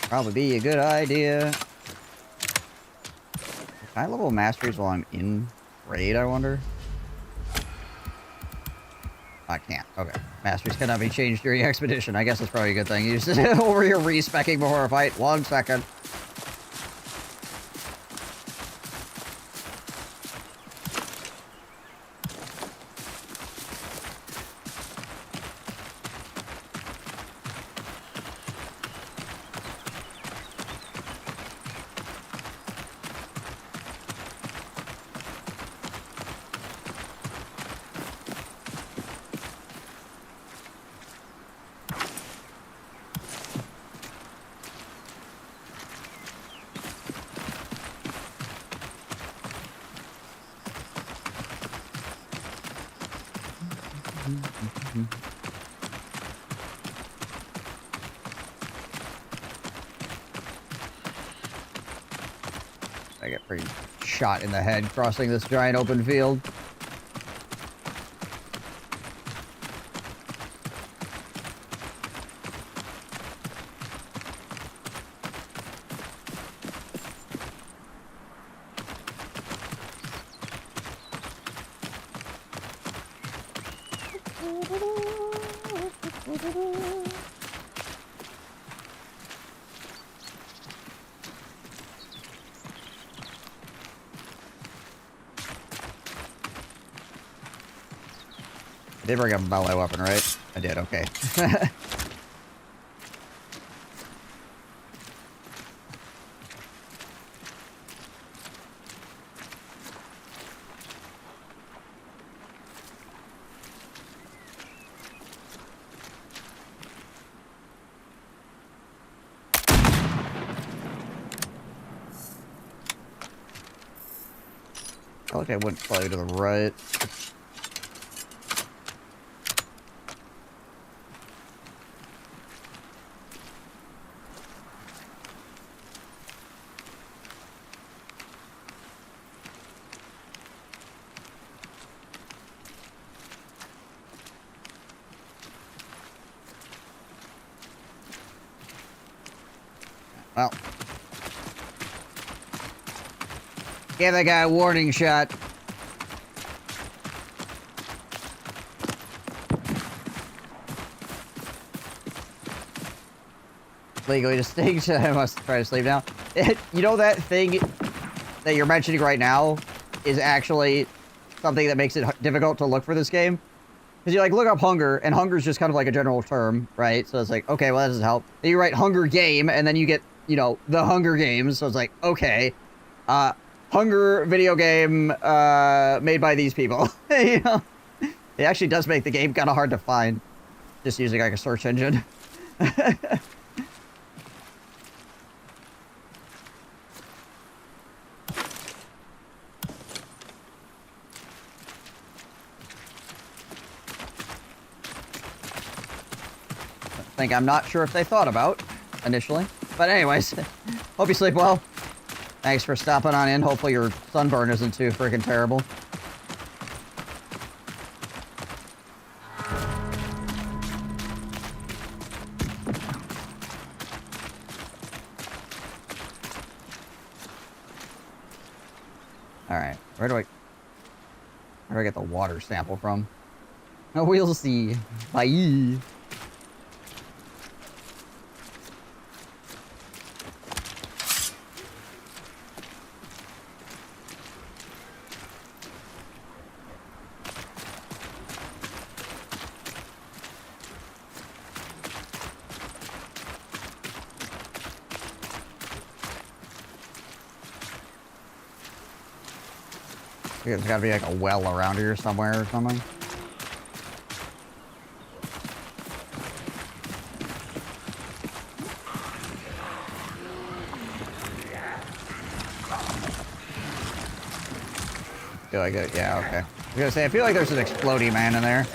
Probably be a good idea. Can I level masteries while I'm in raid, I wonder? I can't. Okay. Masteries cannot be changed during expedition. I guess that's probably a good thing. You just over here respecking before a fight. 1 second. I get pretty shot in the head crossing this giant open field. I did bring a melee weapon, right? I did, okay. I feel like I went slightly to the right. Well. Give that guy a warning shot. Legally distinct. I must try to sleep now. You know that thing that you're mentioning right now is actually something that makes it difficult to look for this game? Because you like look up hunger, and hunger is just kind of like a general term, right? So it's like, okay, well that doesn't help. Then you write hunger game, and then you get, you know, the Hunger Games. So it's like, okay, hunger video game made by these people. You know, it actually does make the game kind of hard to find, just using like a search engine. I'm not sure if they thought about initially. But anyways, hope you sleep well. Thanks for stopping on in. Hopefully your sunburn isn't too freaking terrible. Alright, where do I get the water sample from? Oh, we'll see. Bye. There's gotta be like a well around here somewhere or something. Feel like it, yeah, okay. I was gonna say, I feel like there's an explodey man in there.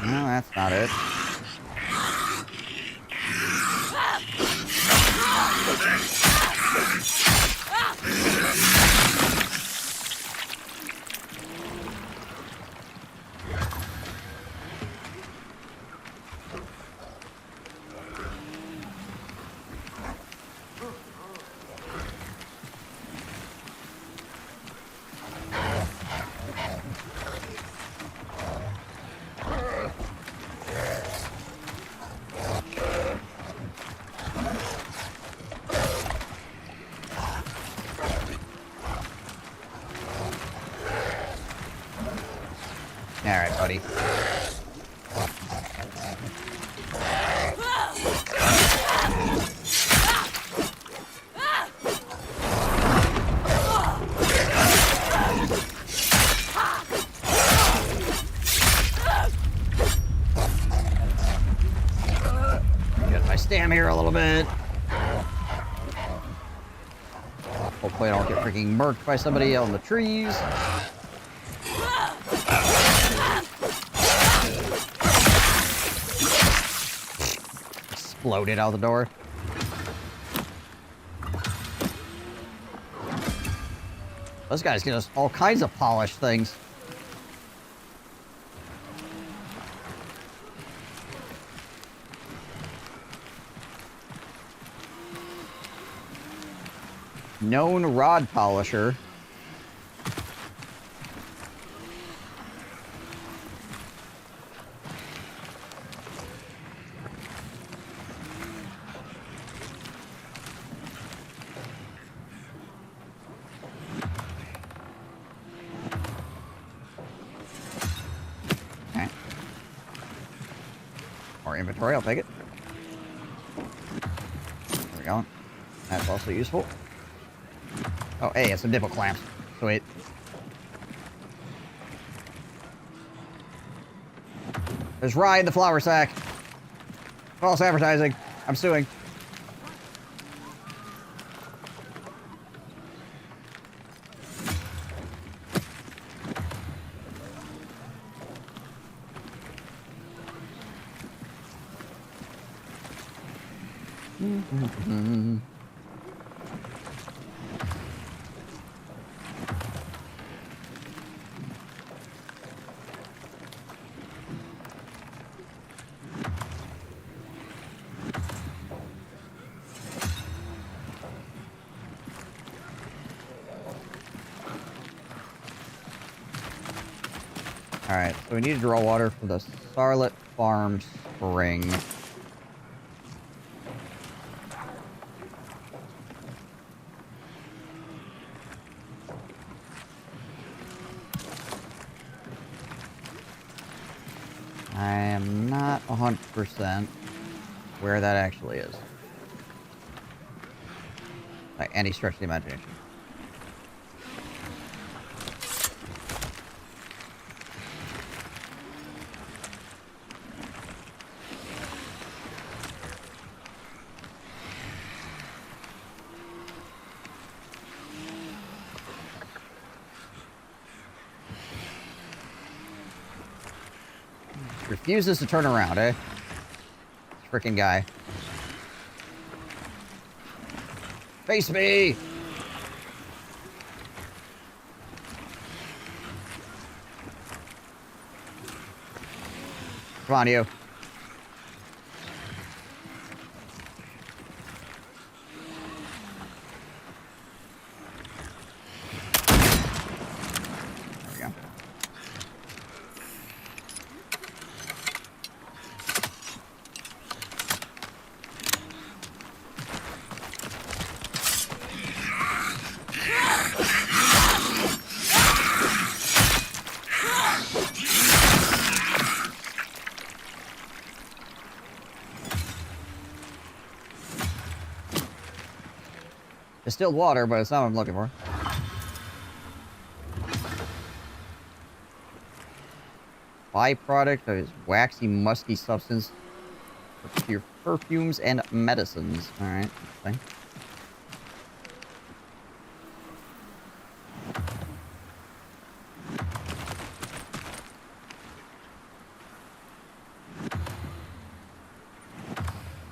No, that's not it. Alright, buddy. Get my stam here a little bit. Hopefully I don't get freaking murked by somebody out in the trees. Exploded out the door. Those guys get us all kinds of polished things. Known rod polisher. Okay. More inventory, I'll take it. There we go. That's also useful. Oh, hey, it's some nipple clamps. Sweet. There's Rye in the flour sack. False advertising. I'm suing. Alright, so we need to draw water for the Starlet Farm Spring. I am not 100% where that actually is. By any stretch of the imagination. Refuses to turn around, eh? Frickin' guy. Face me! Come on, you. There we go. Distilled water, but it's not what I'm looking for. Byproduct of his waxy, musky substance for your perfumes and medicines. Alright, interesting.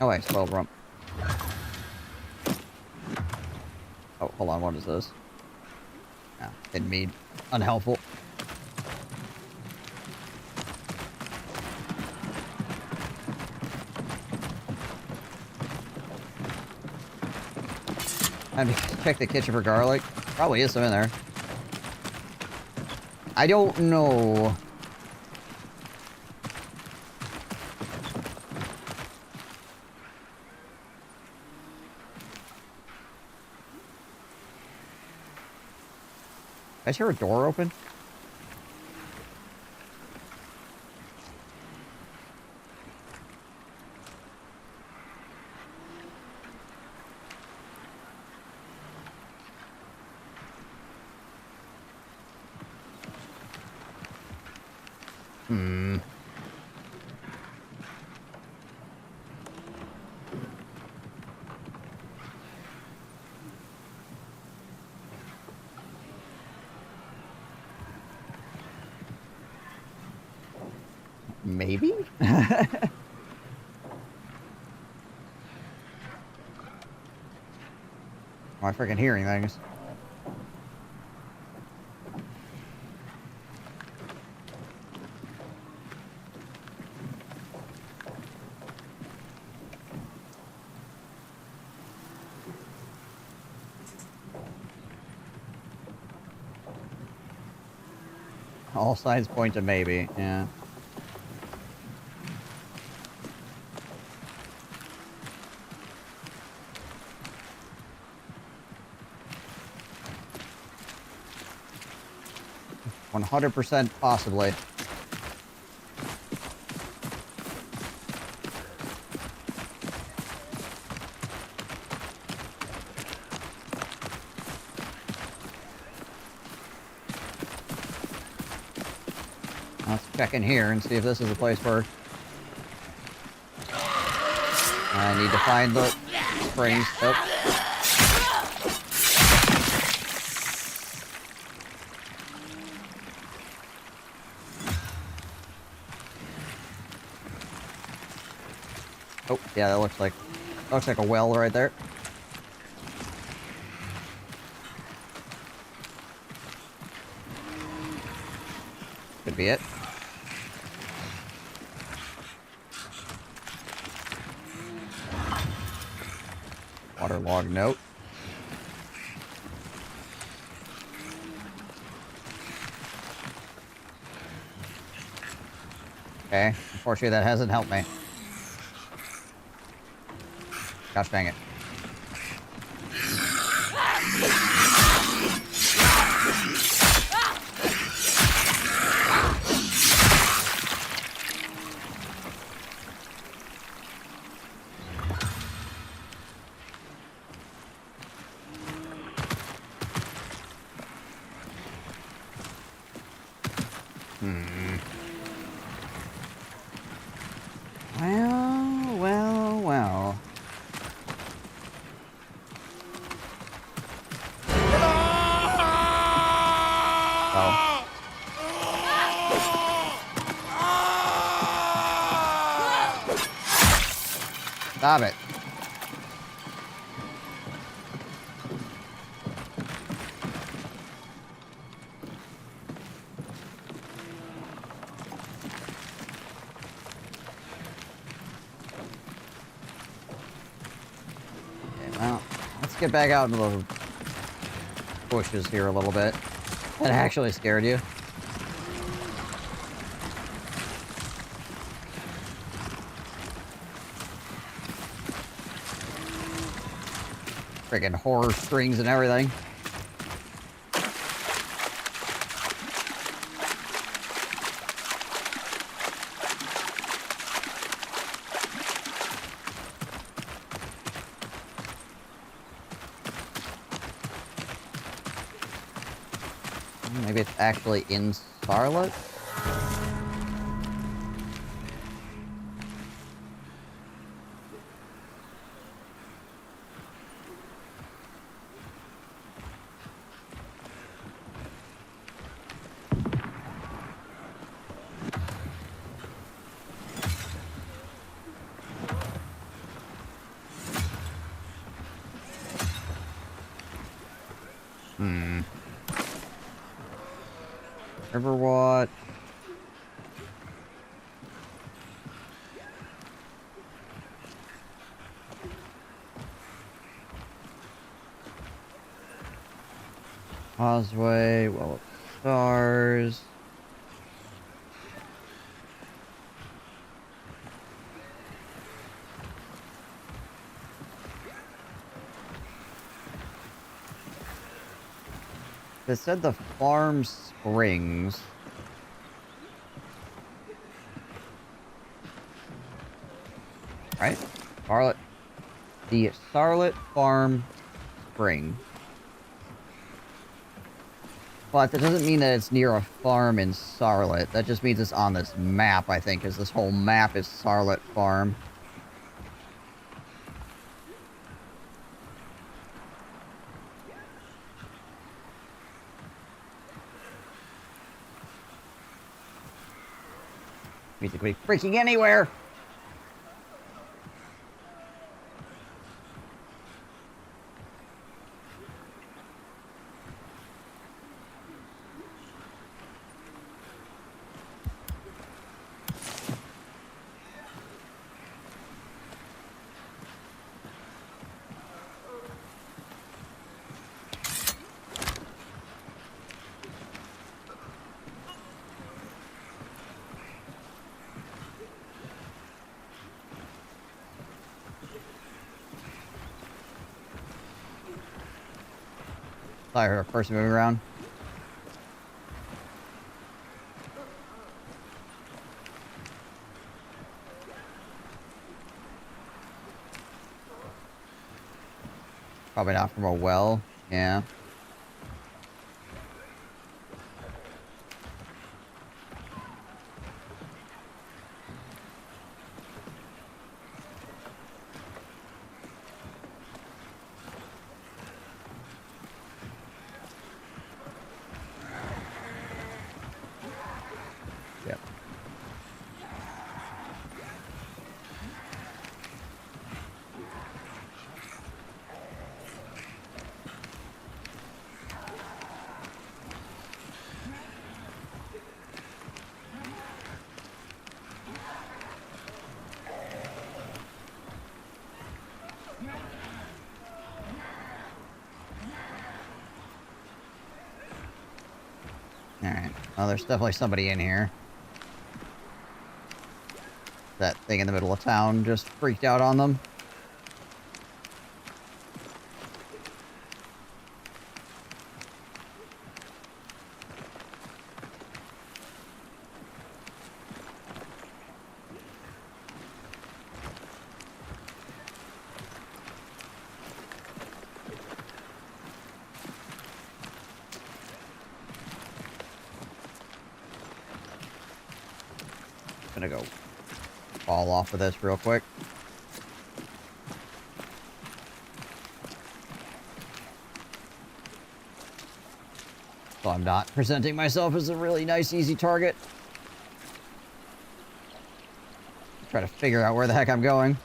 Oh wait, spoiled rump. Oh, hold on, what is this? No, didn't mean unhelpful. I have to check the kitchen for garlic. Probably is some in there. I don't know. I hear a door open. Maybe? Am I freaking hearing things? All signs point to maybe, yeah. %, possibly. Let's check in here and see if this is a place where I need to find the springs. Oh. Oh, yeah, that looks like a well right there. Could be it. Waterlog note. Okay, unfortunately that hasn't helped me. Gosh dang it. Well. Oh. Stop it. Well, let's get back out into the bushes here a little bit. That actually scared you. Freaking horror strings and everything. Maybe it's actually in Charlotte? Riverwatch. Causeway, Well of Stars. They said the Farm Springs. Right? Charlotte. The Charlotte Farm Spring. But that doesn't mean that it's near a farm in Charlotte. That just means it's on this map, I think, because this whole map is Charlotte Farm. Music could be freaking anywhere! I heard a person moving around. Probably not from a well. Yeah. Alright. Well, there's definitely somebody in here. That thing in the middle of town just freaked out on them. Gonna go fall off of this real quick. So I'm not presenting myself as a really nice, easy target. Try to figure out where the heck I'm going.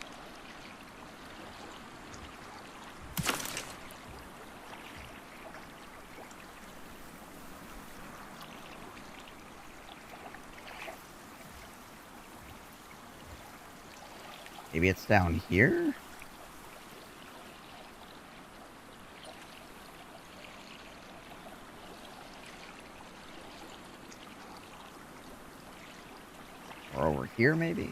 Maybe it's down here? Or over here, maybe?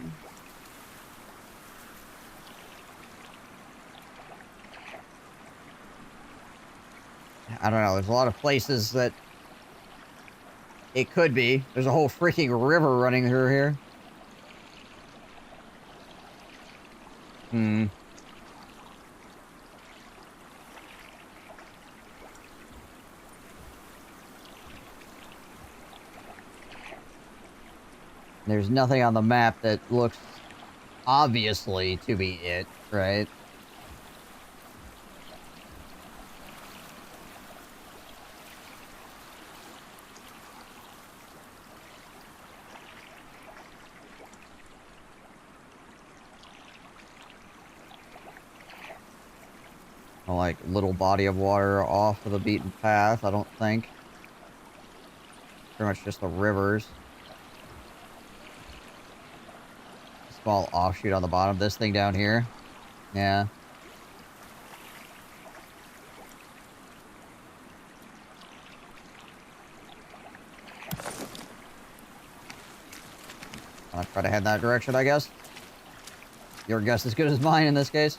I don't know. There's a lot of places that it could be. There's a whole freaking river running through here. Hmm. There's nothing on the map that looks obviously to be it, right? Like little body of water off of the beaten path, I don't think. Pretty much just the rivers. Small offshoot on the bottom. This thing down here. Yeah. I'll try to head that direction, I guess. Your guess is as good as mine in this case.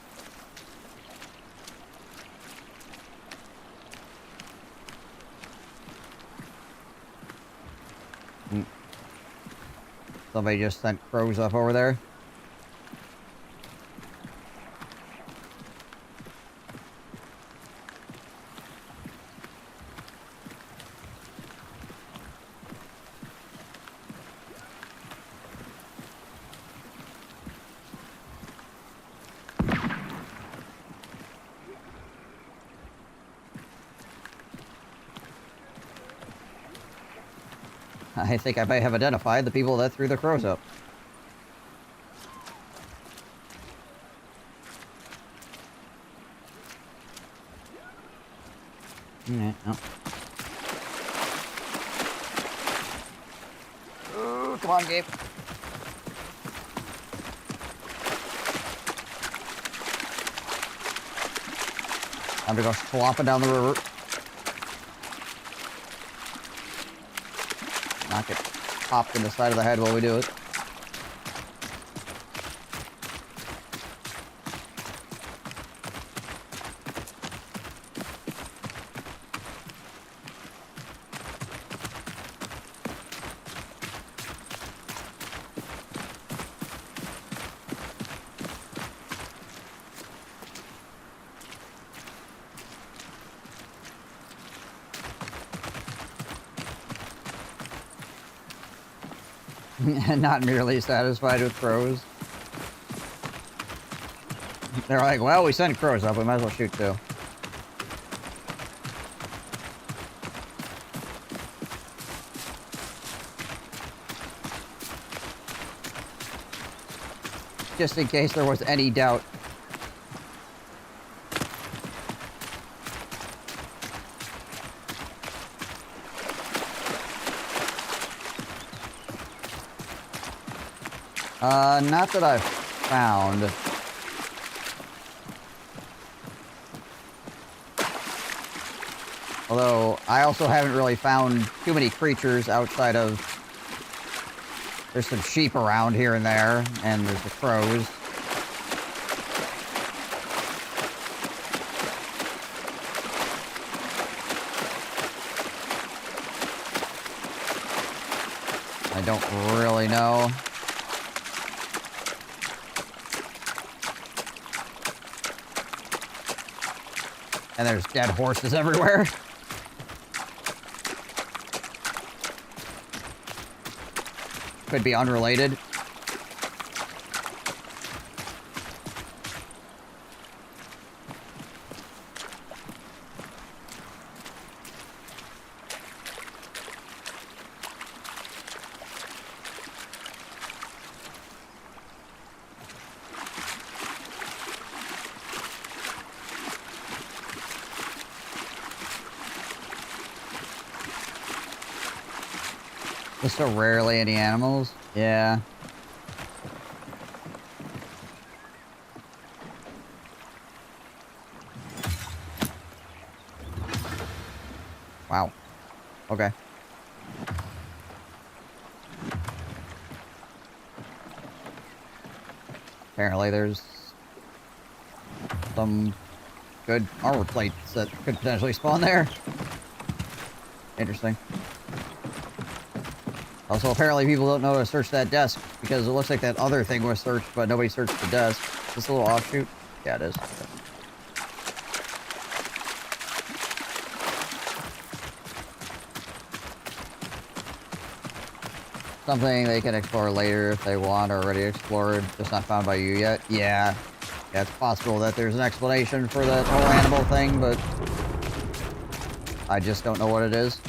Somebody just sent crows up over there. I think I may have identified the people that threw the crows up. Alright, no. Ooh, come on, Gabe. Time to go slopping down the river. Not get popped in the side of the head while we do it. Not nearly satisfied with crows. They're like, well, we sent crows up, we might as well shoot too. Just in case there was any doubt. Not that I've found. Although, I also haven't really found too many creatures outside of... There's some sheep around here and there, and there's the crows. I don't really know. And there's dead horses everywhere. Could be unrelated. There's so rarely any animals. Yeah. Wow. Okay. Apparently there's some good armor plates that could potentially spawn there. Interesting. Also, apparently people don't know how to search that desk, because it looks like that other thing was searched, but nobody searched the desk. Is this a little offshoot? Yeah, it is. Something they can explore later if they want, or already explored, just not found by you yet. Yeah. Yeah, it's possible that there's an explanation for that whole animal thing, but I just don't know what it is.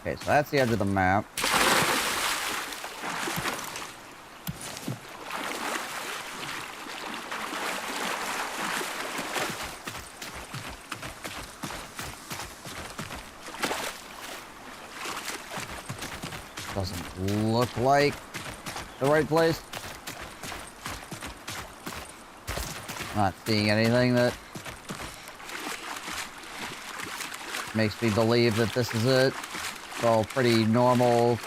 Okay, so that's the edge of the map. Doesn't look like the right place. Not seeing anything that makes me believe that this is it. It's all pretty normal,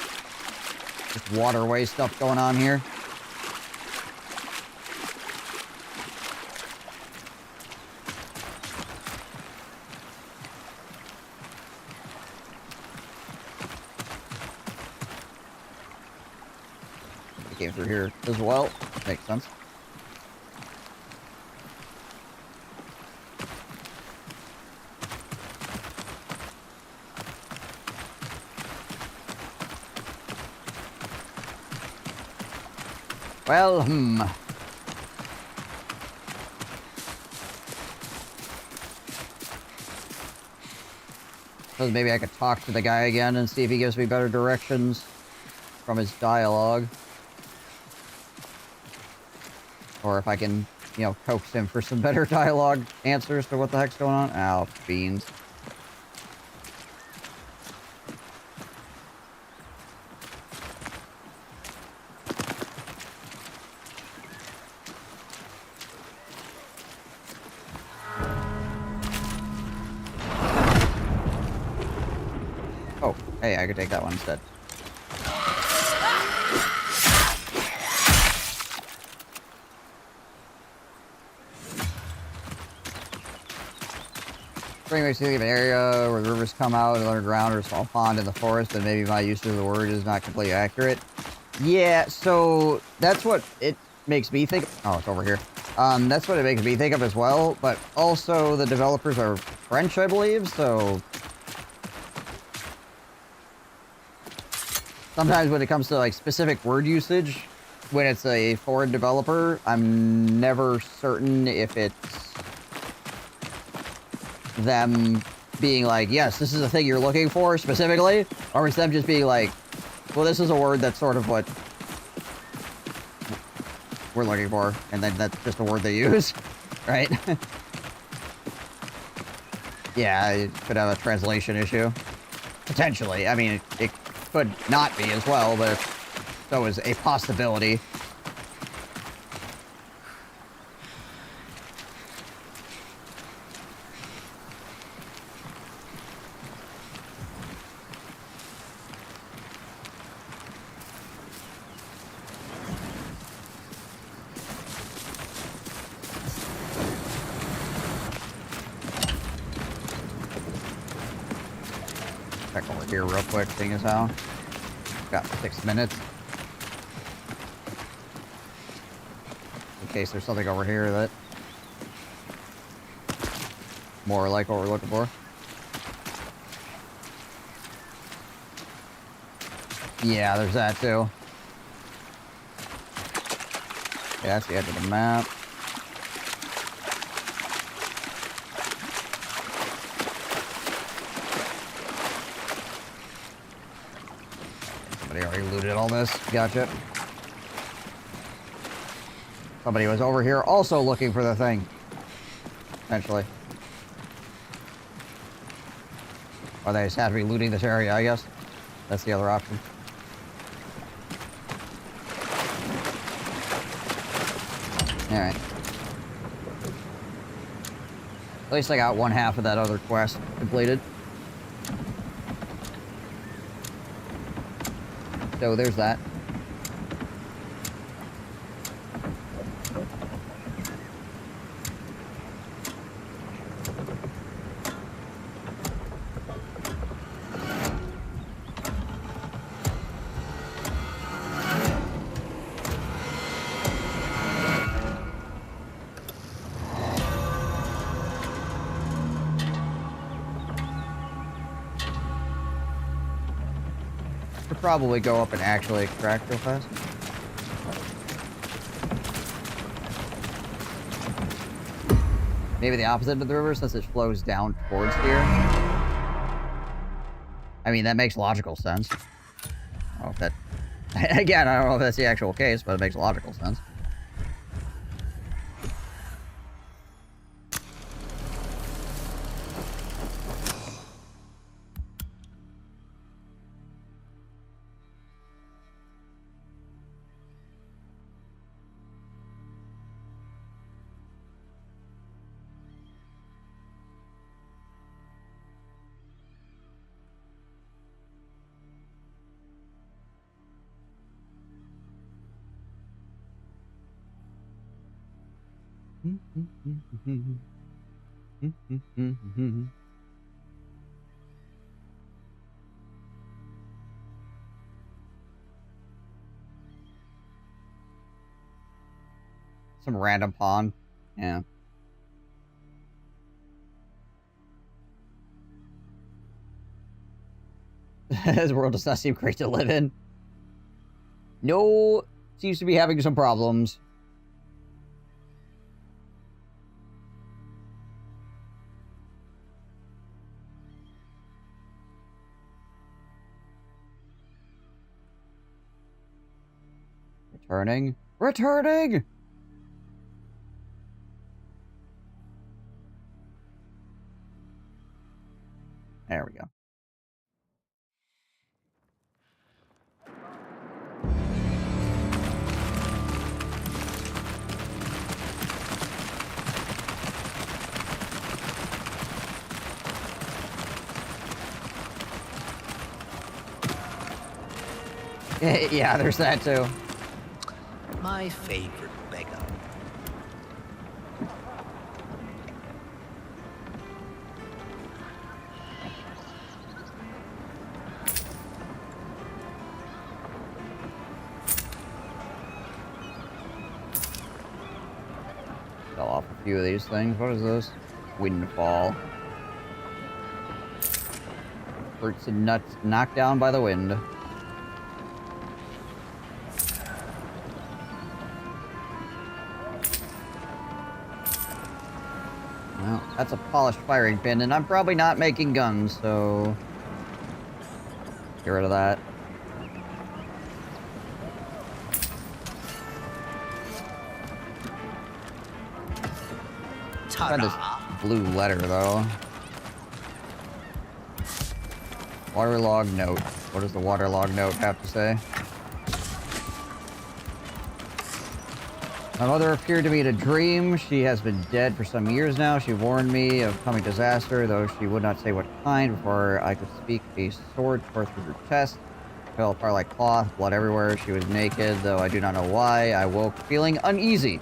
just waterway stuff going on here. It came through here as well. Makes sense. Well, Suppose maybe I could talk to the guy again and see if he gives me better directions from his dialogue. Or if I can, you know, coax him for some better dialogue answers to what the heck's going on. Oh, beans. Oh, hey, I could take that one instead. Spring makes you think of an area where the rivers come out and underground or a small pond in the forest, and maybe my use of the word is not completely accurate. Yeah, so that's what it makes me think. Oh, it's over here. That's what it makes me think of as well, but also the developers are French, I believe, so sometimes when it comes to like specific word usage, when it's a foreign developer, I'm never certain if it's them being like, yes, this is the thing you're looking for specifically, or it's them just being like, well, this is a word that's sort of what we're looking for, and then that's just a word they use, right? Yeah, it could have a translation issue. Potentially. I mean, it could not be as well, but so is a possibility. Check over here real quick, seeing as how. Got 6 minutes. In case there's something over here that... more like what we're looking for. Yeah, there's that too. Yeah, that's the edge of the map. Somebody already looted all this. Gotcha. Somebody was over here also looking for the thing. Potentially. Or they just have to be looting this area, I guess. That's the other option. Alright. At least I got one half of that other quest completed. So there's that. Should probably go up and actually extract real fast. Maybe the opposite of the river since it flows down towards here. I mean, that makes logical sense. I don't know if that... Again, I don't know if that's the actual case, but it makes logical sense. Some random pond. Yeah. This world does not seem great to live in. No, seems to be having some problems. Returning. Returning! There we go. Yeah, there's that too. My favorite beggar. Fell off a few of these things. What is this? Windfall. Fruits and nuts knocked down by the wind. Well, that's a polished firing pin, and I'm probably not making guns, so... Get rid of that. Find this blue letter, though. Waterlog note. What does the waterlog note have to say? My mother appeared to me in a dream. She has been dead for some years now. She warned me of coming disaster, though she would not say what kind. Before I could speak, a sword tore through her chest. Fell apart like cloth, blood everywhere. She was naked, though I do not know why. I woke feeling uneasy.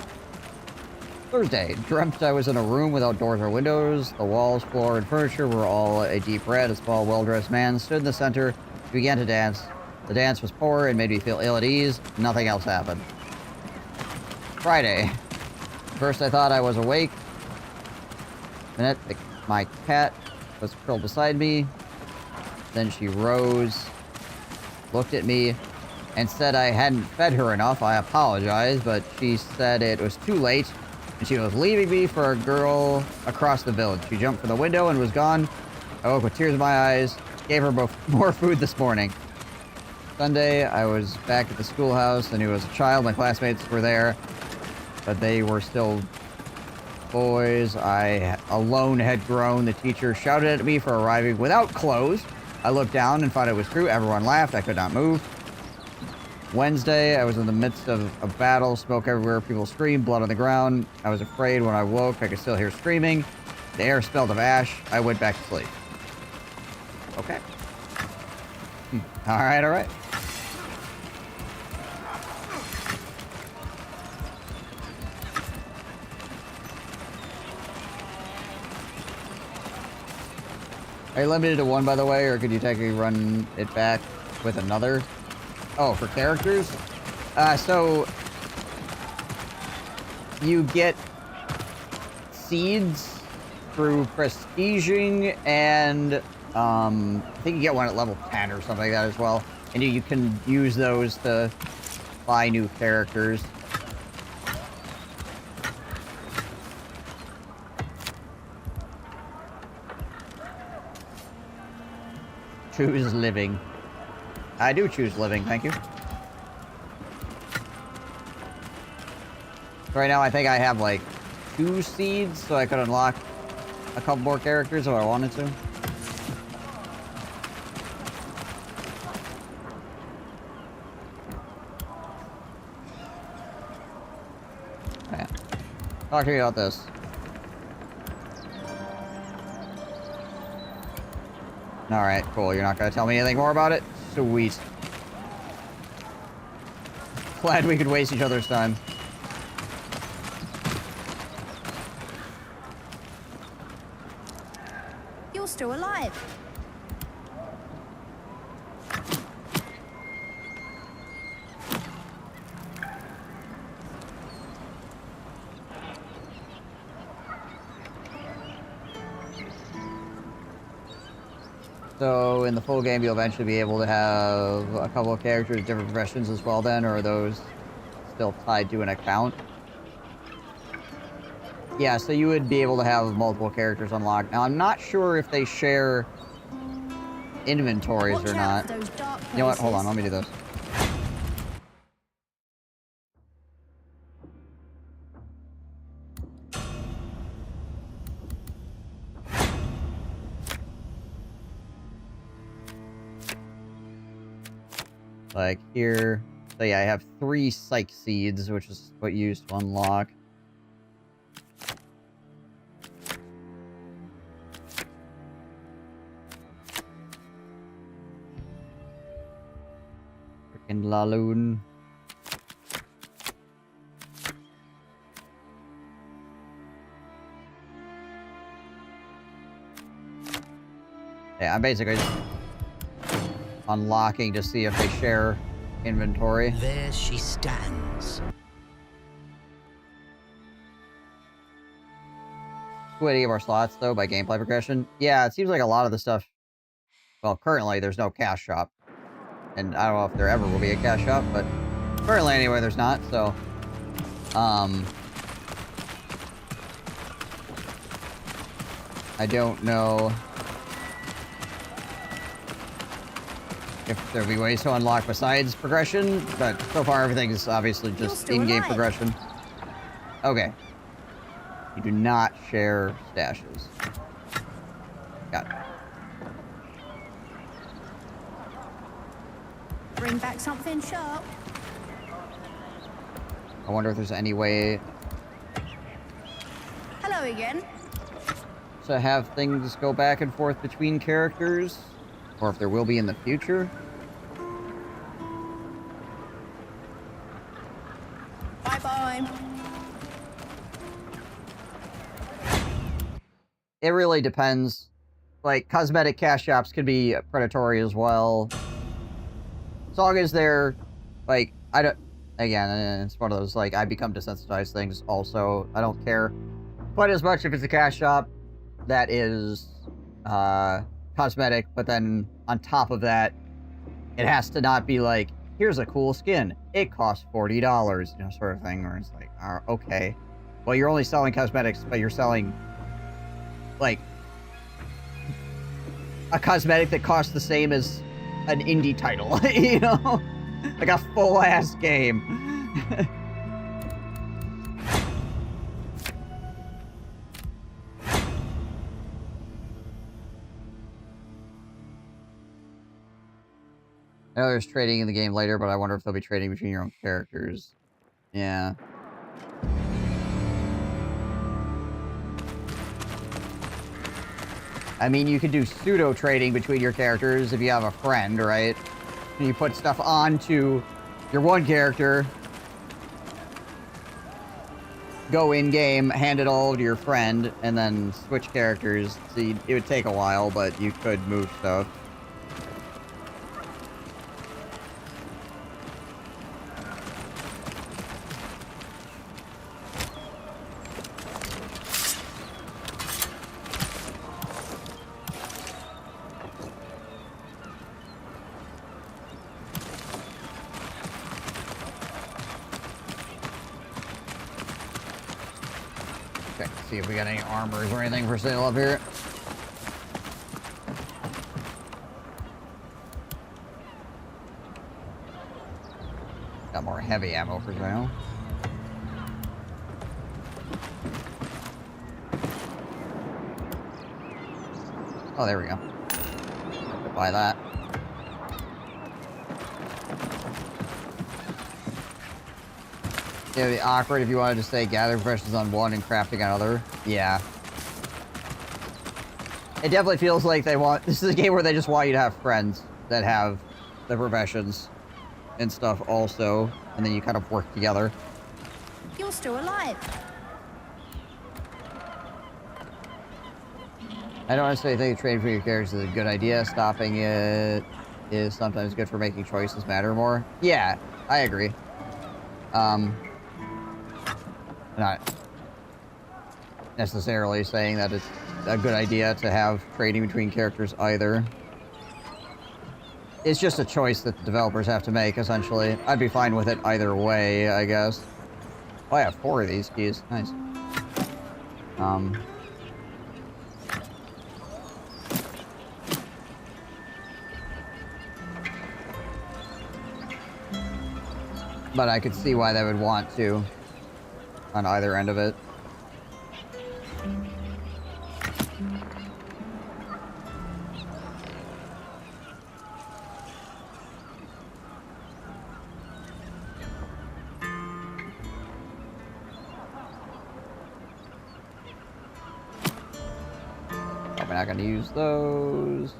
Thursday. Dreamt I was in a room without doors or windows. The walls, floor, and furniture were all a deep red. A small, well-dressed man stood in the center. He began to dance. The dance was poor and made me feel ill at ease. Nothing else happened. Friday. First I thought I was awake. Minute, my cat was curled beside me. Then she rose, looked at me, and said I hadn't fed her enough. I apologized, but she said it was too late, and she was leaving me for a girl across the village. She jumped from the window and was gone. I woke with tears in my eyes. Gave her more food this morning. Sunday, I was back at the schoolhouse. I knew as a child my classmates were there, but they were still boys. I alone had grown. The teacher shouted at me for arriving without clothes. I looked down and found it was true. Everyone laughed. I could not move. Wednesday, I was in the midst of a battle. Smoke everywhere. People screamed. Blood on the ground. I was afraid when I woke. I could still hear screaming. The air smelled of ash. I went back to sleep. Okay. All right, all right. Are you limited to one, by the way, or could you technically run it back with another? Oh, for characters? So you get seeds through prestiging, and I think you get one at level 10 or something like that as well. And you can use those to buy new characters. Choose living. I do choose living, thank you. Right now I think I have like 2 seeds, so I could unlock a couple more characters if I wanted to. Yeah. Talk to me about this. Alright, cool. You're not gonna tell me anything more about it? Sweet. Glad we could waste each other's time. You're still alive. So, in the full game, you'll eventually be able to have a couple of characters, different professions as well then, or are those still tied to an account? Yeah, so you would be able to have multiple characters unlocked. Now, I'm not sure if they share inventories or not. You know what? Hold on, let me do this. Like here, so yeah, I have 3 psych seeds, which is what you use to unlock. Frickin' Laloon. Yeah, I'm basically unlocking to see if they share inventory. There she stands. Splitting of our slots, though, by gameplay progression. Yeah, it seems like a lot of the stuff... Well, currently, there's no cash shop. And I don't know if there ever will be a cash shop, but... Currently, anyway, there's not, so... I don't know... if there'll be ways to unlock besides progression, but so far everything is obviously just in-game progression. Okay. You do not share stashes. Got it. Bring back something sharp. I wonder if there's any way Hello again. to have things go back and forth between characters, or if there will be in the future. Bye-bye. It really depends. Like, cosmetic cash shops can be predatory as well. As long as they're, like, I don't... Again, it's one of those, like, I become desensitized things also. I don't care quite as much if it's a cash shop that is cosmetic, but then on top of that, it has to not be like, here's a cool skin. It costs $40, you know, sort of thing, where it's like, okay. Well, you're only selling cosmetics, but you're selling, like, a cosmetic that costs the same as an indie title, you know? Like a full-ass game. I know there's trading in the game later, but I wonder if they'll be trading between your own characters. Yeah. I mean, you could do pseudo-trading between your characters if you have a friend, right? And you put stuff onto your one character, go in-game, hand it all to your friend, and then switch characters. See, it would take a while, but you could move stuff. See if we got any armors or anything for sale up here. Got more heavy ammo for sale. Oh, there we go. Buy that. It would be awkward if you wanted to say gather professions on one and crafting on other. Yeah. It definitely feels like they want... This is a game where they just want you to have friends that have the professions and stuff also. And then you kind of work together. You're still alive. I don't necessarily think trading for your characters is a good idea. Stopping it is sometimes good for making choices matter more. Yeah, I agree. Not necessarily saying that it's a good idea to have trading between characters either. It's just a choice that the developers have to make, essentially. I'd be fine with it either way, I guess. Oh, I have 4 of these keys. Nice. But I could see why they would want to on either end of it. Probably not going to use those.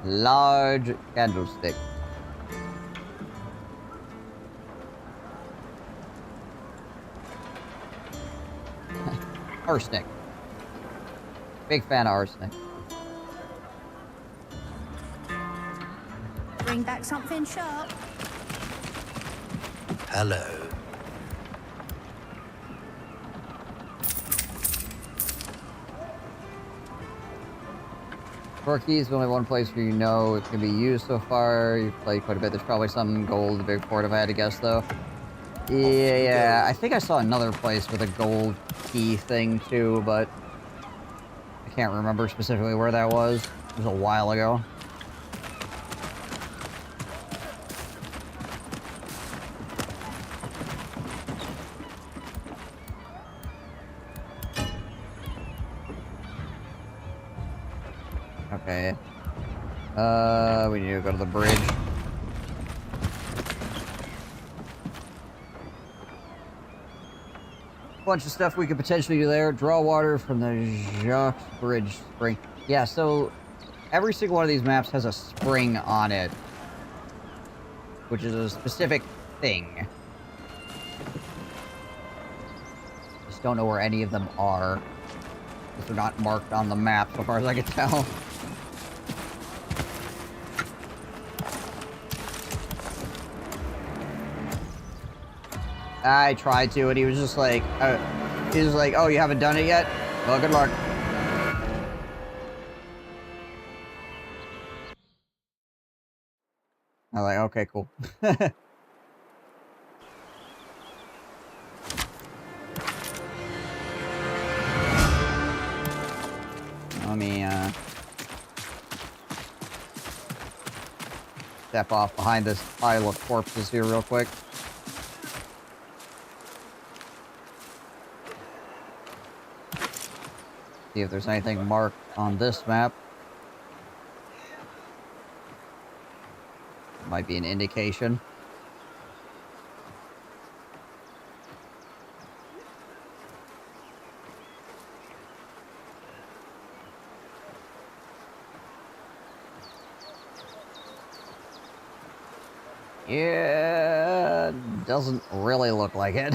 Large candlestick. Arsenic. Big fan of arsenic. Bring back something sharp. Hello. Four keys, but only one place where you know it can be used so far. You've played quite a bit. There's probably some gold in the big port if I had to guess, though. Yeah, I think I saw another place with a gold key thing, too, but I can't remember specifically where that was. It was a while ago. Okay. We need to go to the bridge. Bunch of stuff we could potentially do there. Draw water from the Jacques Bridge spring. Yeah, so every single one of these maps has a spring on it, which is a specific thing. Just don't know where any of them are. Because they're not marked on the map, so far as I can tell. I tried to, and he was just like, oh, you haven't done it yet? Well, good luck. I'm like, okay, cool. Let me, step off behind this pile of corpses here real quick. See if there's anything marked on this map. Might be an indication. Yeah, doesn't really look like it.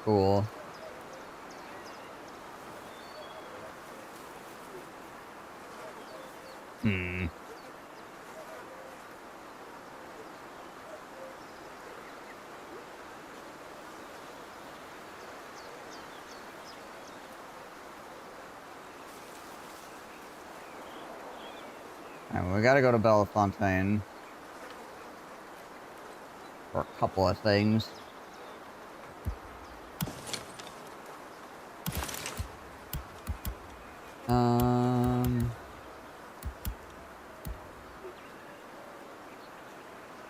Cool. Alright, we gotta go to Bellefontaine. For a couple of things.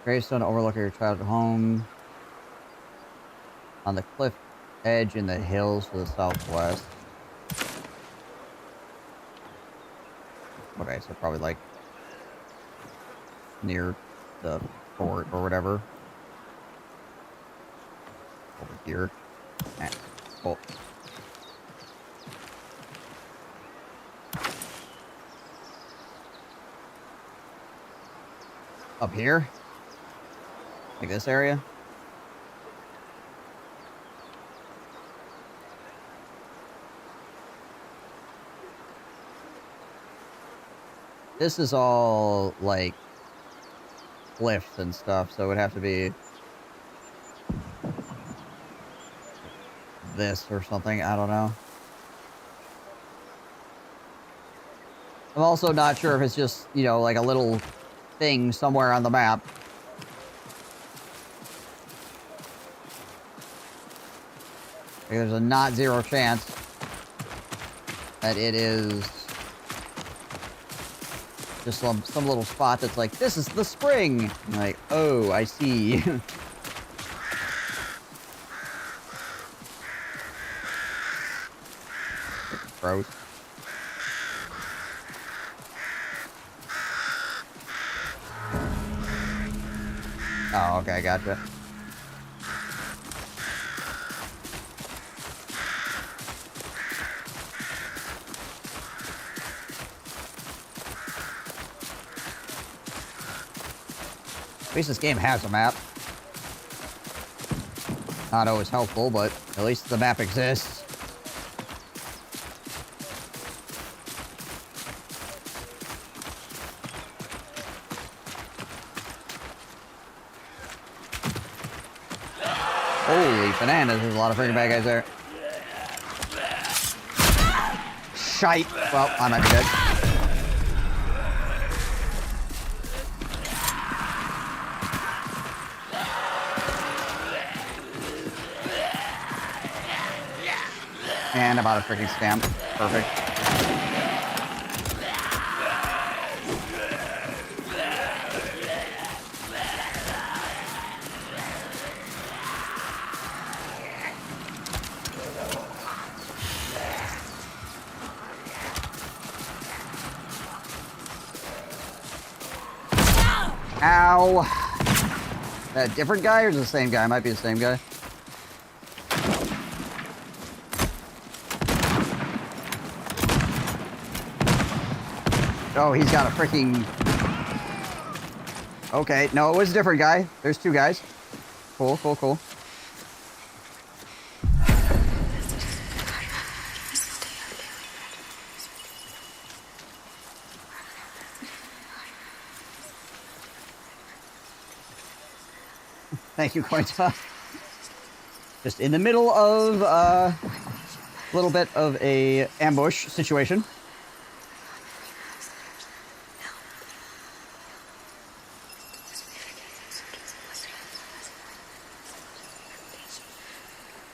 Gravestone overlook your childhood home. On the cliff edge in the hills to the southwest. Okay, so probably like near the fort or whatever. Over here. Cool. Up here? Like this area? This is all, like, cliffs and stuff, so it would have to be this or something, I don't know. I'm also not sure if it's just, you know, like a little thing somewhere on the map. Like, there's a not zero chance that it is just some little spot that's like, this is the spring! I'm like, oh, I see. Gross. Oh, okay, gotcha. At least this game has a map. Not always helpful, but at least the map exists. Holy bananas, there's a lot of freaking bad guys there. Shite! Well, I might be dead. And I'm out of freaking stamp. Perfect. Ow. That different guy or is it the same guy? Might be the same guy. Oh, he's got a freaking... Okay, no, it was a different guy. There's two guys. Cool, cool, cool. Thank you, Cointa. Just in the middle of a little bit of a ambush situation.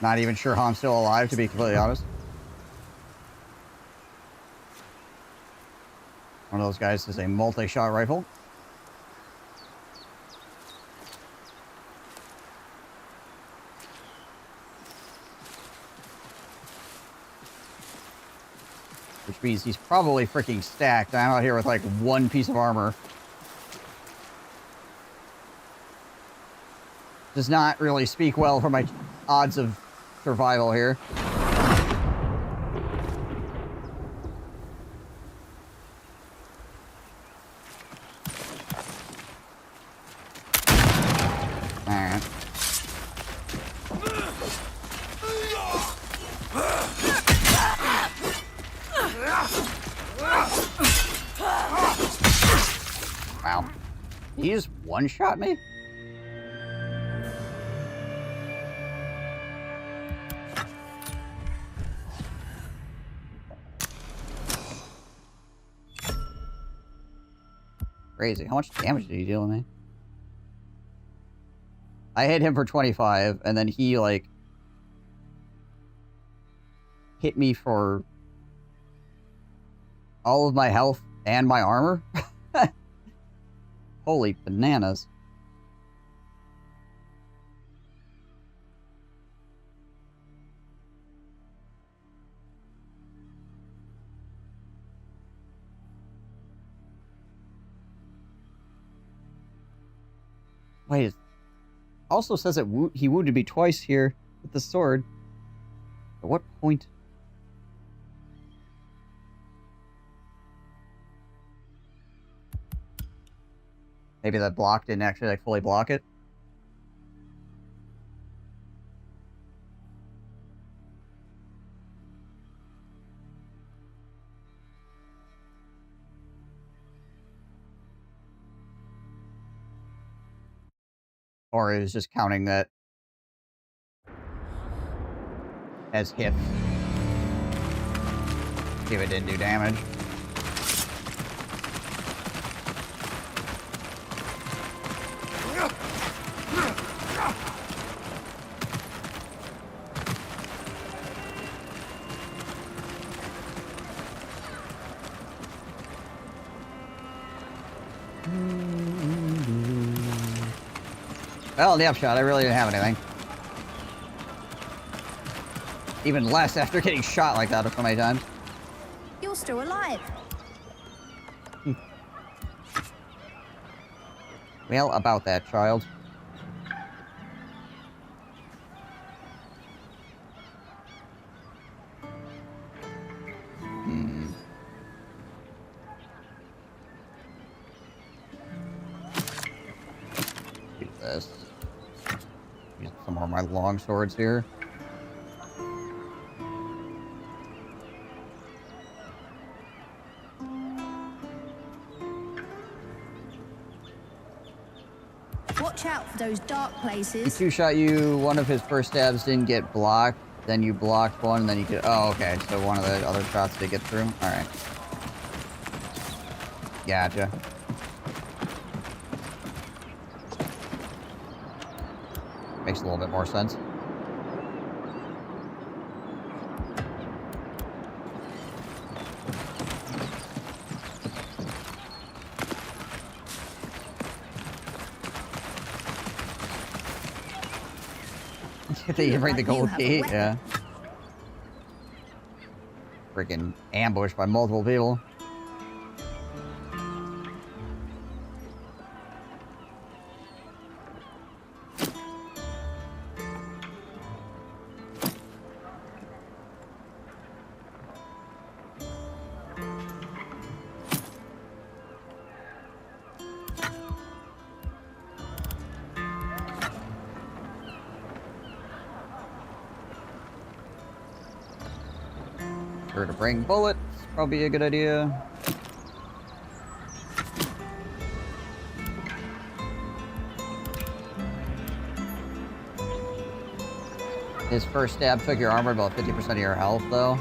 Not even sure how I'm still alive, to be completely honest. One of those guys is a multi-shot rifle. Which means he's probably freaking stacked. I'm out here with like one piece of armor. Does not really speak well for my odds of survival here. Alright. Wow. He just one-shot me? Crazy. How much damage did he deal to me? I hit him for 25, and then he, like, hit me for all of my health and my armor? Holy bananas. Wait, it also says that he wounded me twice here with the sword. At what point? Maybe that block didn't actually like fully block it. Or it was just counting that as hit. If it didn't do damage. Well, in the upshot, I really didn't have anything. Even less after getting shot like that so many times. You're still alive. Well, about that, child. Do this. Use some more of my long swords here. Watch out for those dark He places. two-shot you, one of his first stabs didn't get blocked, then you blocked one, and then you could... Oh, okay, so one of the other shots did get through? Alright. Gotcha. Makes a little bit more sense. They bring the gold key, yeah. Freaking ambushed by multiple people. Sure to bring bullets. Probably a good idea. His first stab took your armor about 50% of your health, though.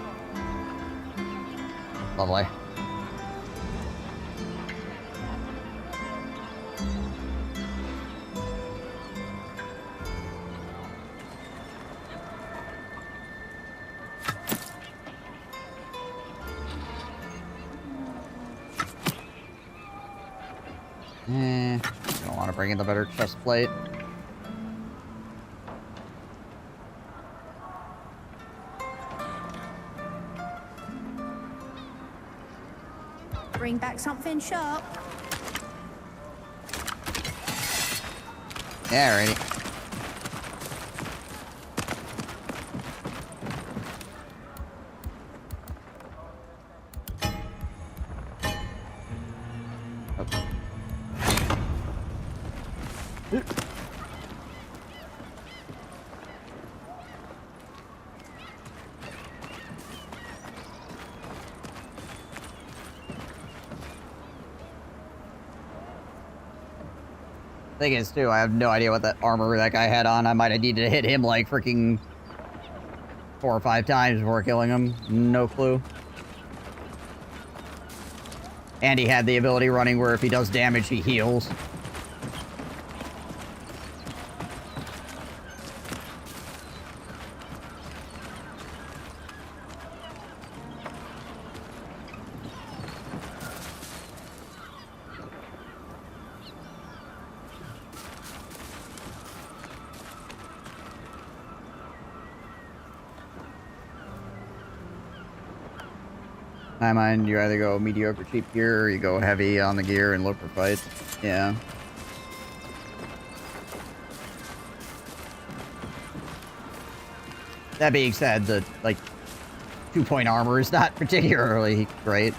Lovely. Don't want to bring in the better chest plate. Bring back something sharp. Yeah, alrighty. Thing is, too, I have no idea what that armor that guy had on. I might have needed to hit him like freaking 4 or 5 times before killing him. No clue. And he had the ability running where if he does damage, he heals. In my mind, you either go mediocre cheap gear or you go heavy on the gear and look for fights. Yeah. That being said, the, like, 2-point armor is not particularly great.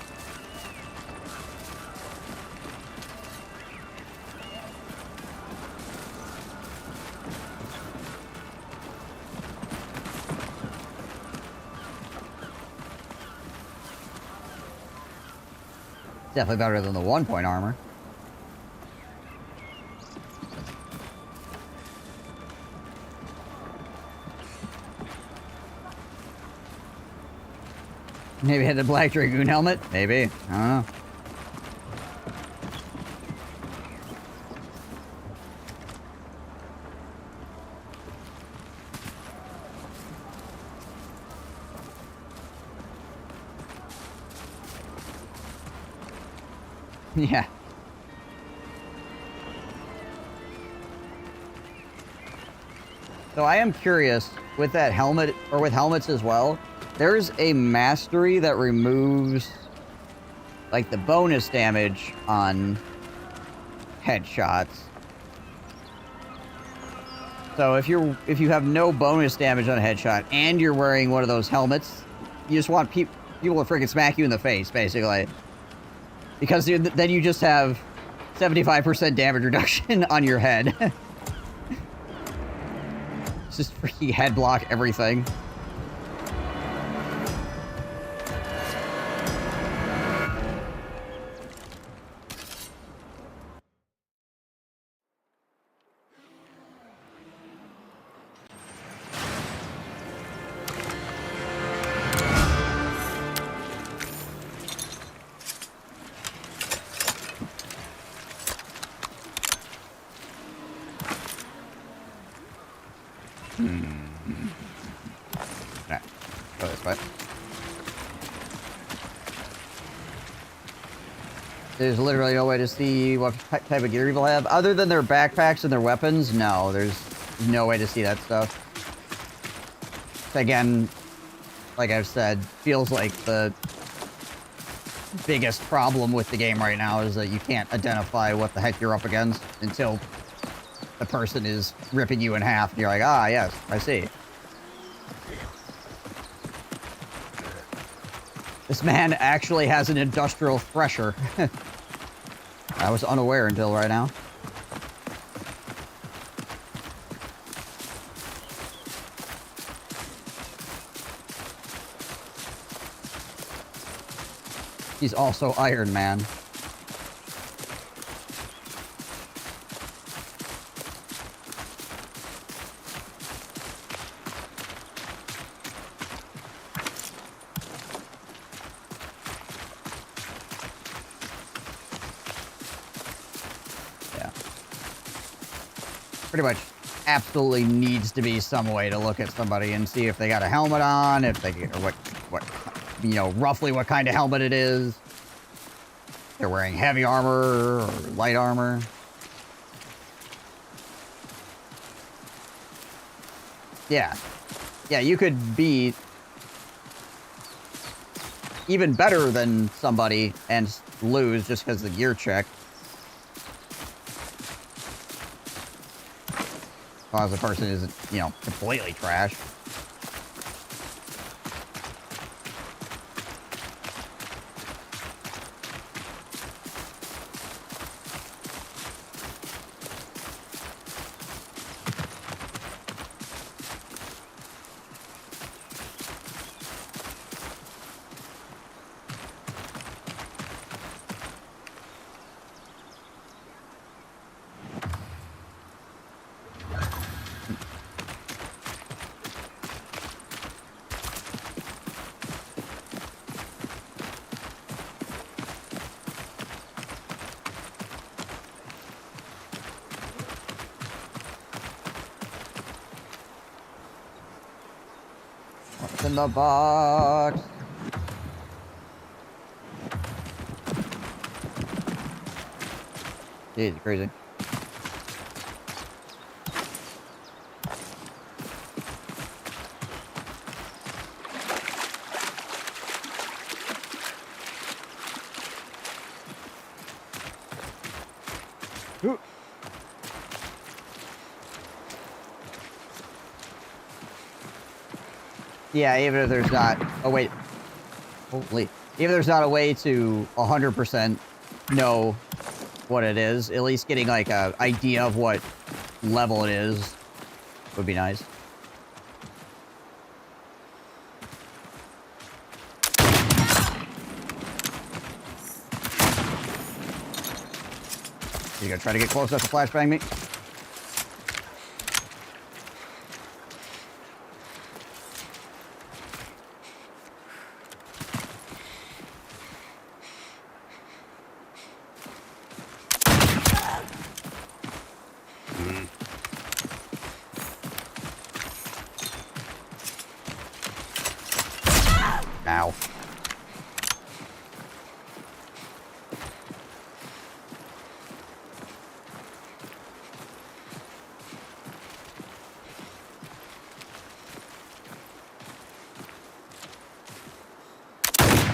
Definitely better than the 1-point armor. Maybe had the Black Dragoon helmet? Maybe. I don't know. Yeah. So I am curious, with that helmet, or with helmets as well, there's a mastery that removes, like, the bonus damage on headshots. So if you have no bonus damage on a headshot, and you're wearing one of those helmets, you just want people to freaking smack you in the face, basically. Because then you just have 75% damage reduction on your head. It's just freaking head block everything. Alright, go this way. There's literally no way to see what type of gear people have. Other than their backpacks and their weapons, no, there's no way to see that stuff. Again, like I've said, feels like the biggest problem with the game right now is that you can't identify what the heck you're up against until the person is ripping you in half, and you're like, ah, yes, I see. This man actually has an industrial thresher. I was unaware until right now. He's also Iron Man. Yeah. Pretty much absolutely needs to be some way to look at somebody and see if they got a helmet on, if they, or what, you know, roughly what kind of helmet it is. They're wearing heavy armor or light armor. Yeah. Yeah, you could be even better than somebody and lose just because of the gear check. As long as the person isn't, you know, completely trash. What's in the box? Jeez, crazy. Ooh. Yeah, even if there's not... Oh, wait. Holy. Even if there's not a way to 100% know what it is, at least getting, like, a idea of what level it is would be nice. You gonna try to get close enough to flashbang me? Ow.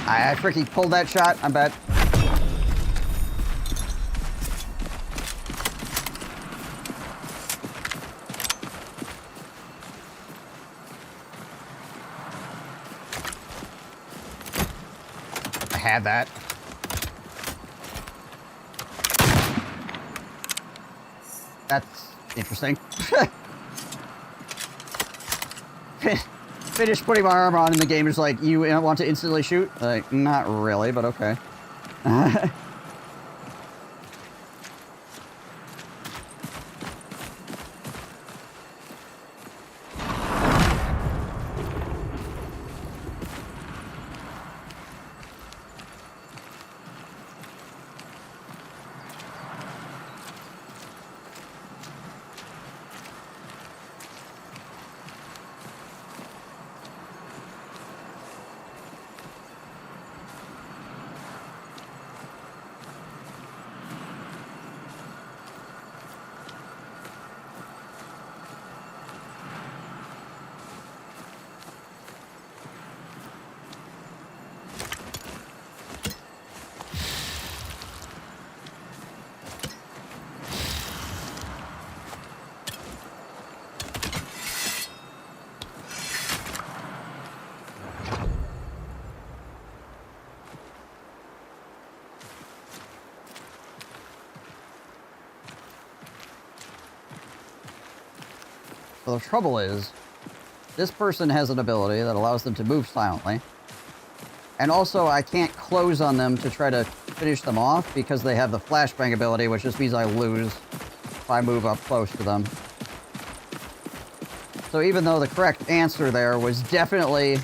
I freaking pulled that shot. I'm bad. I had that. That's interesting. Finish putting my armor on and the game is like, you want to instantly shoot? Like, not really, but okay. Well, the trouble is, this person has an ability that allows them to move silently. And also, I can't close on them to try to finish them off because they have the flashbang ability, which just means I lose if I move up close to them. So even though the correct answer there was definitely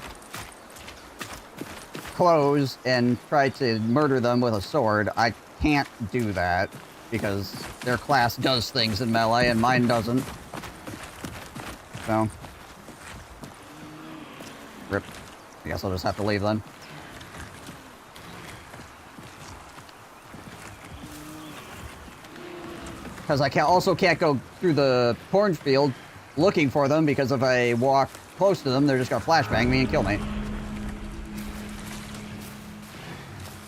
close and try to murder them with a sword, I can't do that because their class does things in melee and mine doesn't. So, rip. I guess I'll just have to leave then. Because I also can't go through the cornfield looking for them, because if I walk close to them, they're just gonna flashbang me and kill me.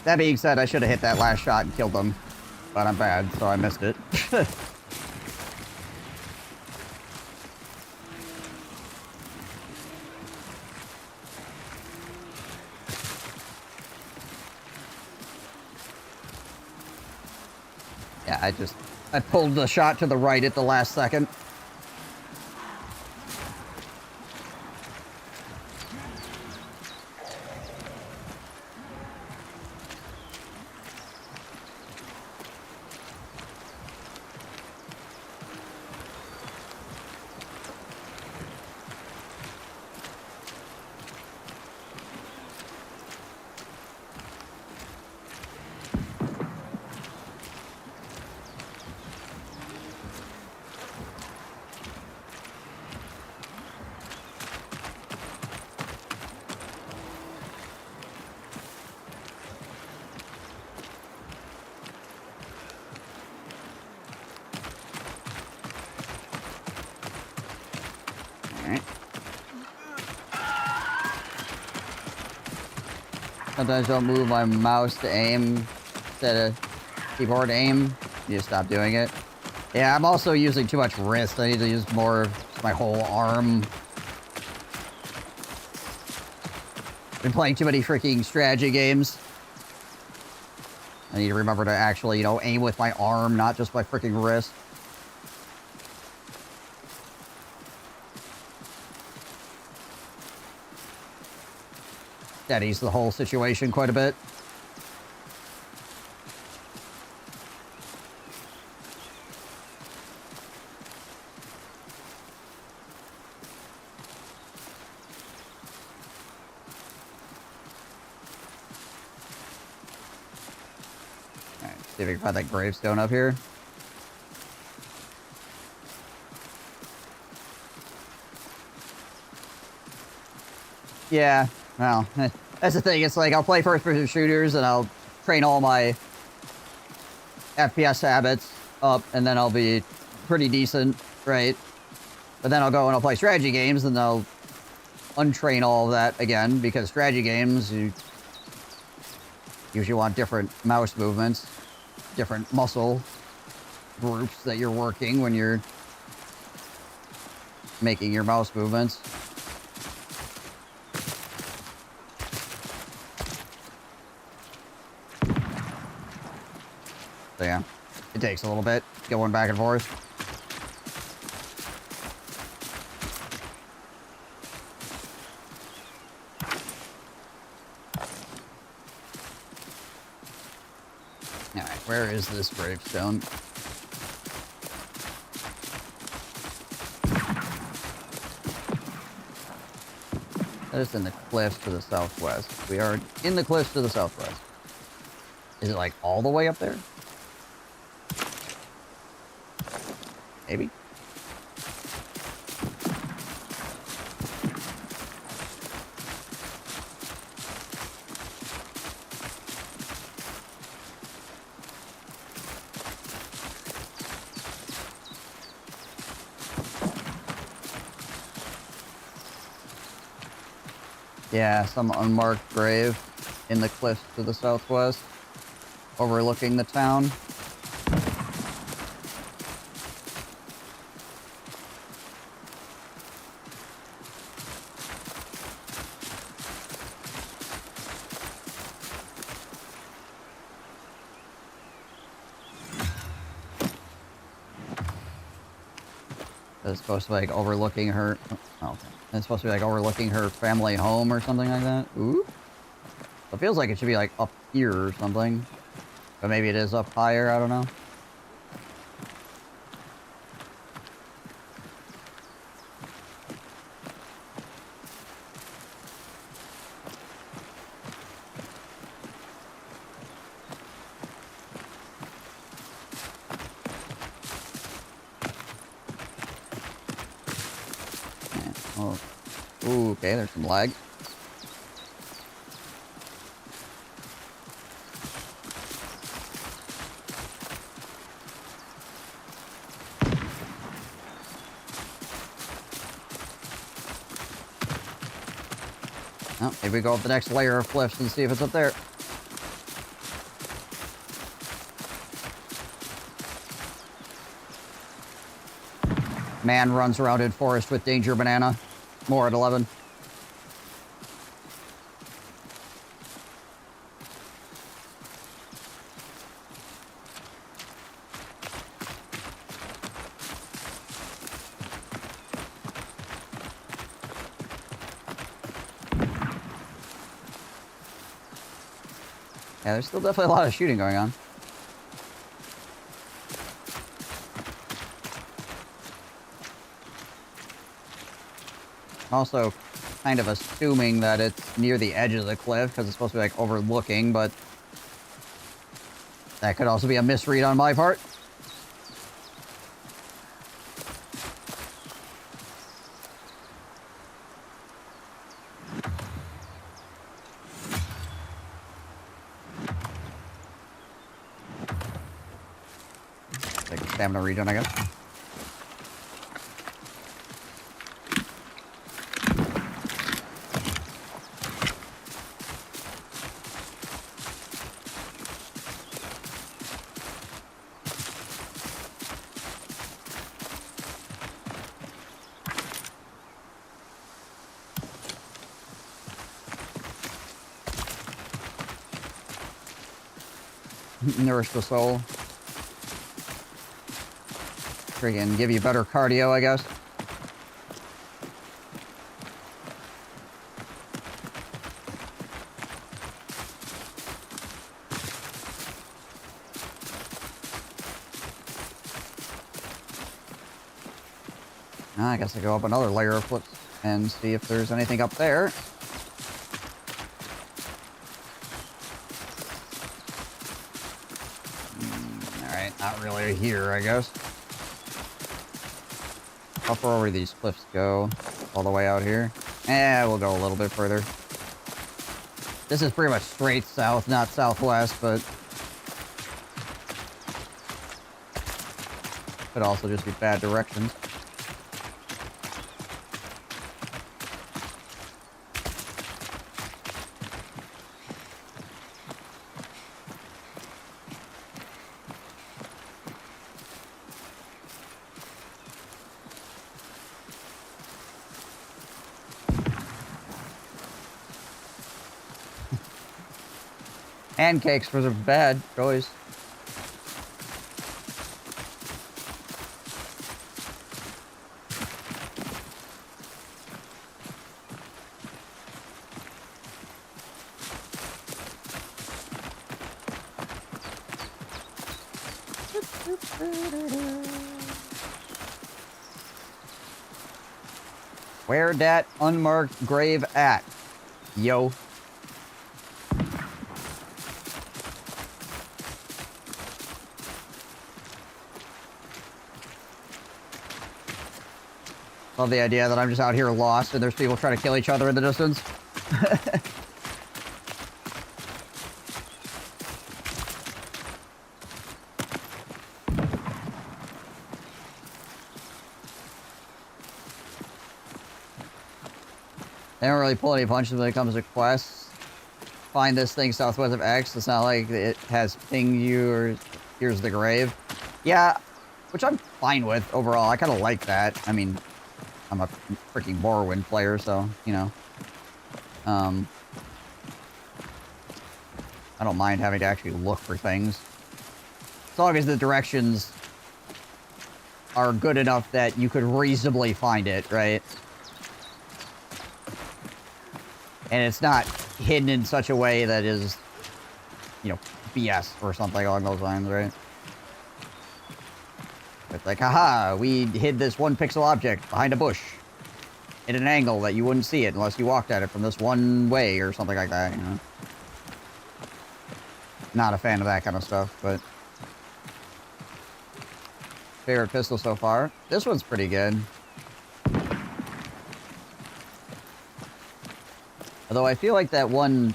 That being said, I should have hit that last shot and killed them. But I'm bad, so I missed it. Yeah, I pulled the shot to the right at the last second. Sometimes I'll move my mouse to aim instead of keyboard aim. You just stop doing it. Yeah, I'm also using too much wrist. I need to use more of my whole arm. Been playing too many freaking strategy games. I need to remember to actually, you know, aim with my arm, not just my freaking wrist. Steadies the whole situation quite a bit. Alright, see if we can find that gravestone up here. Yeah, well, that's the thing. It's like I'll play first-person shooters and I'll train all my FPS habits up, and then I'll be pretty decent, right? But then I'll go and I'll play strategy games, and I'll untrain all of that again, because strategy games, you usually want different mouse movements, different muscle groups that you're working when you're making your mouse movements. So yeah, it takes a little bit going back and forth. Alright, where is this gravestone? That is in the cliffs to the southwest. We are in the cliffs to the southwest. Is it like all the way up there? Maybe. Yeah, some unmarked grave in the cliffs to the southwest, overlooking the town. It's supposed to be like overlooking her. Oh, okay. It's supposed to be like overlooking her family home or something like that. Ooh. It feels like it should be like up here or something. But maybe it is up higher, I don't know. Oh. Ooh, okay, there's some lag. Oh, maybe we go up the next layer of cliffs and see if it's up there. Man runs around in forest with danger banana. More at 11. Yeah, there's still definitely a lot of shooting going on. I'm also kind of assuming that it's near the edge of the cliff because it's supposed to be like overlooking, but that could also be a misread on my part. Take a stamina regen, I guess. Nourish the soul. Freaking give you better cardio, I guess. I guess I go up another layer of flips and see if there's anything up there. Alright, not really here, I guess. How far over these cliffs go? All the way out here? Eh, we'll go a little bit further. This is pretty much straight south, not southwest, but could also just be bad directions. Pancakes was a bad choice. Where dat unmarked grave at? Yo. Love the idea that I'm just out here lost and there's people trying to kill each other in the distance. They don't really pull any punches when it comes to quests. Find this thing southwest of X. It's not like it has pinged you or here's the grave. Yeah, which I'm fine with overall. I kind of like that. I mean, I'm a freaking Morrowind player, so, you know. I don't mind having to actually look for things. As long as the directions are good enough that you could reasonably find it, right? And it's not hidden in such a way that is, you know, BS or something along those lines, right? It's like, haha, we hid this 1 pixel object behind a bush at an angle that you wouldn't see it unless you walked at it from this one way or something like that, you know? Not a fan of that kind of stuff, but... Favorite pistol so far? This one's pretty good. Although I feel like that one,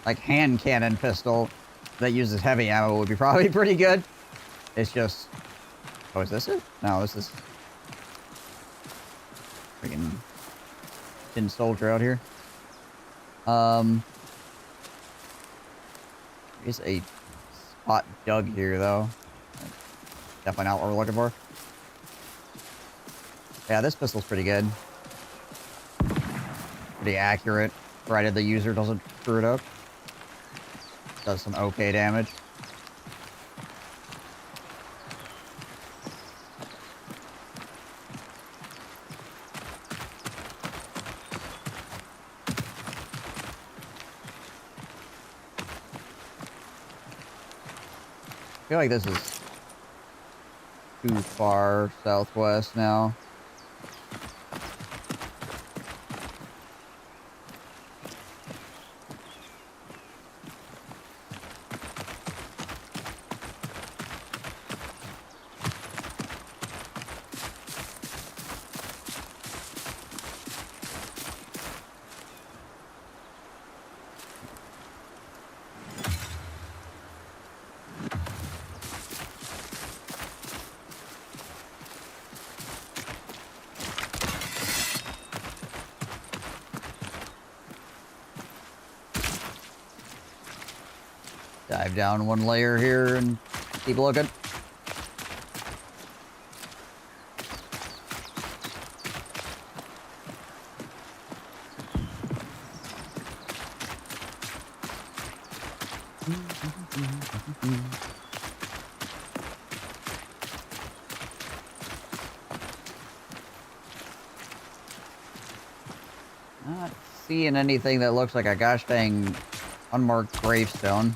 like, hand cannon pistol that uses heavy ammo would be probably pretty good. It's just... Oh, is this it? No, this is... Freaking... Tin soldier out here. There's a spot dug here, though. Definitely not what we're looking for. Yeah, this pistol's pretty good. Pretty accurate, provided the user doesn't screw it up. Does some okay damage. I feel like this is too far southwest now. Dive down 1 layer here and keep looking. Not seeing anything that looks like a gosh dang unmarked gravestone.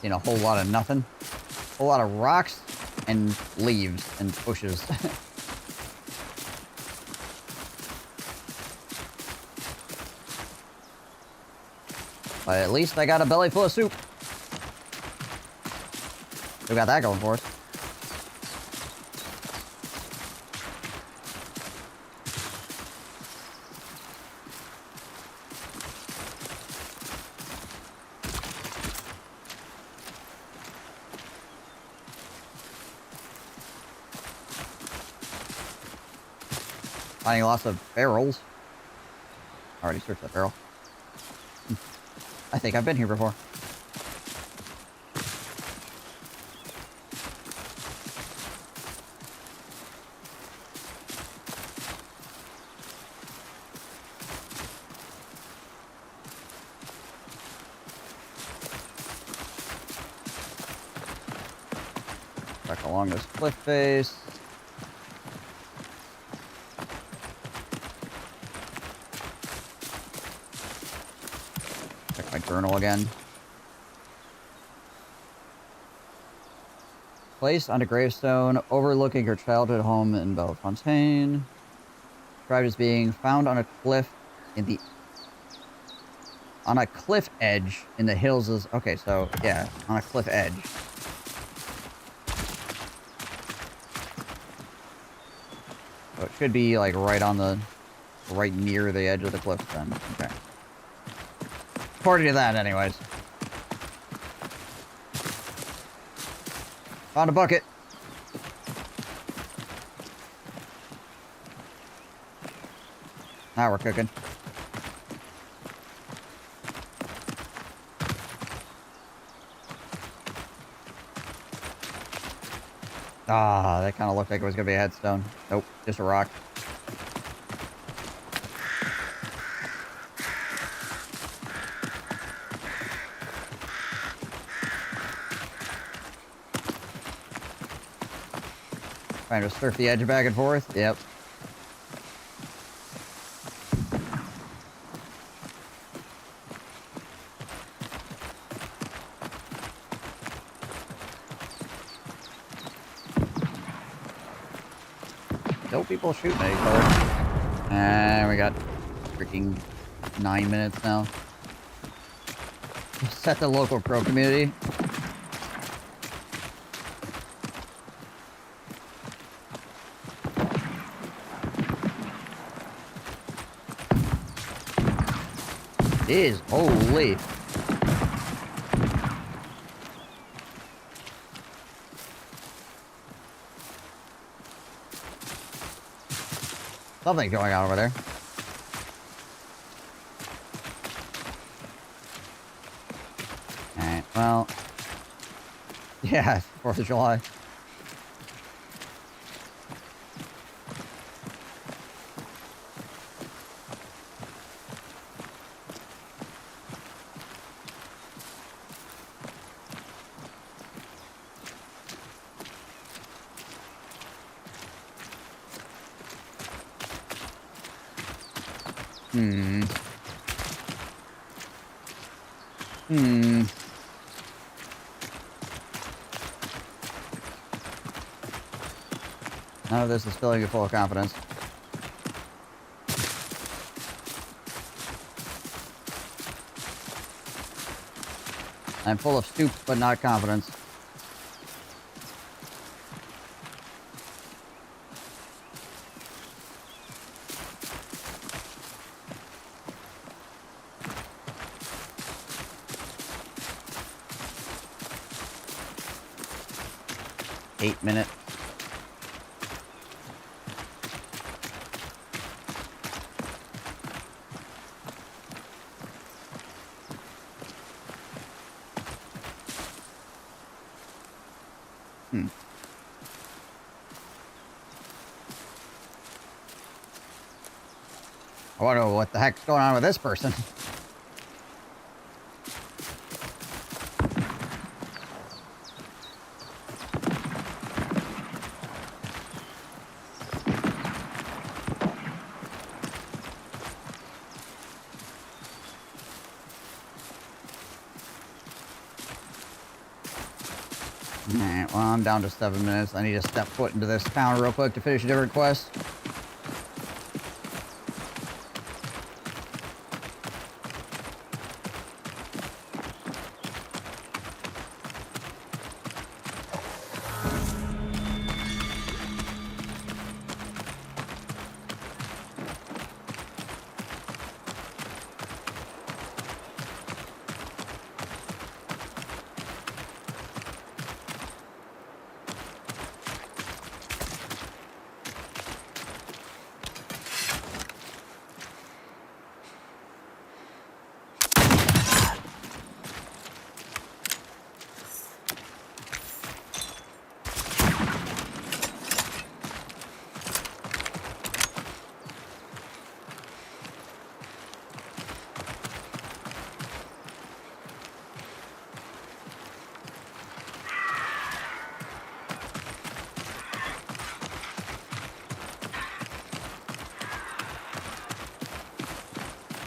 Seen a whole lot of nothing. A whole lot of rocks and leaves and bushes. But at least I got a belly full of soup. We got that going for us. Finding lots of barrels. Already searched that barrel. I think I've been here before. Back along this cliff face. Check my journal again. Placed on a gravestone overlooking her childhood home in Bellefontaine. Described as being found on a cliff in the... On a cliff edge in the hills is... Okay, so, yeah, on a cliff edge. So it should be, like, right on the... Right near the edge of the cliff, then. Okay. According to that, anyways. Found a bucket. Now we're cooking. Ah, that kind of looked like it was going to be a headstone. Nope, just a rock. Trying to surf the edge back and forth. Yep. Still people shooting at each other. And we got freaking 9 minutes now. Set the local pro community. Is holy. Something's going on over there. Alright, well. Yeah, 4th of July. None of this is filling you full of confidence. I'm full of stoop, but not confidence. Minute. I wonder what the heck's going on with this person. Alright, well, I'm down to 7 minutes. I need to step foot into this town real quick to finish a different quest.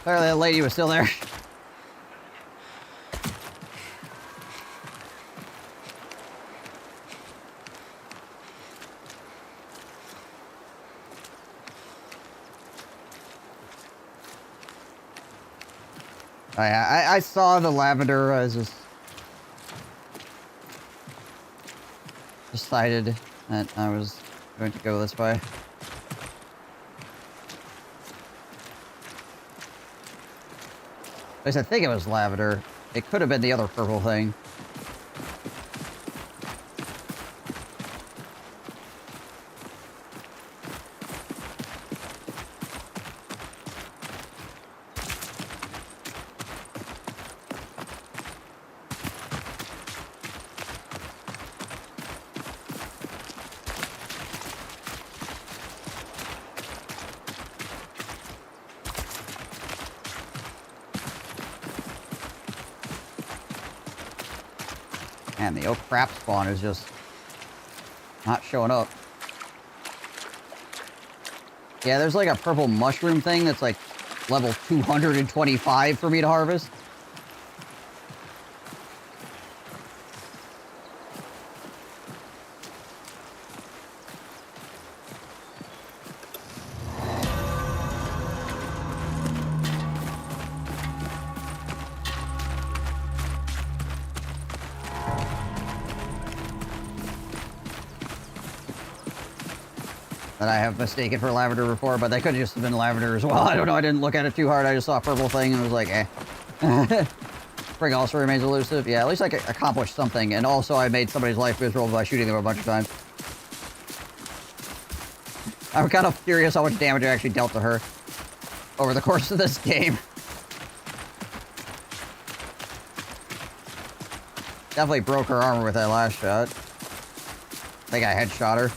Clearly, that lady was still there. I saw the lavender. I just decided that I was going to go this way. At least I think it was lavender. It could have been the other purple thing. Man, the oak crap spawn is just not showing up. Yeah, there's like a purple mushroom thing that's like level 225 for me to harvest. That I have mistaken for lavender before, but that could have just been lavender as well. I don't know, I didn't look at it too hard. I just saw a purple thing and was like, eh. Spring also remains elusive. Yeah, at least I accomplished something. And also I made somebody's life miserable by shooting them a bunch of times. I'm kind of curious how much damage I actually dealt to her over the course of this game. Definitely broke her armor with that last shot. I think I headshot her.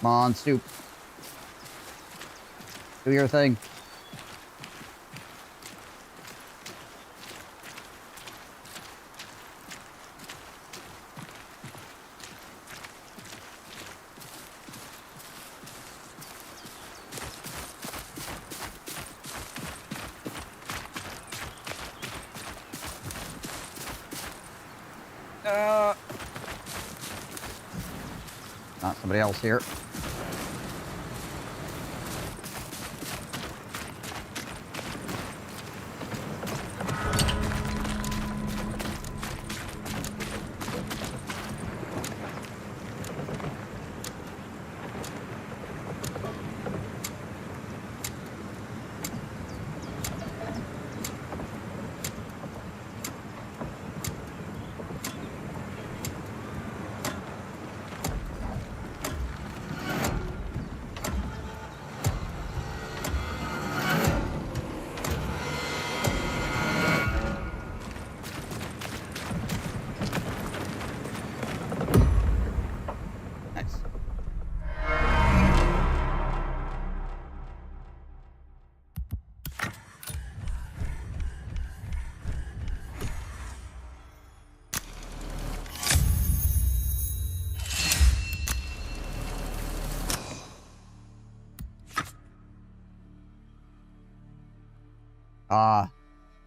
Come on, Stoop. Do your thing. Not somebody else here.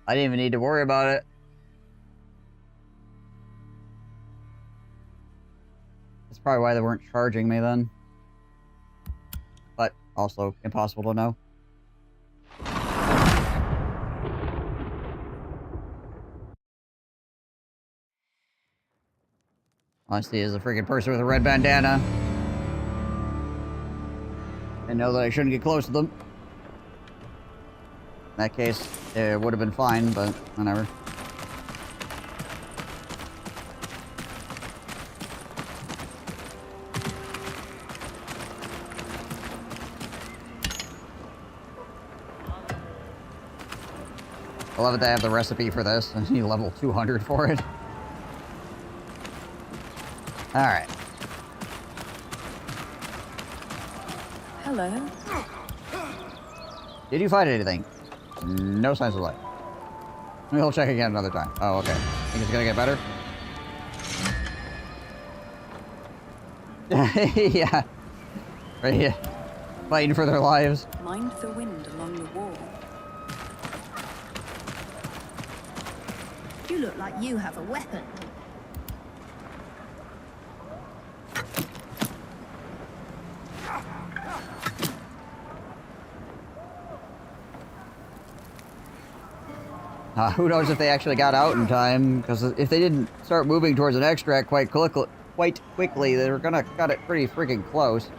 I didn't even need to worry about it. That's probably why they weren't charging me then. But also impossible to know. All I see is a freaking person with a red bandana. I know that I shouldn't get close to them. In that case, it would have been fine, but whatever. I love that they have the recipe for this. I need level 200 for it. Alright. Hello. Did you find anything? No signs of life. We'll check again another time. Oh, okay. Think it's gonna get better? Yeah. Right here. Fighting for their lives. Mind the wind along the wall. You look like you have a weapon. Who knows if they actually got out in time, because if they didn't start moving towards an extract quite quickly, they were gonna cut it pretty freaking close.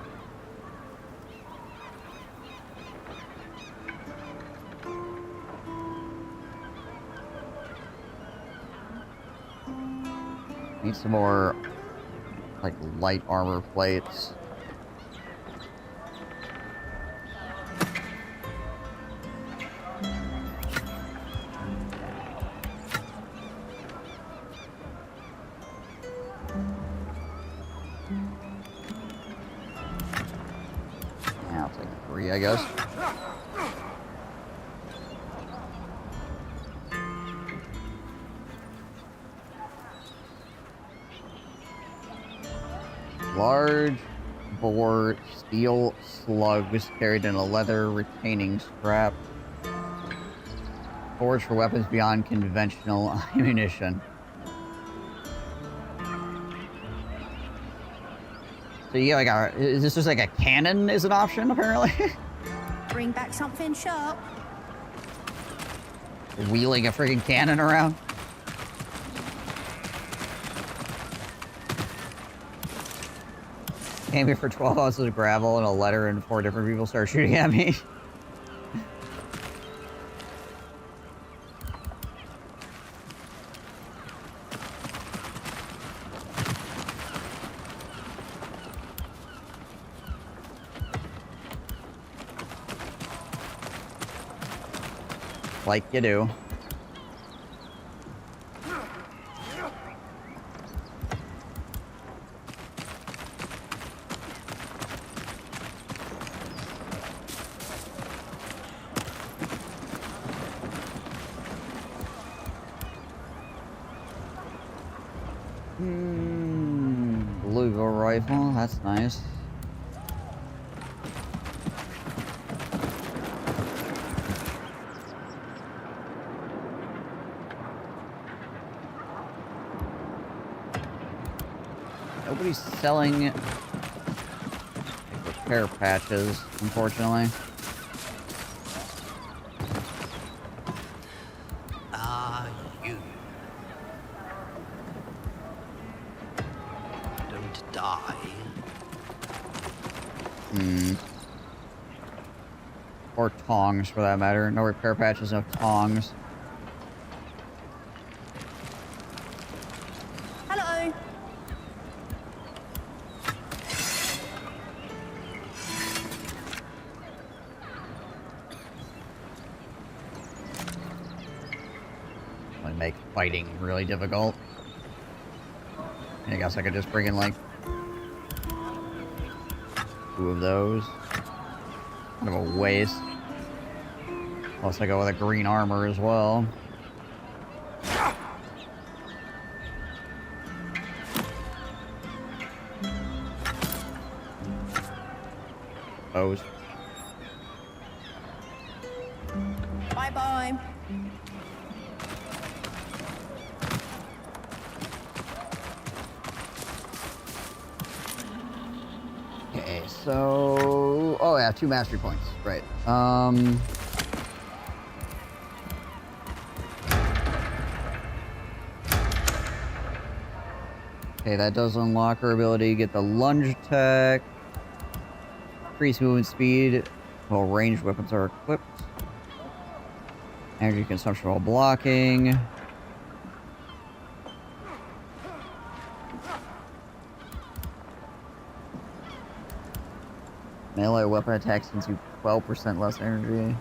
Need some more, like, light armor plates. energy, I guess. Large bore steel slugs carried in a leather retaining strap. Forged for weapons beyond conventional ammunition. So you get like a... Is this just like a cannon is an option, apparently? Bring back something sharp. Wheeling a freaking cannon around. Came here for 12 ounces of gravel and a letter, and 4 different people start shooting at me. Like you do. Bluegill rifle, that's nice. Nobody's selling like, repair patches, unfortunately. You. Don't die. Or tongs, for that matter. No repair patches, no tongs. Hello. Would make fighting really difficult. I guess I could just bring in like 2 of those. Kind of a waste. Plus I go with a green armor as well. Those. Bye-bye. Okay, so... Oh, yeah, 2 mastery points. Right. Okay, that does unlock her ability to get the lunge attack. Increase movement speed while ranged weapons are equipped. Energy consumption while blocking. Melee weapon attacks into 12% less energy.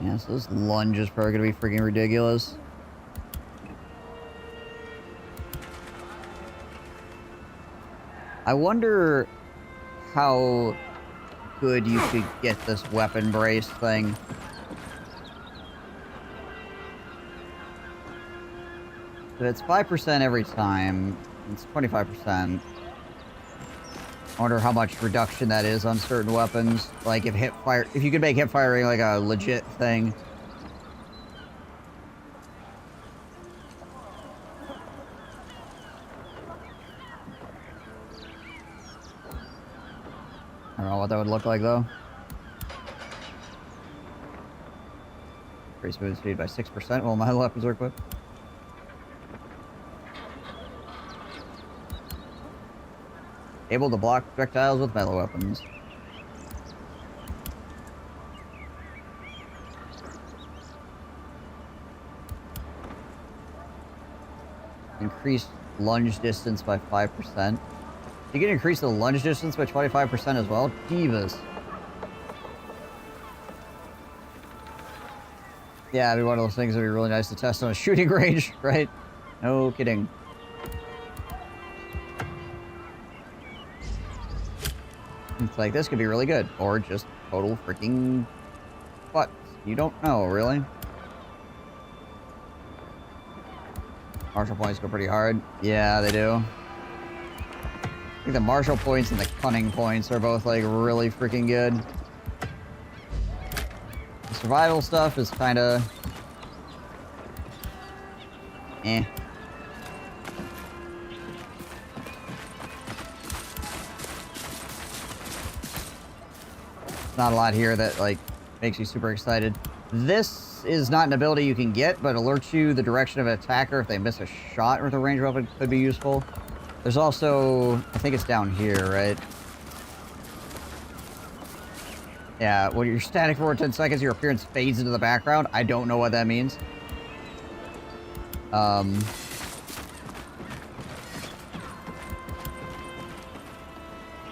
Yeah, so this lunge is probably gonna be freaking ridiculous. I wonder how good you could get this weapon brace thing. If it's 5% every time, it's 25%. I wonder how much reduction that is on certain weapons. Like if you could make hip firing like a legit thing. I don't know what that would look like though. Increase movement speed by 6% while my weapons are equipped. Able to block projectiles with melee weapons. Increased lunge distance by 5%. You can increase the lunge distance by 25% as well? Divas. Yeah, it'd be one of those things that'd be really nice to test on a shooting range, right? No kidding. It's like, this could be really good. Or just total freaking butts. You don't know, really. Marshal points go pretty hard. Yeah, they do. I think the marshal points and the cunning points are both, like, really freaking good. The survival stuff is kind of... eh. Not a lot here that, like, makes you super excited. This is not an ability you can get, but alerts you the direction of an attacker if they miss a shot with a range weapon could be useful. There's also... I think it's down here, right? Yeah, when you're static for 10 seconds, your appearance fades into the background. I don't know what that means.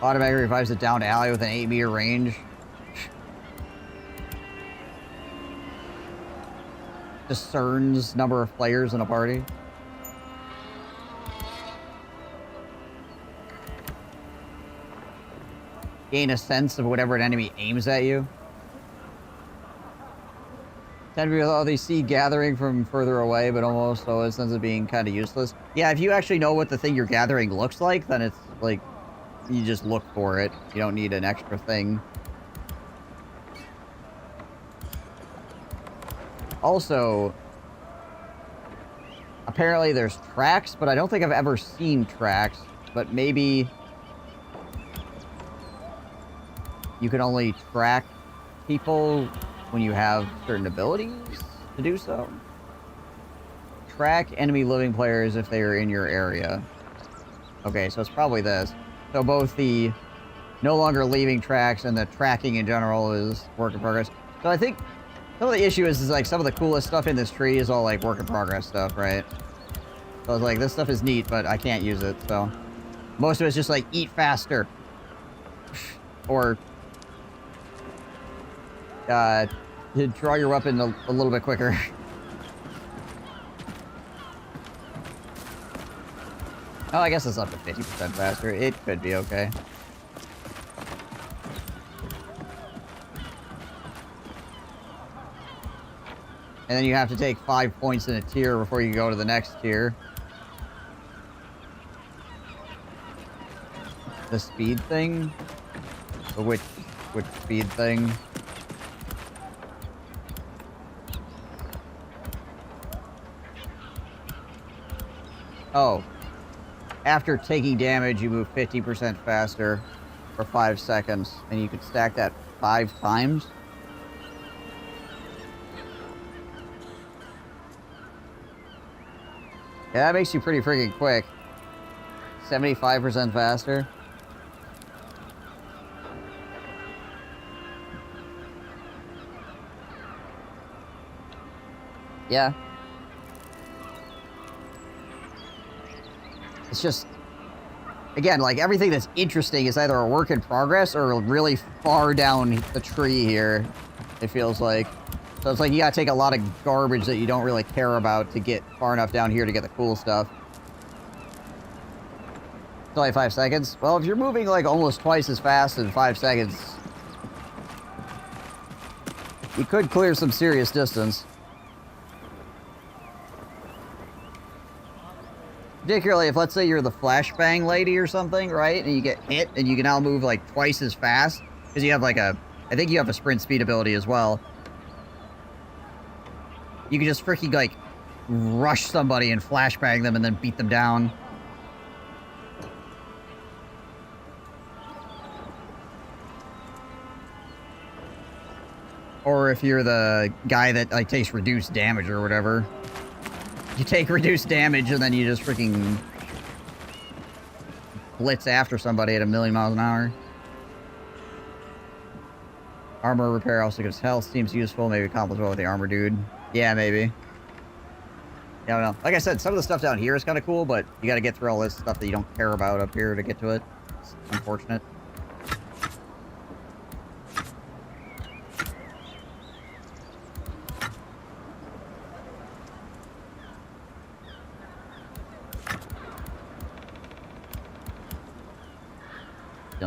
Automatically revives a downed ally with an 8-meter range. Discerns number of players in a party. Gain a sense of whatever an enemy aims at you. Tend to be all these see gathering from further away, but almost always ends up being kind of useless. Yeah, if you actually know what the thing you're gathering looks like, then it's like you just look for it. You don't need an extra thing. Also, apparently there's tracks, but I don't think I've ever seen tracks. But maybe you can only track people when you have certain abilities to do so. Track enemy living players if they are in your area. Okay, so it's probably this. So both the no longer leaving tracks and the tracking in general is work in progress. So I think some of the issue is like some of the coolest stuff in this tree is all like work in progress stuff, right? So it's like, this stuff is neat, but I can't use it, so. Most of it's just like, eat faster. Or draw your weapon a little bit quicker. Oh, I guess it's up to 50% faster. It could be okay. And then you have to take 5 points in a tier before you go to the next tier. The speed thing? Which speed thing? Oh. After taking damage, you move 50% faster for 5 seconds. And you can stack that 5 times. Yeah, that makes you pretty freaking quick. 75% faster. Yeah. It's just, again, like everything that's interesting is either a work in progress or really far down the tree here, it feels like. So it's like you gotta take a lot of garbage that you don't really care about to get far enough down here to get the cool stuff. It's only 5 seconds. Well, if you're moving like almost twice as fast in 5 seconds, you could clear some serious distance. Particularly if, let's say, you're the flashbang lady or something, right? And you get hit, and you can now move like twice as fast. Because you have like a, I think you have a sprint speed ability as well. You can just freaking like rush somebody and flashbang them and then beat them down. Or if you're the guy that like takes reduced damage or whatever. You take reduced damage and then you just freaking blitz after somebody at 1,000,000 miles an hour. Armor repair also gives health. Seems useful. Maybe accomplish well with the armor dude. Yeah, maybe. Yeah, I don't know. Like I said, some of the stuff down here is kind of cool, but you got to get through all this stuff that you don't care about up here to get to it. It's unfortunate.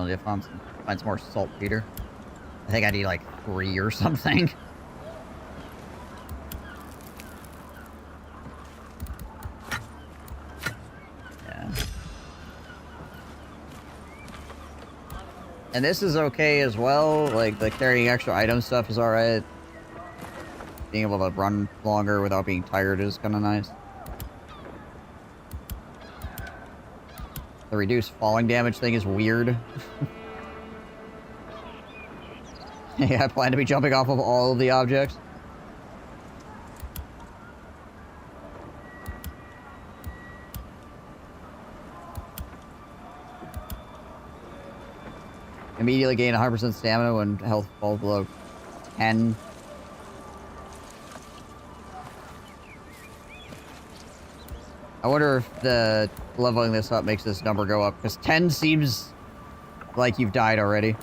still need to find some more saltpeter. I think I need like 3 or something. Yeah. And this is okay as well. Like, the carrying extra item stuff is alright. Being able to run longer without being tired is kind of nice. The reduced falling damage thing is weird. Yeah, I plan to be jumping off of all of the objects. Immediately gain 100% stamina when health falls below 10. I wonder if the leveling this up makes this number go up, because 10 seems like you've died already.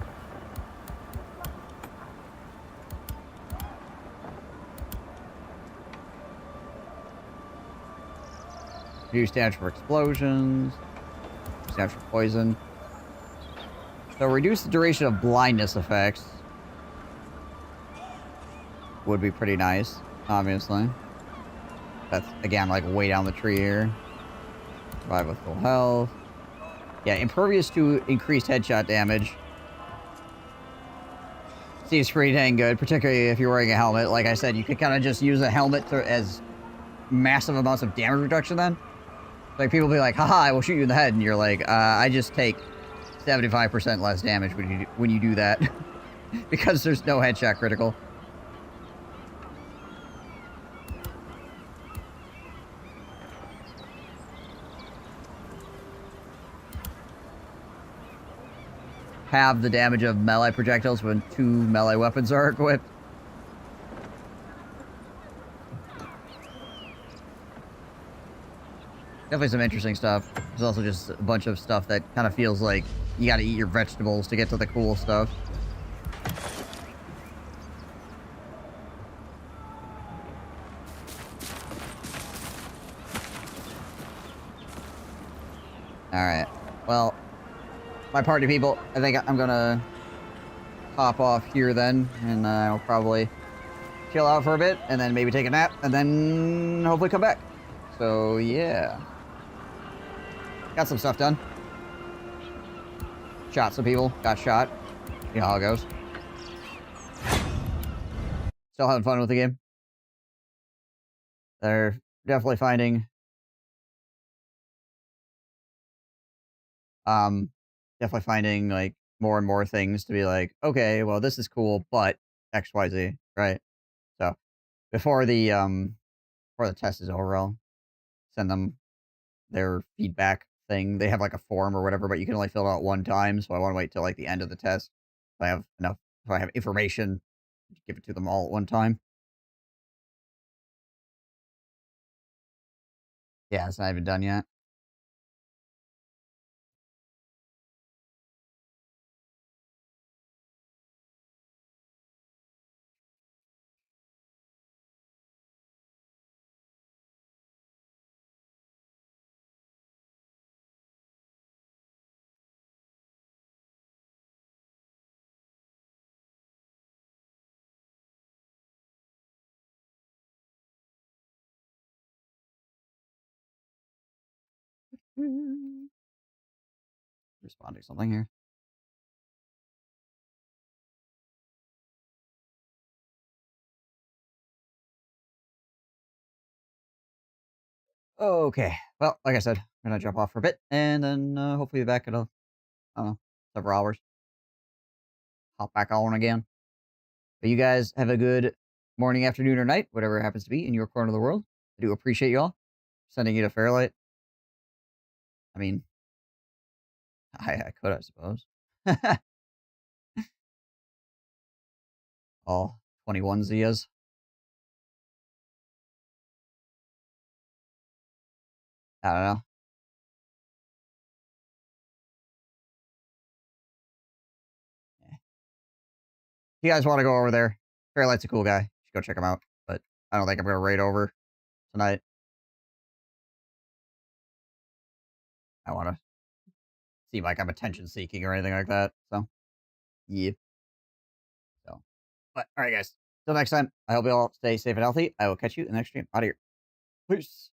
Reduce damage for explosions. Reduce damage for poison. So reduce the duration of blindness effects. Would be pretty nice, obviously. That's, again, like, way down the tree here. Survive with full health. Yeah, impervious to increased headshot damage. Seems pretty dang good, particularly if you're wearing a helmet. Like I said, you could kind of just use a helmet as massive amounts of damage reduction then. Like, people be like, haha, I will shoot you in the head. And you're like, I just take 75% less damage when you do that. Because there's no headshot critical. Have the damage of melee projectiles when 2 melee weapons are equipped. Definitely some interesting stuff. There's also just a bunch of stuff that kind of feels like you gotta eat your vegetables to get to the cool stuff. Alright. Well, my party people, I think I'm gonna hop off here then, and I'll probably chill out for a bit, and then maybe take a nap, and then hopefully come back. So, yeah. Got some stuff done. Shot some people. Got shot. You know how it goes. Still having fun with the game. They're definitely finding... definitely finding, like, more and more things to be like, okay, well, this is cool, but XYZ, right? So, before the test is over, I'll send them their feedback thing. They have like a form or whatever, but you can only fill it out one time, so I want to wait till like the end of the test. If I have enough, if I have information, give it to them all at one time. Yeah, it's not even done yet. Responding something here. Okay. Well, like I said, I'm gonna jump off for a bit, and then hopefully be back in I don't know, several hours. Hop back on again. But you guys have a good morning, afternoon, or night, whatever it happens to be in your corner of the world. I do appreciate y'all sending you to Fairlight. I mean, I could, I suppose. All 21 Zias. I don't know. Yeah. If you guys want to go over there, Fairlight's a cool guy. You should go check him out. But I don't think I'm going to raid over tonight. I want to seem like I'm attention seeking or anything like that. So, yeah. So, but all right, guys. Till next time, I hope you all stay safe and healthy. I will catch you in the next stream. Out of here. Peace.